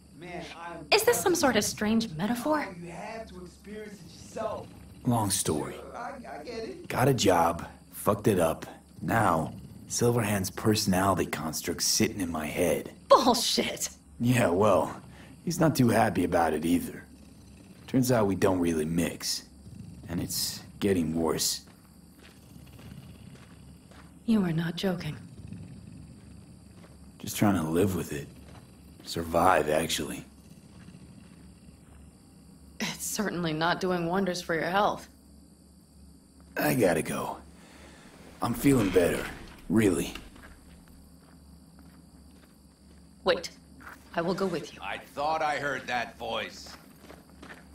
Is this some sort of strange metaphor? You have to experience it yourself. Long story. I get it. Got a job, fucked it up. Now, Silverhand's personality construct's sitting in my head. Bullshit! Yeah, well, he's not too happy about it either. Turns out we don't really mix. And it's getting worse. You are not joking. Just trying to live with it. Survive, actually. It's certainly not doing wonders for your health. I gotta go. I'm feeling better. Really. Wait. I will go with you. I thought I heard that voice.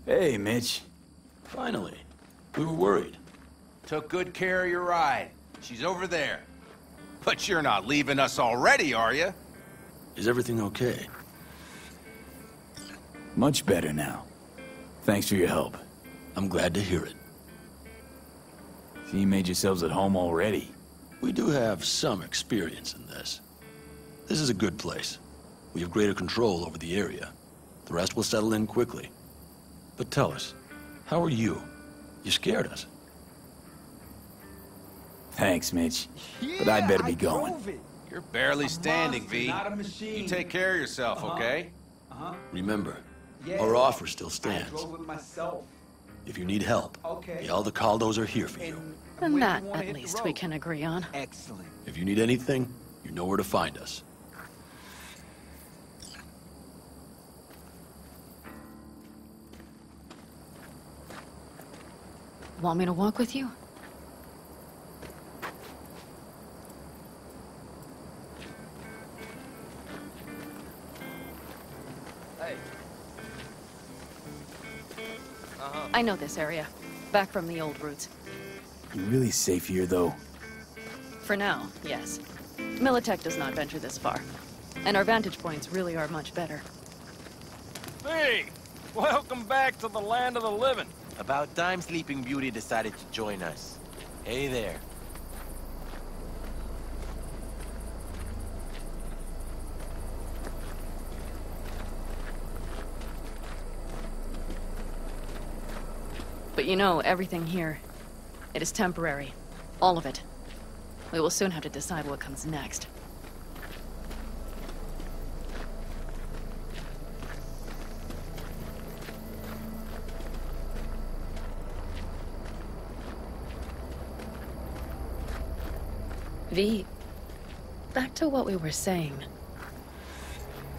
Hey, Mitch. Finally. We were worried. Took good care of your ride. She's over there. But you're not leaving us already, are you? Is everything okay? Much better now. Thanks for your help. I'm glad to hear it. So you made yourselves at home already? We do have some experience in this. This is a good place. We have greater control over the area. The rest will settle in quickly. But tell us, how are you? You scared us. Thanks, Mitch. But I'd better be going. You're barely standing, V. You take care of yourself, okay? Remember, our offer still stands. If you need help, the Aldecaldos are here for you. And that, at least, we can agree on. Excellent. If you need anything, you know where to find us. Want me to walk with you? I know this area. Back from the old routes. You really safe here, though? For now, yes. Militech does not venture this far. And our vantage points really are much better. Hey! Welcome back to the land of the living. About time Sleeping Beauty decided to join us. Hey there. But you know, everything here, it is temporary. All of it. We will soon have to decide what comes next. V, back to what we were saying.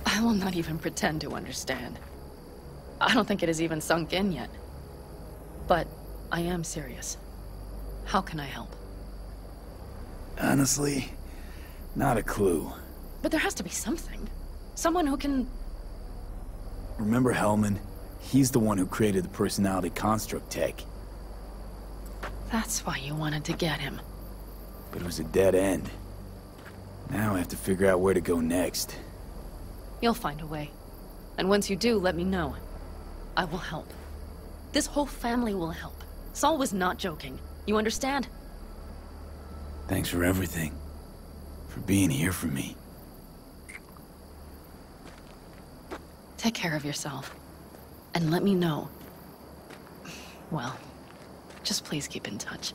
I will not even pretend to understand. I don't think it has even sunk in yet. But I am serious. How can I help? Honestly, not a clue. But there has to be something. Someone who can... Remember Hellman? He's the one who created the personality construct tech. That's why you wanted to get him. But it was a dead end. Now I have to figure out where to go next. You'll find a way. And once you do, let me know. I will help. This whole family will help. Saul was not joking. You understand? Thanks for everything. For being here for me. Take care of yourself. And let me know. Well, just please keep in touch.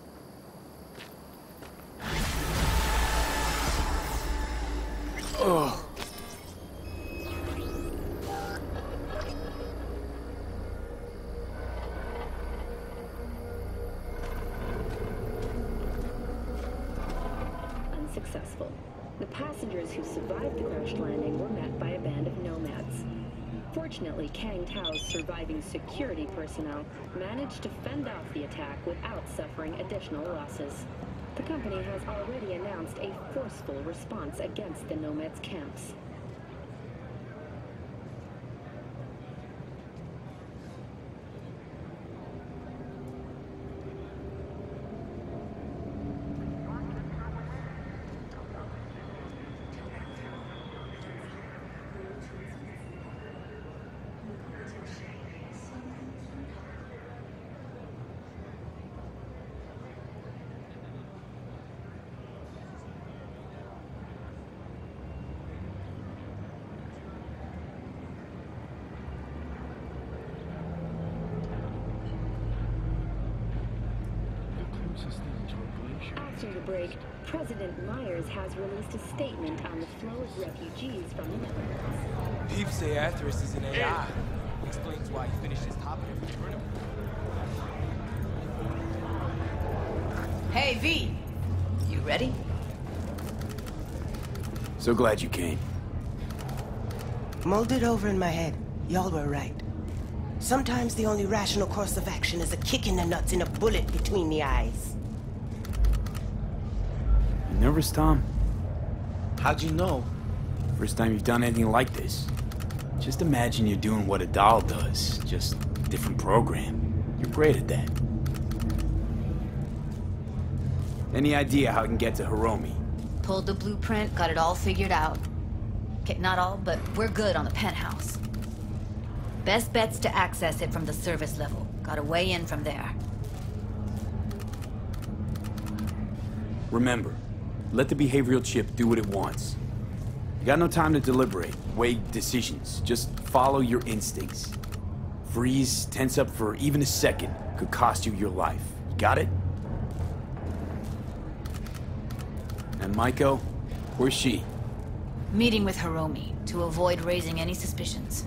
Ugh. Unsuccessful. The passengers who survived the crash landing were met by a band of nomads. Fortunately, Kang Tao's surviving security personnel managed to fend off the attack without suffering additional losses. The company has already announced a forceful response against the nomads' camps. After the break, President Myers has released a statement on the flow of refugees from the Netherlands. People say Atheris is an AI. Explains why he finished his top in the tournament. Hey, V. You ready? So glad you came. Mulled it over in my head. Y'all were right. Sometimes the only rational course of action is a kick in the nuts and a bullet between the eyes. You nervous, Tom? How'd you know? First time you've done anything like this. Just imagine you're doing what a doll does, just different program. You're great at that. Any idea how I can get to Hiromi? Pulled the blueprint, got it all figured out. Okay, not all, but we're good on the penthouse. Best bet's to access it from the service level. Gotta weigh in from there. Remember, let the behavioral chip do what it wants. You got no time to deliberate, weigh decisions. Just follow your instincts. Freeze, tense up for even a second could cost you your life. Got it? And Maiko, where's she? Meeting with Hiromi to avoid raising any suspicions.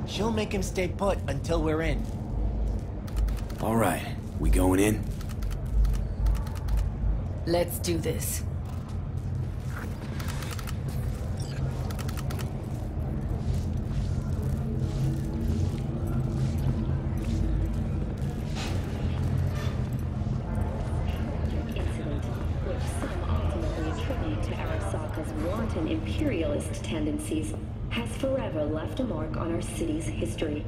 She'll make him stay put until we're in. All right, we going in? Let's do this. Imperialist tendencies has forever left a mark on our city's history.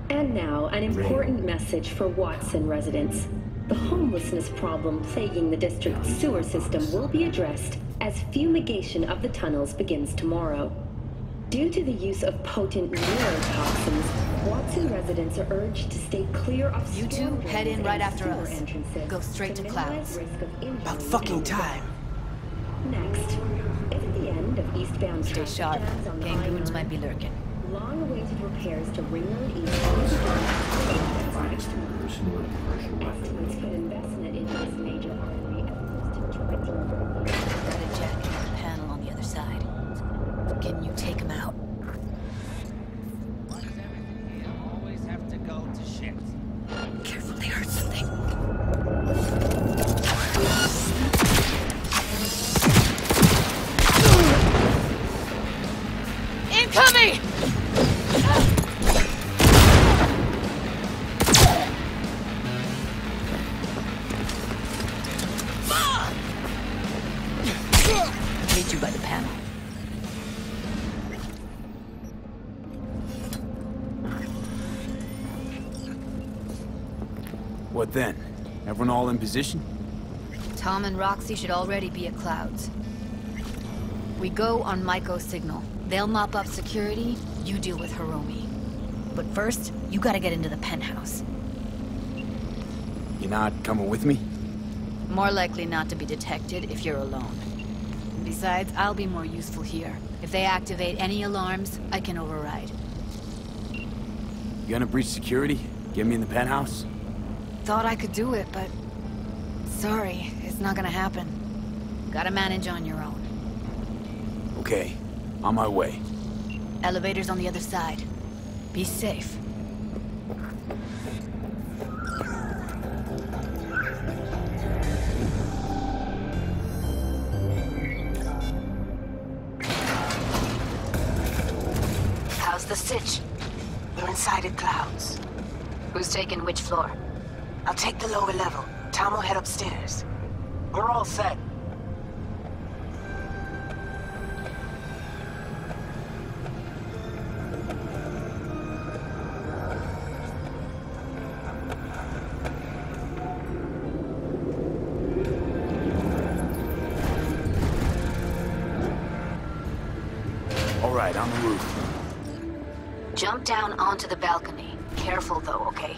And now, an important message for Watson residents. The homelessness problem plaguing the district's sewer system will be addressed as fumigation of the tunnels begins tomorrow. Due to the use of potent neurotoxins, Watson residents are urged to stay clear of you two head in right after us. Go straight to Clouds. About fucking time. Next, at the end of eastbound stay sharp. Gangoons might be lurking. Long-awaited repairs to Ring Road East estimates put investment into this major artery at close to Got a jacket and a panel on the other side. Can you take him out? Why does everything here always have to go to shit? Careful, they heard something. Incoming! Meet you by the panel. What then? Everyone all in position? Tom and Roxy should already be at Clouds. We go on Maiko's signal. They'll mop up security, you deal with Hiromi. But first, you gotta get into the penthouse. You're not coming with me? More likely not to be detected if you're alone. Besides, I'll be more useful here. If they activate any alarms, I can override. You gonna breach security? Get me in the penthouse? Thought I could do it, but... sorry, it's not gonna happen. Gotta manage on your own. Okay, on my way. Elevator's on the other side. Be safe. How's the sitch? We're inside at Clouds. Who's taking which floor? I'll take the lower level. Tom will head upstairs. We're all set. All right, on the roof. Jump down onto the balcony. Careful though, okay?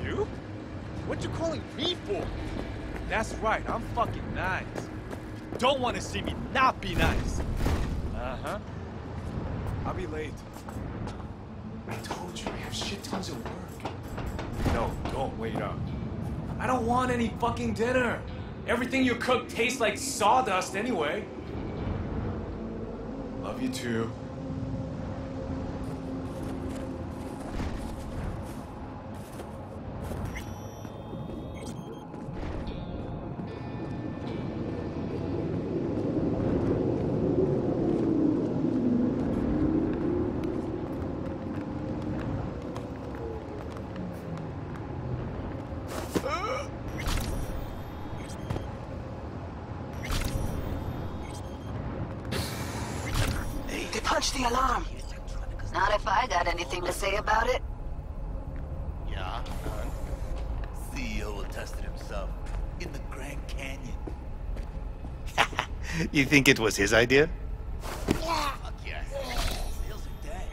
You? What you calling me for? That's right, I'm fucking nice. Don't want to see me not be nice. Uh-huh. I'll be late. I told you, we have shit tons of work. No, don't wait up. I don't want any fucking dinner. Everything you cook tastes like sawdust anyway. Love you too. the alarm? Not if I got anything to say about it. Yeah, CEO attested himself in the Grand Canyon. You think it was his idea? Fuck yes. Sales are dead.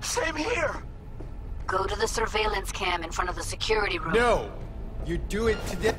Same here! Go to the surveillance cam in front of the security room. No! You do it today.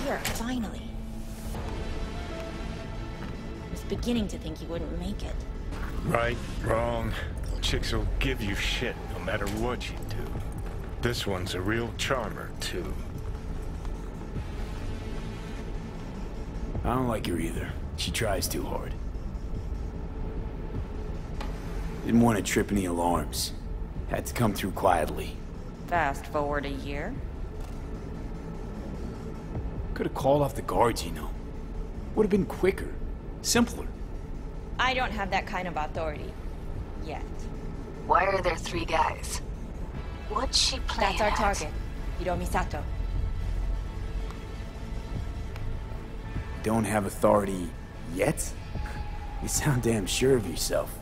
Here, finally. I was beginning to think you wouldn't make it. Right, wrong. Chicks will give you shit no matter what you do. This one's a real charmer, too. I don't like her either. She tries too hard. Didn't want to trip any alarms. Had to come through quietly. Fast forward a year. Could have called off the guards, you know. Would have been quicker. Simpler. I don't have that kind of authority. Yet. Why are there 3 guys? What's she playing That's our at? target. Hiromi Sato. Don't have authority yet? You sound damn sure of yourself.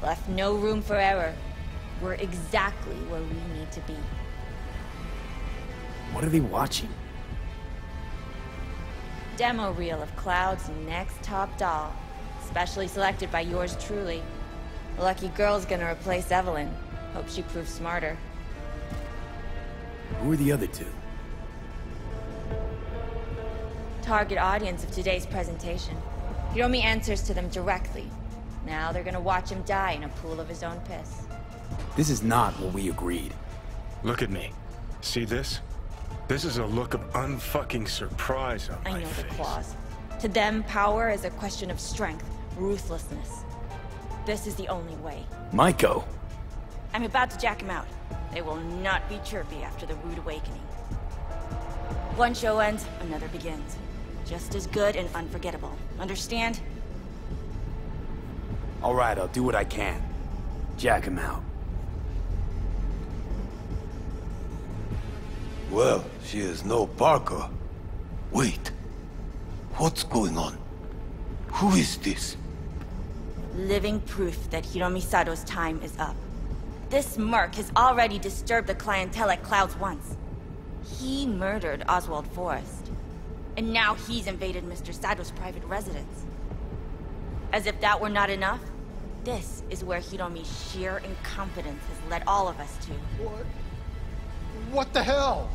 Left no room for error. We're exactly where we need to be. What are they watching? Demo reel of Cloud's next top doll. Specially selected by yours truly. The lucky girl's gonna replace Evelyn. Hope she proves smarter. Who are the other 2? Target audience of today's presentation. Hiromi answers to them directly. Now they're gonna watch him die in a pool of his own piss. This is not what we agreed. Look at me. See this? This is a look of unfucking surprise on I my know face. the clause. To them, power is a question of strength, ruthlessness. This is the only way. Maiko! I'm about to jack him out. They will not be chirpy after the rude awakening. One show ends, another begins. Just as good and unforgettable. Understand? Alright, I'll do what I can. Jack him out. Well, she is no Parker. Wait. What's going on? Who is this? Living proof that Hiromi Sato's time is up. This merc has already disturbed the clientele at Clouds once. He murdered Oswald Forrest. And now he's invaded Mr. Sato's private residence. As if that were not enough, this is where Hiromi's sheer incompetence has led all of us to. What the hell?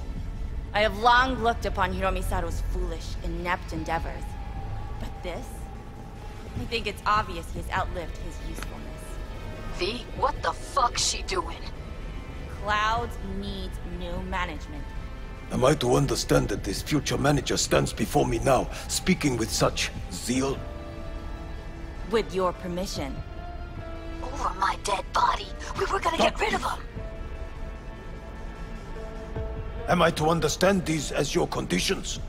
I have long looked upon Hiromi Sato's foolish, inept endeavors. But this? I think it's obvious he has outlived his usefulness. V, what the fuck's she doing? Clouds needs new management. Am I to understand that this future manager stands before me now, speaking with such zeal? With your permission. Over my dead body. We were gonna get rid of him. Am I to understand these as your conditions?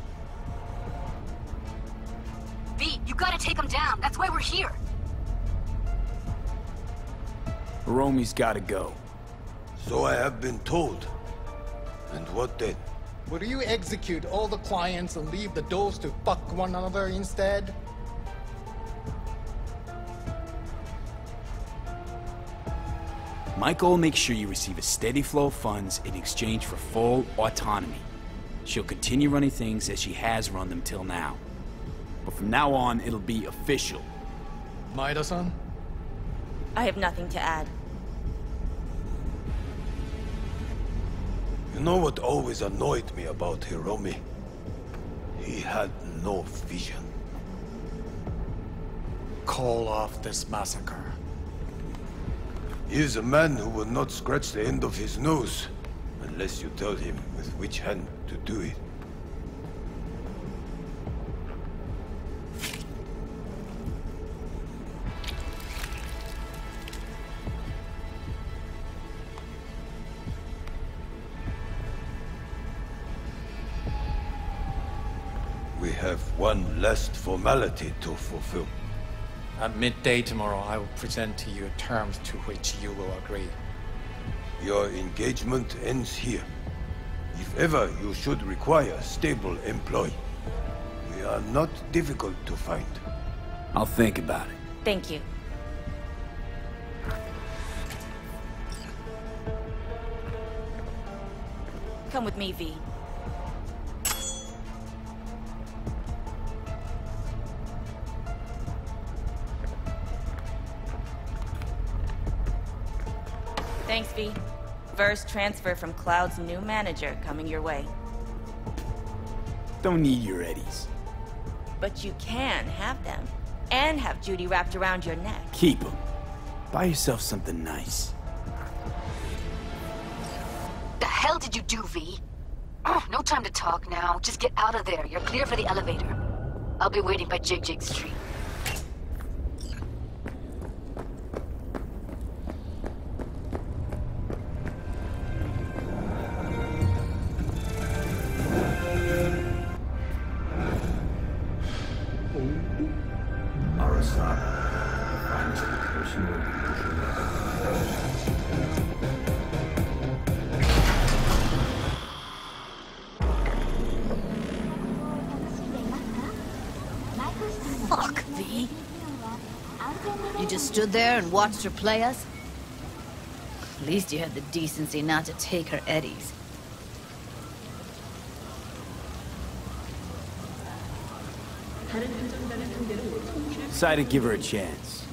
V, you gotta take him down. That's why we're here. Hiromi's gotta go. So I have been told. And what then? Would you execute all the clients and leave the dolls to fuck one another instead? Michael will make sure you receive a steady flow of funds in exchange for full autonomy. She'll continue running things as she has run them till now. But from now on, it'll be official. Maeda-san? I have nothing to add. You know what always annoyed me about Hiromi? He had no vision. Call off this massacre. He is a man who will not scratch the end of his nose unless you tell him with which hand to do it. We have one last formality to fulfill. At midday tomorrow, I will present to you terms to which you will agree. Your engagement ends here. If ever you should require a stable employee, we are not difficult to find. I'll think about it. Thank you. Come with me, V. Thanks, V. First transfer from Cloud's new manager coming your way. Don't need your eddies. But you can have them. And have Judy wrapped around your neck. Keep them. Buy yourself something nice. The hell did you do, V? Oh, no time to talk now. Just get out of there. You're clear for the elevator. I'll be waiting by Jig Street. Fuck, V. You just stood there and watched her play us? At least you had the decency not to take her eddies. Decided to give her a chance.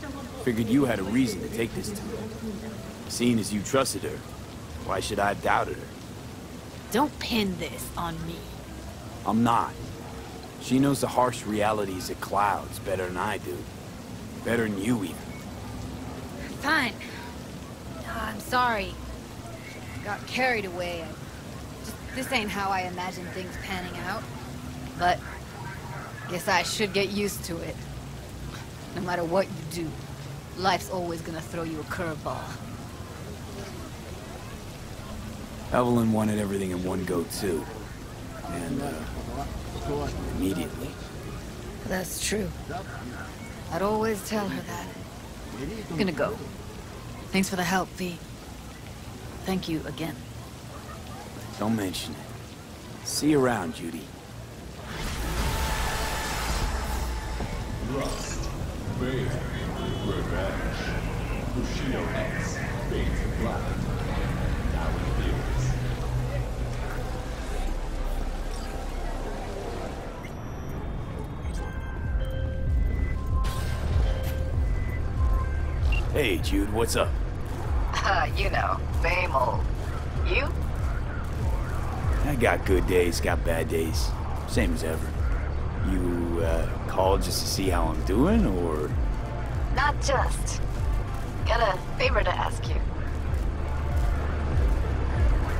Figured you had a reason to take this to her. Seeing as you trusted her, why should I have doubted her? Don't pin this on me. I'm not. She knows the harsh realities of Clouds better than I do. Better than you, even. Fine. I'm sorry. Got carried away. This ain't how I imagined things panning out. But guess I should get used to it. No matter what you do, life's always gonna throw you a curveball. Evelyn wanted everything in one go, too. And, immediately. That's true. I'd always tell her that. I'm gonna go. Thanks for the help, V. Thank you again. Don't mention it. See you around, Judy. Rust, Rage, Revenge, Bushido X, Fate Black, now in theaters. Hey, Jude, what's up? You know, same old. You? I got good days, got bad days. Same as ever. You, called just to see how I'm doing, or...? Not just. Got a favor to ask you.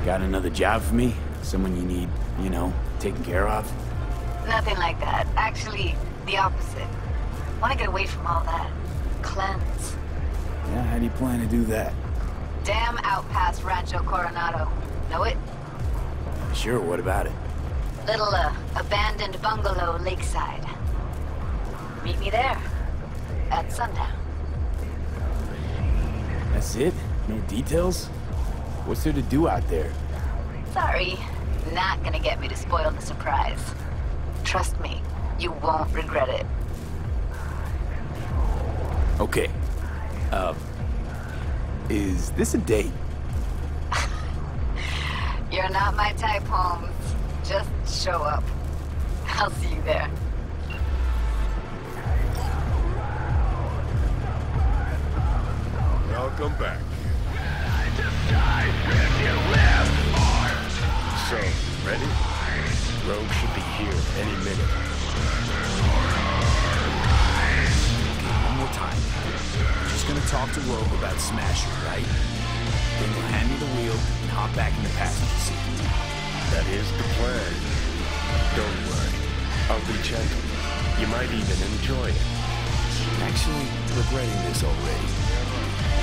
Got another job for me? Someone you need, you know, taken care of? Nothing like that. Actually, the opposite. Want to get away from all that. Cleanse. Yeah, how do you plan to do that? Damn out past Rancho Coronado. Know it? Sure, what about it? Little, abandoned bungalow lakeside. Meet me there. At sundown. That's it? No details? What's there to do out there? Sorry. Not gonna get me to spoil the surprise. Trust me, you won't regret it. Okay. Is this a date? You're not my type, Holmes. Just show up. I'll see you there. Welcome back. So, ready? Rogue should be here any minute. One more time. I'm just gonna talk to Rogue about Smasher, right? Then you'll hand me the wheel and hop back in the passenger seat. That is the plan. Don't worry. I'll be gentle. You might even enjoy it. I'm actually regretting this already.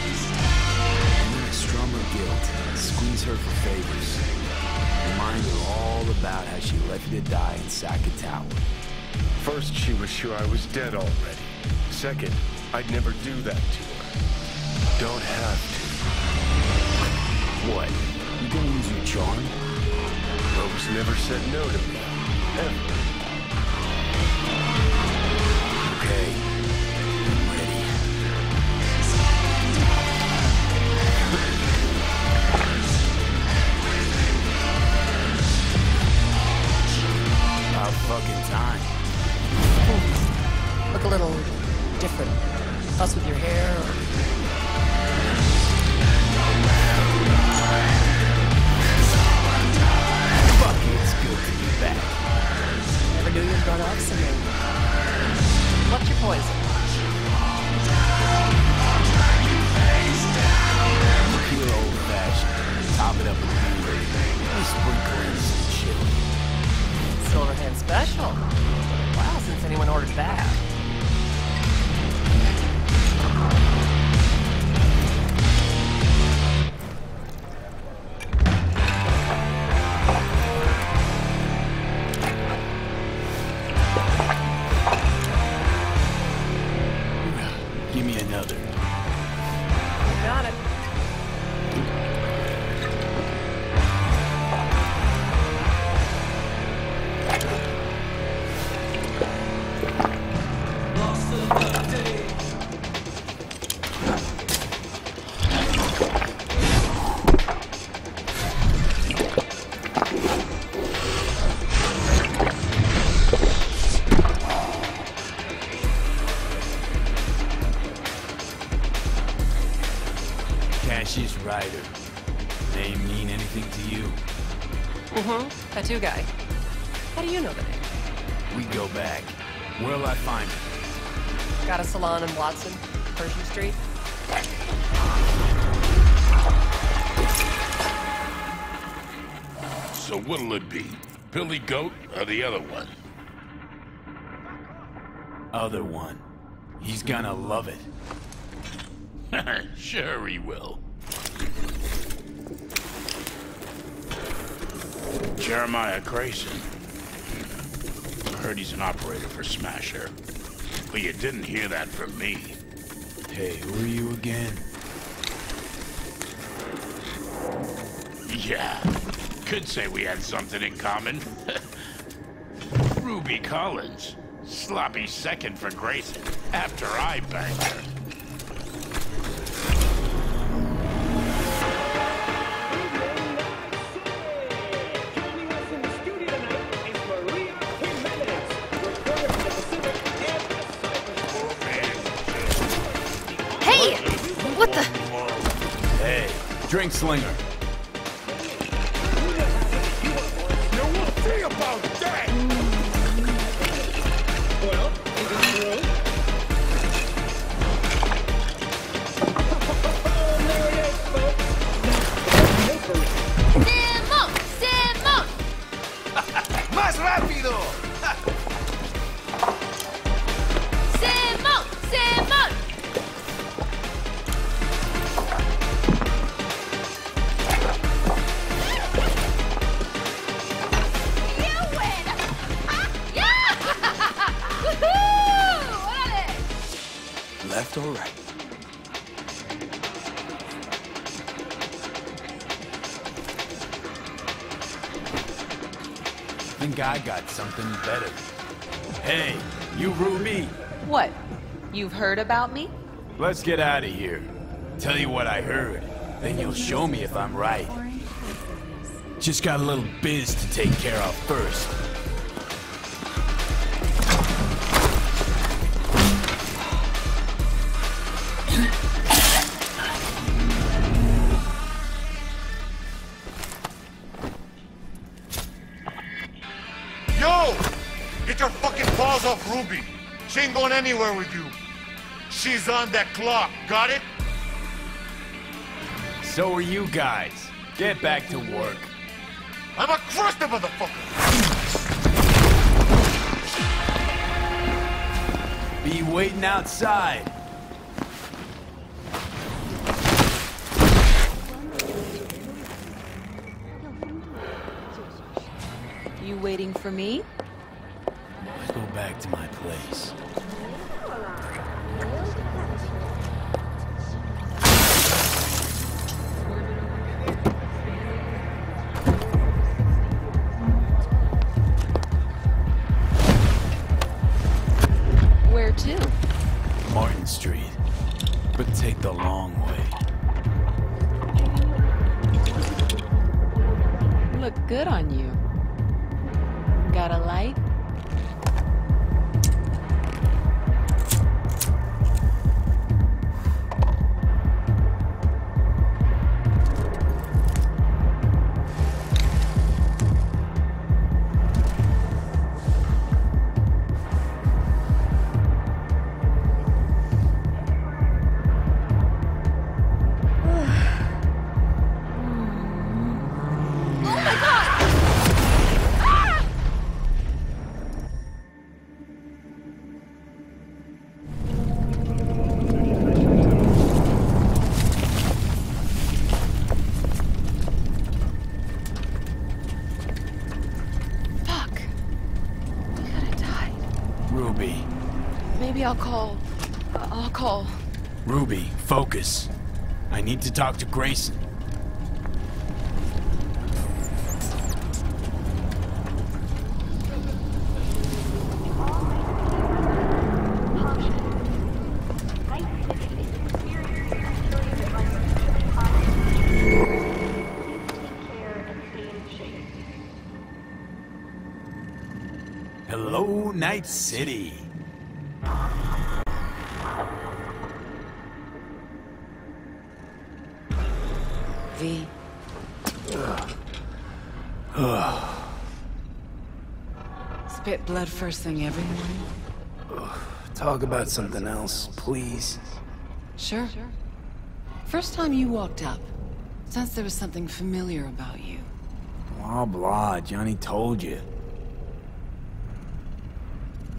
I'm gonna strum her guilt, squeeze her for favors. Remind her all about how she left me to die in Saka Tower. First, she was sure I was dead already. Second, I'd never do that to her. Don't have to. What? You gonna use your charm? Rogue's never said no to me. Ever. Okay. I'm ready. About fucking time. Look a little different. Fuss with your hair or... Fuck it, it's good to be back. Never knew you were gonna oxidate. What's your poison? Pure old-fashioned. Top it up with beer. Sprinkle in some chili. Silverhand special. Wow, since anyone ordered that. Give me another. Got it. Cassius Ryder. Name mean anything to you? Mm-hmm. Tattoo guy. How do you know the name? We go back. Where'll I find him? Got a salon in Watson, Pershing Street. So what'll it be? Billy Goat or the other one? Other one. He's gonna love it. Sure he will. Jeremiah Grayson. I heard he's an operator for Smasher. But you didn't hear that from me. Hey, who are you again? Yeah. Could say we had something in common. Ruby Collins. Sloppy second for Grayson after I banged her. Hey! What the? Hey, drink slinger. Now we'll see about that! Well, is it true? There it is, folks. Simón! Simón! ¡Más rápido! Simón! Simón! Left or right? Think I got something better. Hey, you Ruby! What? You've heard about me? Let's get out of here. Tell you what I heard. Then you'll show me if I'm right. Just got a little biz to take care of first. Get your fucking paws off Ruby. She ain't going anywhere with you. She's on that clock, got it? So are you guys. Get back to work. I'ma crush the motherfucker! Be waiting outside. You waiting for me? Let's go back to my place. Where to? Martin Street. But take the long way. Look good on you. Got a light? I'll call. Ruby, focus. I need to talk to Grayson. Hello, Night City. V. Spit blood first thing every morning? Talk about something else, please. Sure. First time you walked up, sensed there was something familiar about you. Blah, blah. Johnny told you.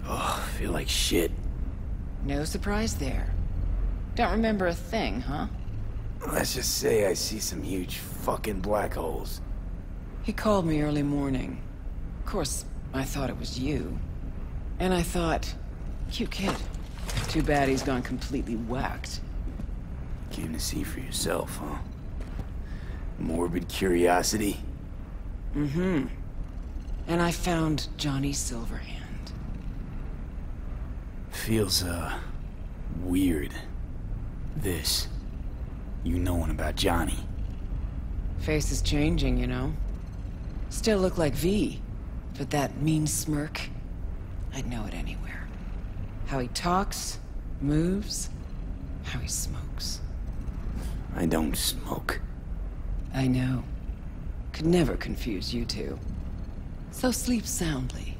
Ugh, feel like shit. No surprise there. Don't remember a thing, huh? Let's just say I see some huge fucking black holes. He called me early morning. Of course, I thought it was you. And I thought, cute kid. Too bad he's gone completely whacked. Came to see for yourself, huh? Morbid curiosity? Mm-hmm. And I found Johnny Silverhand. Feels, weird. This. You knowing about Johnny. Face is changing, you know. Still look like V, but that mean smirk, I'd know it anywhere. How he talks, moves, how he smokes. I don't smoke. I know. Could never confuse you two. So sleep soundly.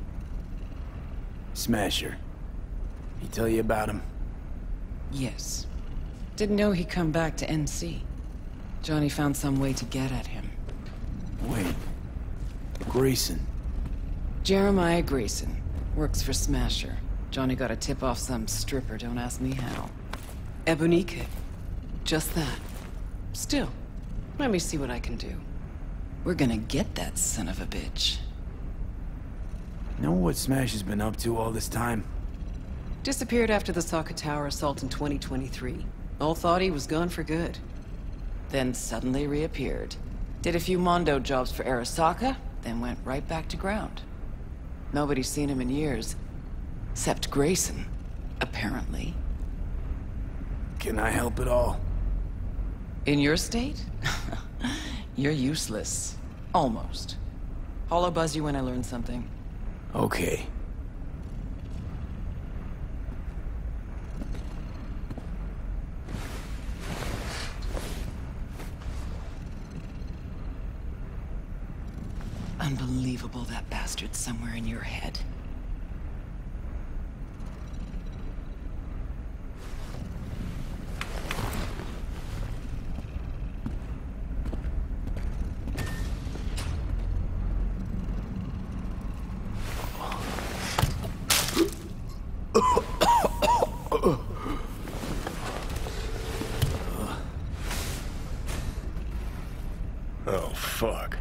Smasher. He tell you about him? Yes. Didn't know he'd come back to NC. Johnny found some way to get at him. Wait. Grayson. Jeremiah Grayson. Works for Smasher. Johnny got a tip off some stripper, don't ask me how. Ebony Kid. Just that. Still, let me see what I can do. We're gonna get that son of a bitch. Know what Smash has been up to all this time? Disappeared after the Sokka Tower assault in 2023. All thought he was gone for good. Then suddenly reappeared. Did a few Mondo jobs for Arasaka, then went right back to ground. Nobody's seen him in years. Except Grayson, apparently. Can I help at all? In your state? You're useless. Almost. I'll buzz you when I learn something. Okay. Unbelievable that bastard's somewhere in your head. Oh, fuck.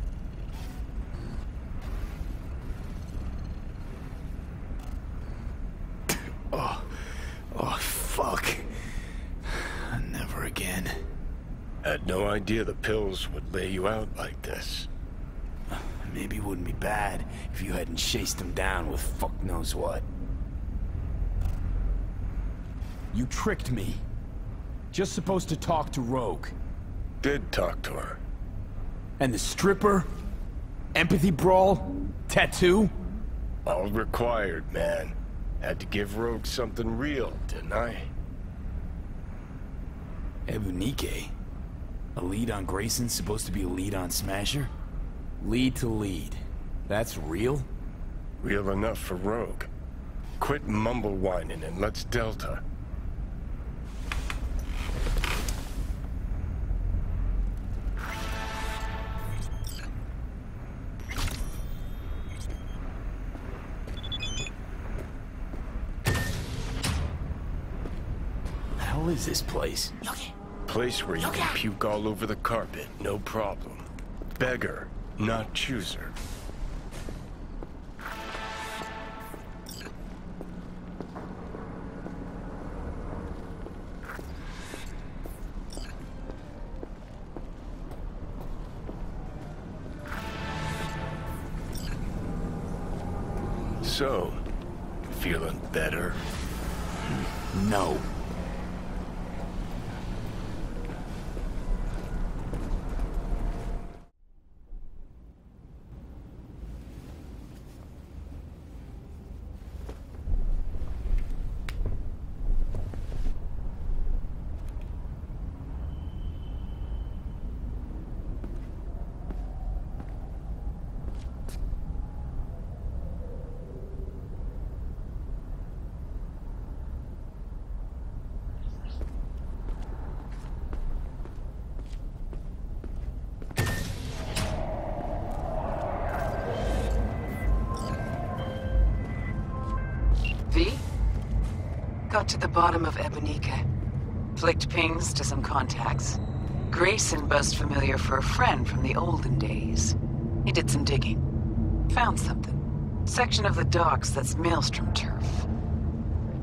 Oh, fuck. Never again. Had no idea the pills would lay you out like this. Maybe it wouldn't be bad if you hadn't chased him down with fuck knows what. You tricked me. Just supposed to talk to Rogue. Did talk to her. And the stripper? Empathy brawl? Tattoo? All required, man. Had to give Rogue something real, didn't I? Ebunike? A lead on Grayson's supposed to be a lead on Smasher? Lead to lead. That's real? Real enough for Rogue. Quit mumble whining and let's Delta. How is this place? Place where you can puke all over the carpet, no problem. Beggar, not chooser. So, feeling better? No. V? Got to the bottom of Ebunike. Flicked pings to some contacts. Grayson buzzed familiar for a friend from the olden days. He did some digging. Found something. Section of the docks that's Maelstrom turf.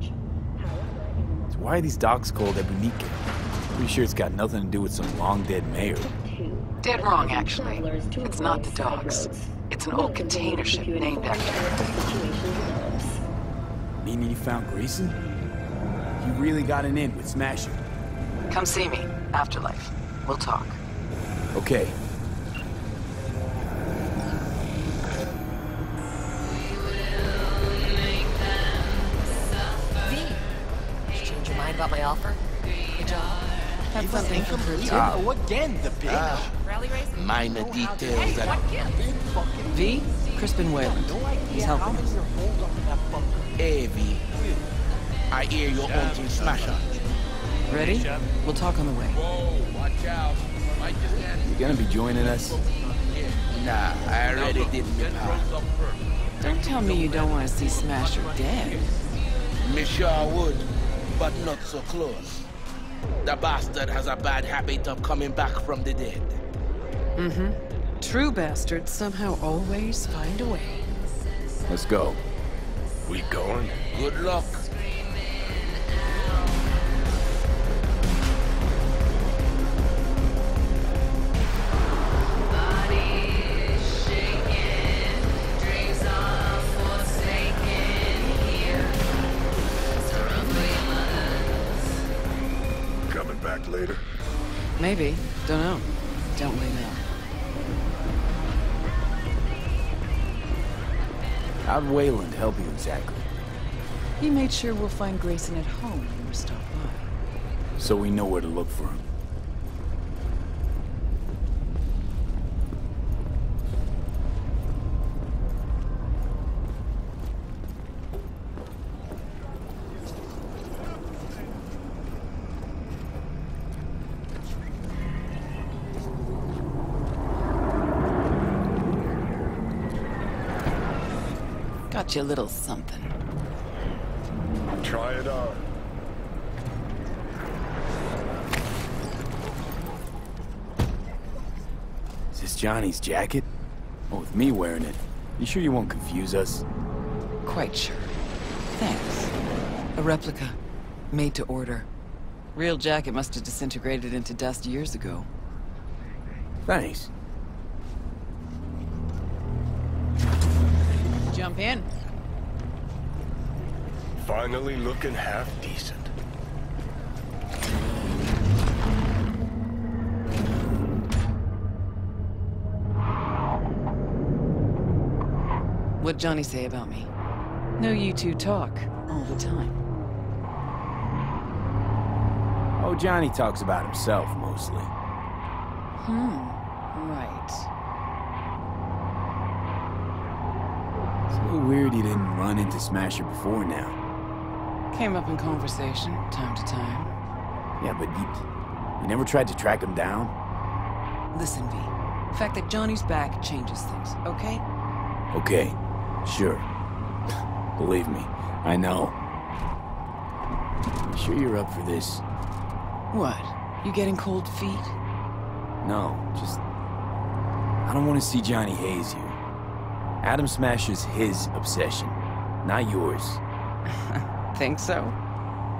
So why are these docks called Ebunike? Pretty sure it's got nothing to do with some long-dead mayor. Dead wrong, actually. It's not the docks. It's an old container ship named after her. Meaning you found Grayson? You really got an in with Smasher. Come see me. Afterlife. We'll talk. Okay. V, did you change your mind about my offer? Good job. Have something for her too. Oh, again, the big Rally race? minor details that... V, Crispin Wayland. He's helping us. Hey, V. I hear you're hunting Smasher. Ready? We'll talk on the way. Whoa, watch out. You gonna be joining us? Nah, I already did my part. Don't tell me you don't want to see Smasher dead. Me sure would, but not so close. The bastard has a bad habit of coming back from the dead. Mm-hmm. True bastards somehow always find a way. Let's go. We going? Good luck. Coming back later? Maybe. Don't know. Don't we know? How'd Wayland help you exactly? He made sure we'll find Grayson at home when we stop by. So we know where to look for him. Got you a little something. Try it on. Is this Johnny's jacket? Well, with me wearing it, you sure you won't confuse us? Quite sure. Thanks. A replica. Made to order. Real jacket must have disintegrated into dust years ago. Thanks. Jump in. Finally looking half decent. What'd Johnny say about me? No, you two talk all the time. Oh, Johnny talks about himself, mostly. Right. It's a little weird he didn't run into Smasher before now. Came up in conversation, time to time. Yeah, but you never tried to track him down? Listen, V. The fact that Johnny's back changes things, okay? Okay, sure. Believe me, I know. You sure you're up for this? What? You getting cold feet? No, just... I don't want to see Johnny Hayes here. Adam Smasher's his obsession, not yours. Think so?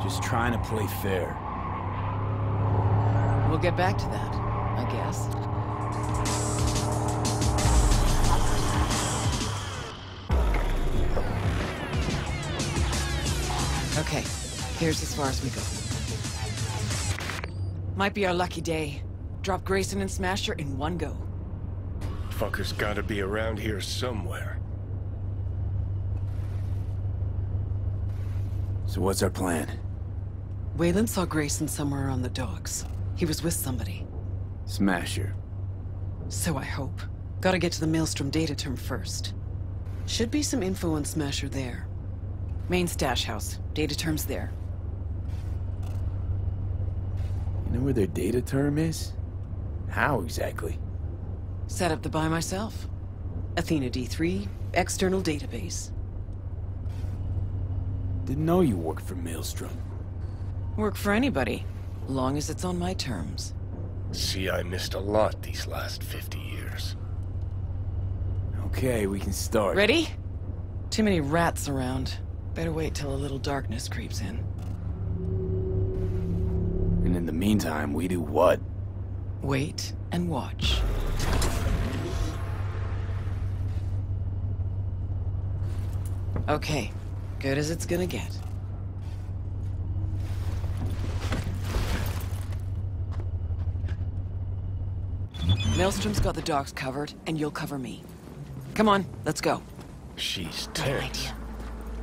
Just trying to play fair. We'll get back to that, I guess. Okay, here's as far as we go. Might be our lucky day. Drop Grayson and Smasher in one go. Fucker's gotta be around here somewhere. So what's our plan? Wayland saw Grayson somewhere on the docks. He was with somebody. Smasher. So I hope. Gotta get to the Maelstrom data term first. Should be some info on Smasher there. Main stash house. Data term's there. You know where their data term is? How exactly? Set up the buy myself. Athena D3, external database. Didn't know you worked for Maelstrom. Work for anybody, long as it's on my terms. See, I missed a lot these last 50 years. Okay, we can start. Ready? Too many rats around. Better wait till a little darkness creeps in. And in the meantime, we do what? Wait and watch. Okay, good as it's gonna get. Maelstrom's got the docks covered, and you'll cover me. Come on, let's go. She's tense.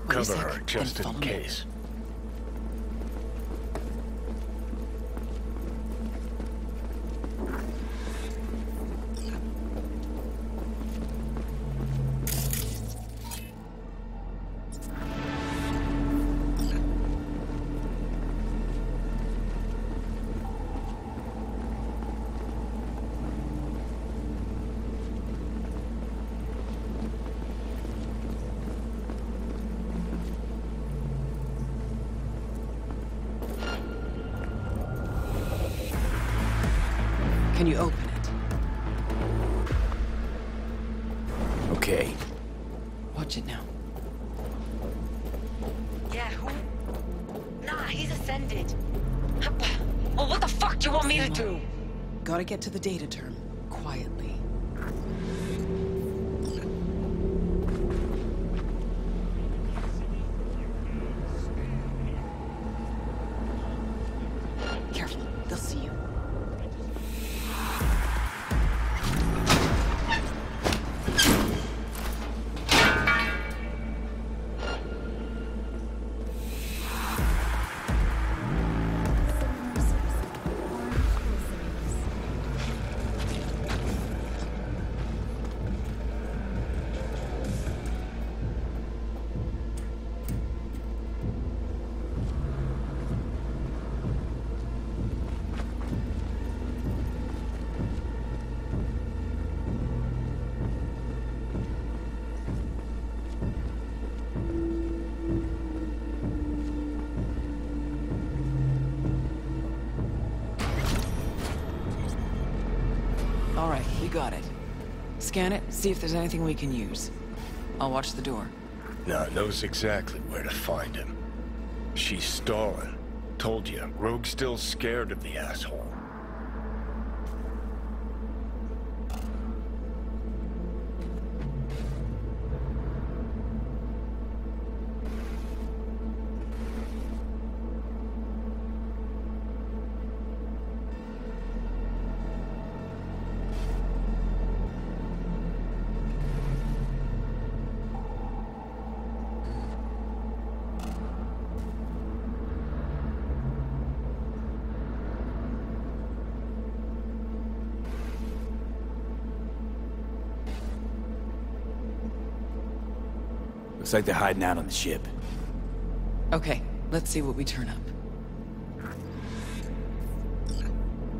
Cover her just in case. Can you open it? Okay. Watch it now. Yeah, who? Nah, he's ascended. Well, what the fuck do you want me to do? Gotta get to the data term, quietly. Careful, they'll see you. All right, we got it. Scan it, see if there's anything we can use. I'll watch the door. Nah, knows exactly where to find him. She's stalling. Told you, Rogue's still scared of the asshole. Looks like they're hiding out on the ship. Okay, let's see what we turn up.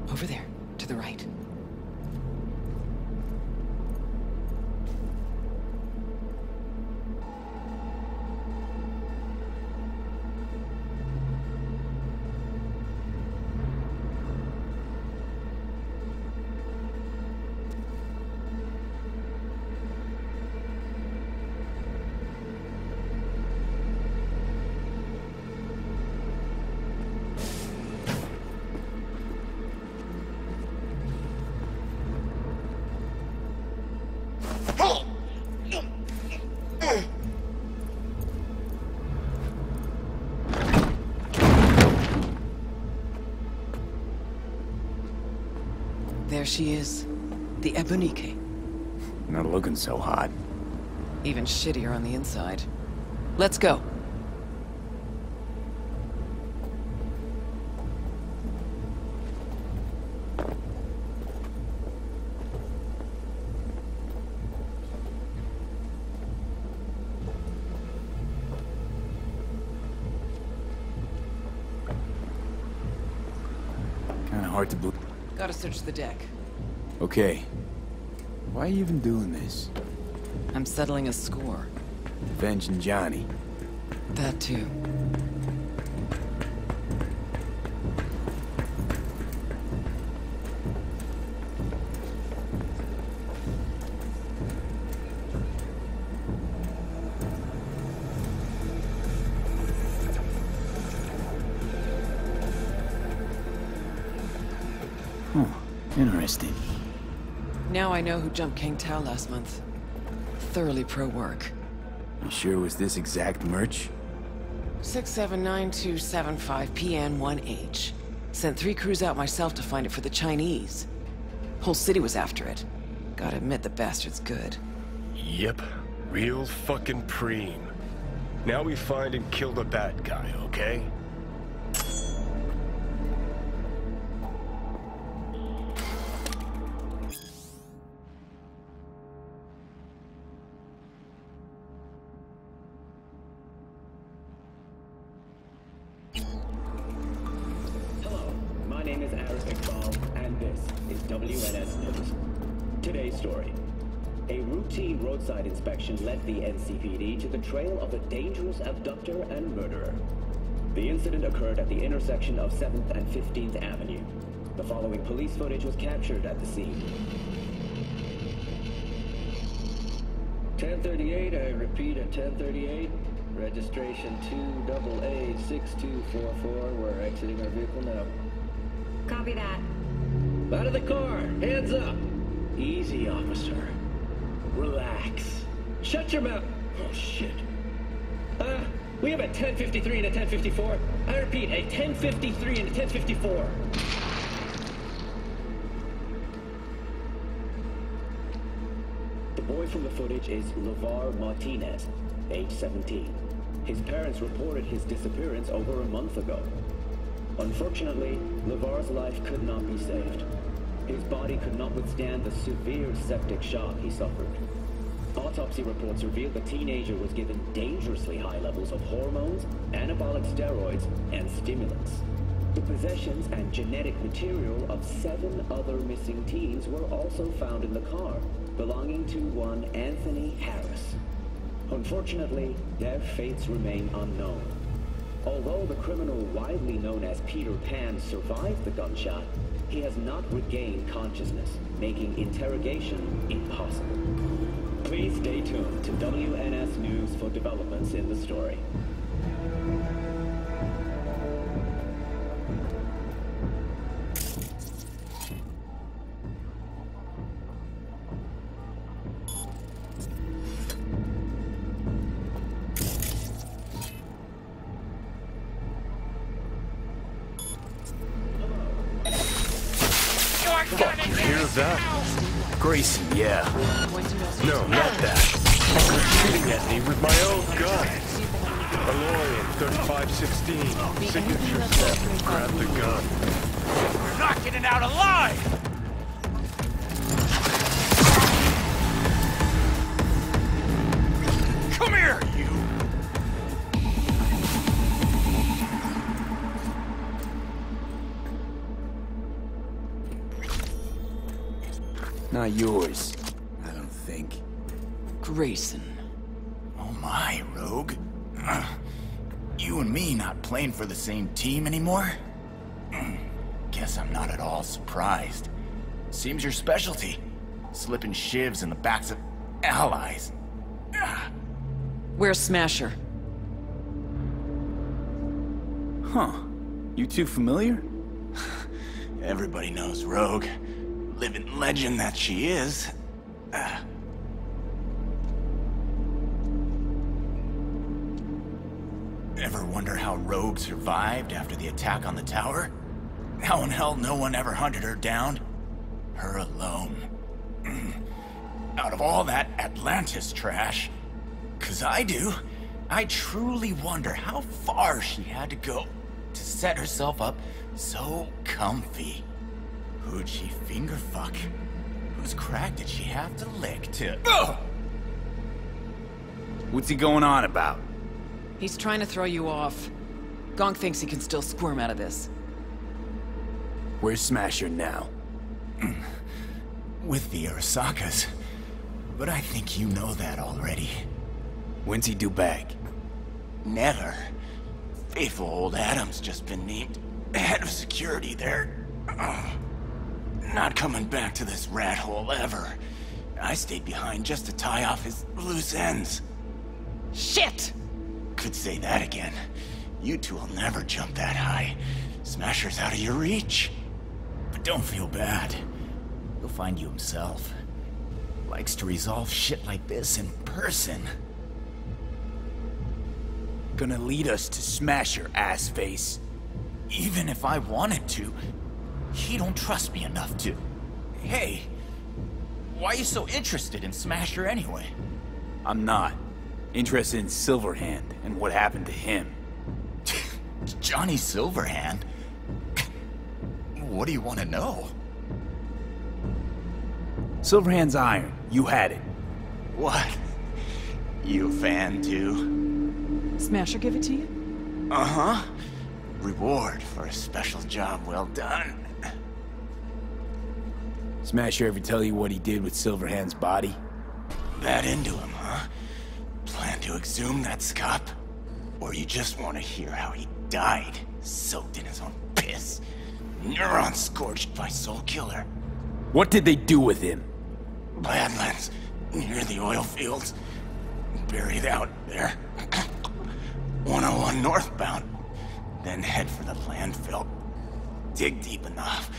Over there, to the right. There she is. The Ebonique. Not looking so hot. Even shittier on the inside. Let's go. Kinda hard to believe. Gotta search the deck. Okay. Why are you even doing this? I'm settling a score. Avenging Johnny. That too. Huh. Interesting. Now I know who jumped King Tao last month. Thoroughly pro-work. You sure it was this exact merch? 679275PN1H. Sent 3 crews out myself to find it for the Chinese. Whole city was after it. Gotta admit the bastard's good. Yep. Real fucking preem. Now we find and kill the bad guy, okay? Today's story. A routine roadside inspection led the NCPD to the trail of a dangerous abductor and murderer. The incident occurred at the intersection of 7th and 15th Avenue. The following police footage was captured at the scene. 1038, I repeat at 1038. Registration 2AA6244. We're exiting our vehicle now. Copy that. Out of the car! Hands up! Easy, officer. Relax. Shut your mouth! Oh, shit. We have a 1053 and a 1054. I repeat, a 1053 and a 1054. The boy from the footage is LeVar Martinez, age 17. His parents reported his disappearance over a month ago. Unfortunately, LeVar's life could not be saved. His body could not withstand the severe septic shock he suffered. Autopsy reports revealed the teenager was given dangerously high levels of hormones, anabolic steroids, and stimulants. The possessions and genetic material of 7 other missing teens were also found in the car, belonging to one Anthony Harris. Unfortunately, their fates remain unknown. Although the criminal widely known as Peter Pan survived the gunshot, he has not regained consciousness, making interrogation impossible. Please stay tuned to WNS News for developments in the story. Fuck, you hear that? Grayson, yeah. No, not that. You're shooting at me with my own gun. Valorian 3516. Signature set. Grab the gun. You're not getting out alive! Come here, you! Not yours, I don't think. Grayson. Oh my, Rogue. You and me not playing for the same team anymore? Guess I'm not at all surprised. Seems your specialty. Slipping shivs in the backs of allies. Where's Smasher? Huh. You two familiar? Everybody knows Rogue. Living legend that she is. Ever wonder how Rogue survived after the attack on the tower? How in hell no one ever hunted her down? Her alone. Out of all that Atlantis trash, 'cause I do, I truly wonder how far she had to go to set herself up so comfy. Who'd she finger fuck? Whose crack did she have to lick to... What's he going on about? He's trying to throw you off. Gonk thinks he can still squirm out of this. Where's Smasher now? With the Arasakas. But I think you know that already. When's he due back? Never. Faithful old Adam's just been named head of security there. Not coming back to this rat hole ever. I stayed behind just to tie off his loose ends. Shit! Could say that again. You two will never jump that high. Smasher's out of your reach. But don't feel bad. He'll find you himself. Likes to resolve shit like this in person. Gonna lead us to Smasher, assface. Even if I wanted to, he don't trust me enough to. Hey, why are you so interested in Smasher anyway? I'm not. Interested in Silverhand and what happened to him. Johnny Silverhand? What do you want to know? Silverhand's iron. You had it. What? You a fan too? Smasher give it to you? Uh-huh. Reward for a special job well done. Smasher ever tell you what he did with Silverhand's body? That into him, huh? Plan to exhume that scop? Or you just want to hear how he died, soaked in his own piss? Neurons scorched by Soul Killer. What did they do with him? Badlands, near the oil fields. Buried out there. 101 northbound. Then head for the landfill. Dig deep enough.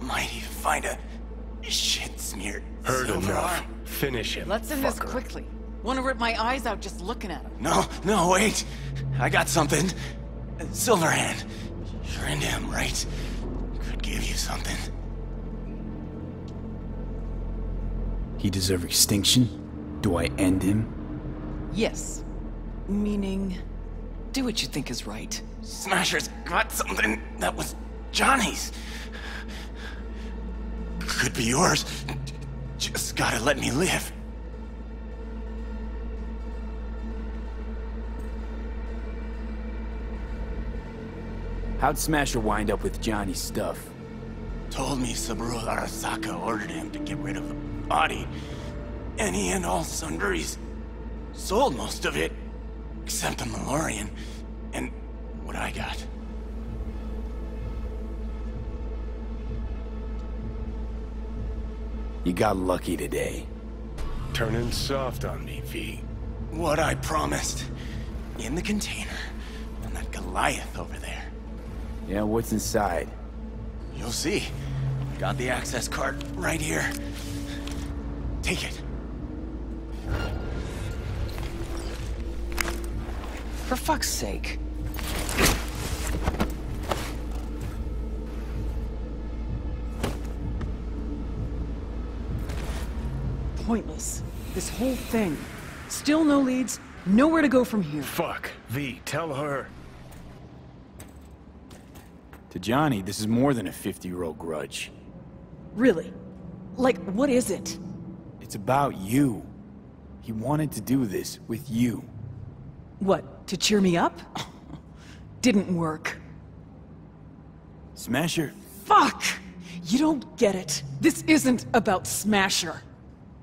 Might even find a shit-smeared Heard silver enough. arm. Finish him. Let's end this quickly. Want to rip my eyes out just looking at him. No, wait. I got something. Silverhand. You're into him, right? Could give you something. He deserve extinction? Do I end him? Yes. Meaning, do what you think is right. Smasher's got something that was Johnny's. Could be yours. Just gotta let me live. How'd Smasher wind up with Johnny's stuff? Told me Saburo Arasaka ordered him to get rid of the body. Any and all sundries. Sold most of it. Except the Malorian. And what I got. You got lucky today. Turning soft on me, V. What I promised. In the container. And that Goliath over there. Yeah, what's inside? You'll see. Got the access card right here. Take it. For fuck's sake. Pointless. This whole thing. Still no leads, nowhere to go from here. Fuck. V, tell her. To Johnny, this is more than a 50-year-old grudge. Really? Like, what is it? It's about you. He wanted to do this with you. What, to cheer me up? Didn't work. Smasher? Fuck! You don't get it. This isn't about Smasher.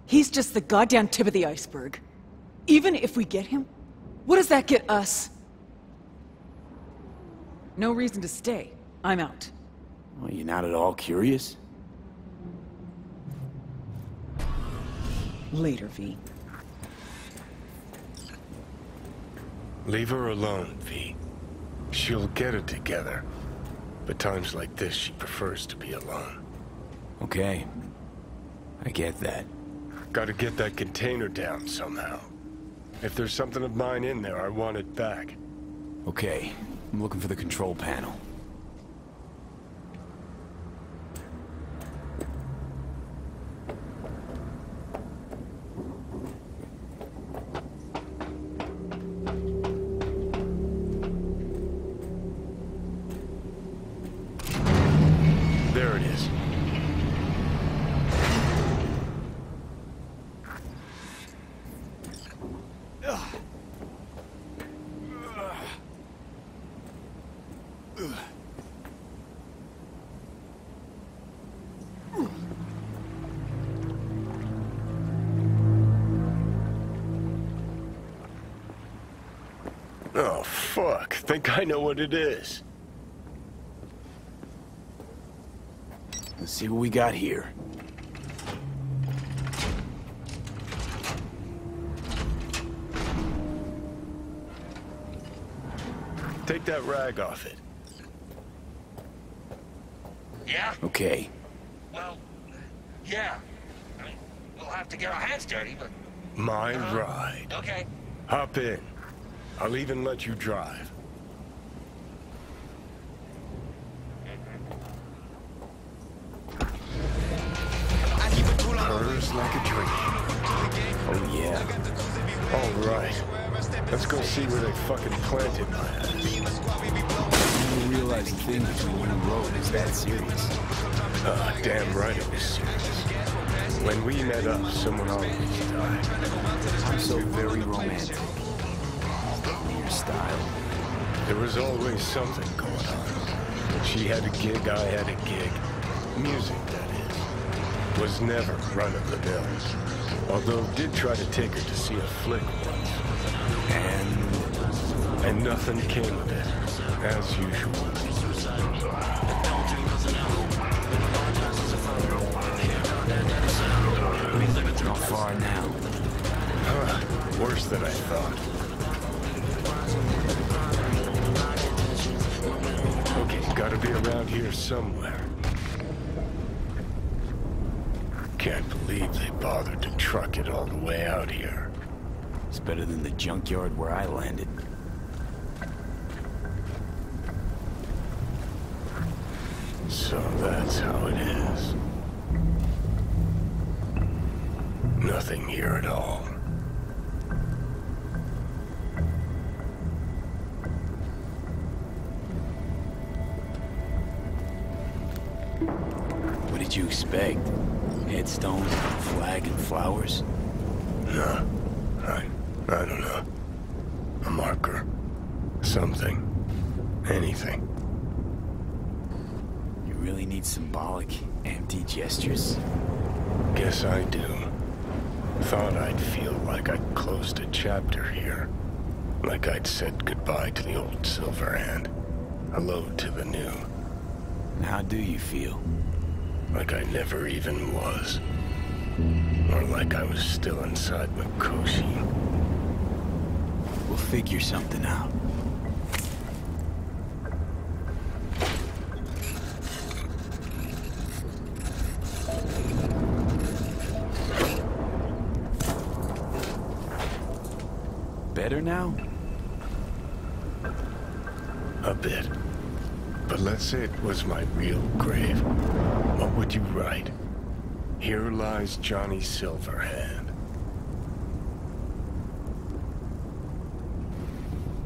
He's just the goddamn tip of the iceberg. Even if we get him, what does that get us? No reason to stay. I'm out. Well, you're not at all curious? Later, V. Leave her alone, V. She'll get it together. But times like this, she prefers to be alone. Okay. I get that. Gotta get that container down somehow. If there's something of mine in there, I want it back. Okay. I'm looking for the control panel. There it is. Oh, fuck. Think I know what it is. Let's see what we got here. Take that rag off it. Yeah? Okay. Well, yeah. I mean, we'll have to get our hands dirty, but... My ride. Okay. Hop in. I'll even let you drive. Purrs like a dream. Oh, yeah. All right. Let's go see where they fucking planted my ass. I didn't realize the thing between you and Road is that serious. Damn right it was serious. When we met up, someone always died. I'm so very romantic. Your style. There was always something going on. She had a gig, I had a gig. Music, that is. Was never run-of-the-mill. Although did try to take her to see a flick once. And nothing came of it, as usual. How far now? Worse than I thought. Okay, gotta be around here somewhere. Can't believe they bothered to truck it all the way out here. It's better than the junkyard where I landed. So that's how it is. Nothing here at all. What did you expect? Headstone, flag, and flowers? No. I don't know. A marker. Something. Anything. You really need symbolic, empty gestures? Guess I do. Thought I'd feel like I'd closed a chapter here. Like I'd said goodbye to the old Silverhand. Hello to the new. And how do you feel? Like I never even was. More like I was still inside Mikoshi. We'll figure something out. Better now? A bit. But let's say it was my real grave. What would you write? Here lies Johnny Silverhand.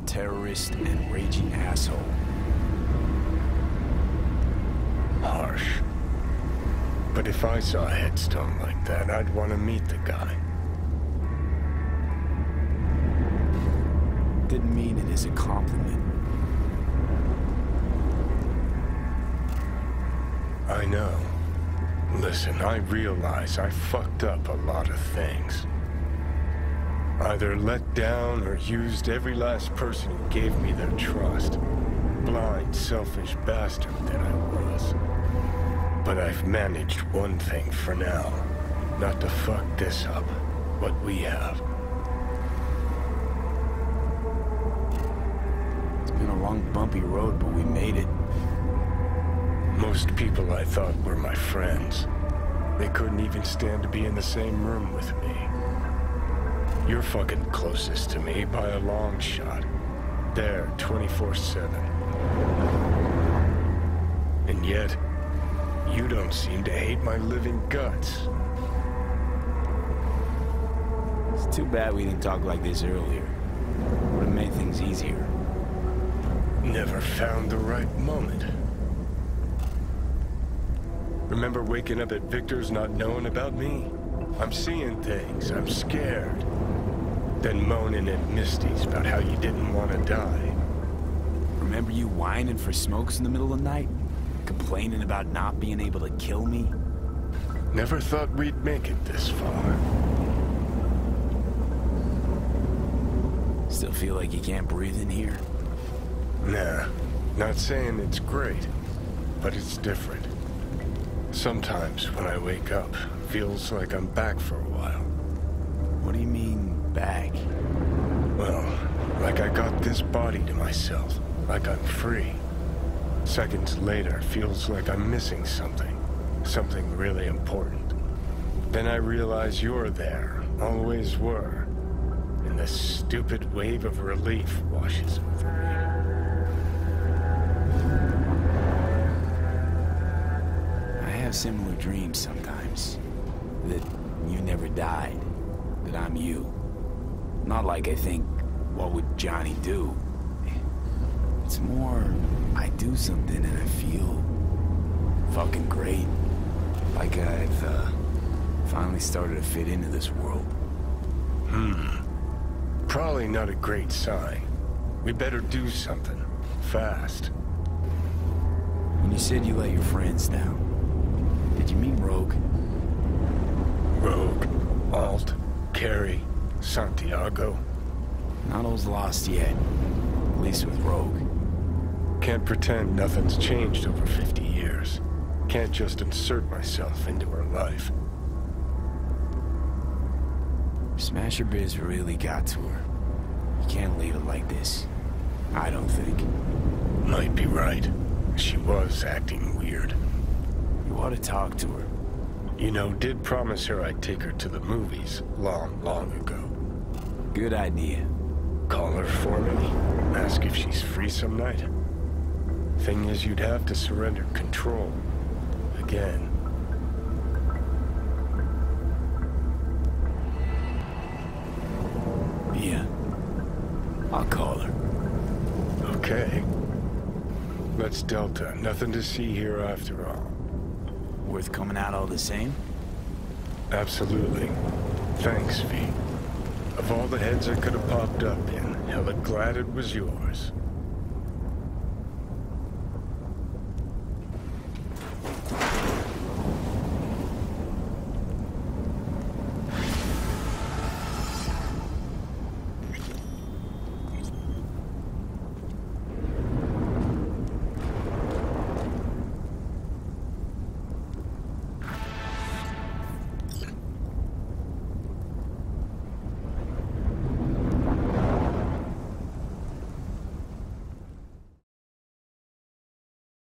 Terrorist and raging asshole. Harsh. But if I saw a headstone like that, I'd want to meet the guy. Didn't mean it as a compliment. I know. Listen, I realize I fucked up a lot of things. Either let down or used every last person who gave me their trust. Blind, selfish bastard that I was. But I've managed one thing for now. Not to fuck this up. What we have. It's been a long, bumpy road, but we made it. Most people I thought were my friends. They couldn't even stand to be in the same room with me. You're fucking closest to me by a long shot. There, 24/7. And yet, you don't seem to hate my living guts. It's too bad we didn't talk like this earlier. Would have made things easier. Never found the right moment. Remember waking up at Victor's not knowing about me? I'm seeing things, I'm scared. Then moaning at Misty's about how you didn't want to die. Remember you whining for smokes in the middle of the night? Complaining about not being able to kill me? Never thought we'd make it this far. Still feel like you can't breathe in here? Nah, not saying it's great, but it's different. Sometimes when I wake up, feels like I'm back for a while. What do you mean, back? Well, like I got this body to myself, like I'm free. Seconds later, feels like I'm missing something. Something really important. Then I realize you're there, always were. And this stupid wave of relief washes over me. I have similar dreams sometimes. That you never died. That I'm you. Not like I think, what would Johnny do? It's more, I do something and I feel fucking great. Like I've finally started to fit into this world. Probably not a great sign. We better do something. Fast. When you said you let your friends down, did you mean Rogue? Rogue, Alt, Carrie, Santiago. Not all's lost yet. At least with Rogue. Can't pretend nothing's changed over 50 years. Can't just insert myself into her life. Smasher Biz really got to her. You can't leave it like this. I don't think. Might be right. She was acting weird. You ought to talk to her. You know, did promise her I'd take her to the movies long, long ago. Good idea. Call her for me. Ask if she's free some night. Thing is, you'd have to surrender control. Again. Yeah. I'll call her. Okay. Let's Delta. Nothing to see here after all. Worth coming out all the same? Absolutely. Thanks, V. Of all the heads I could have popped up in, hella glad it was yours.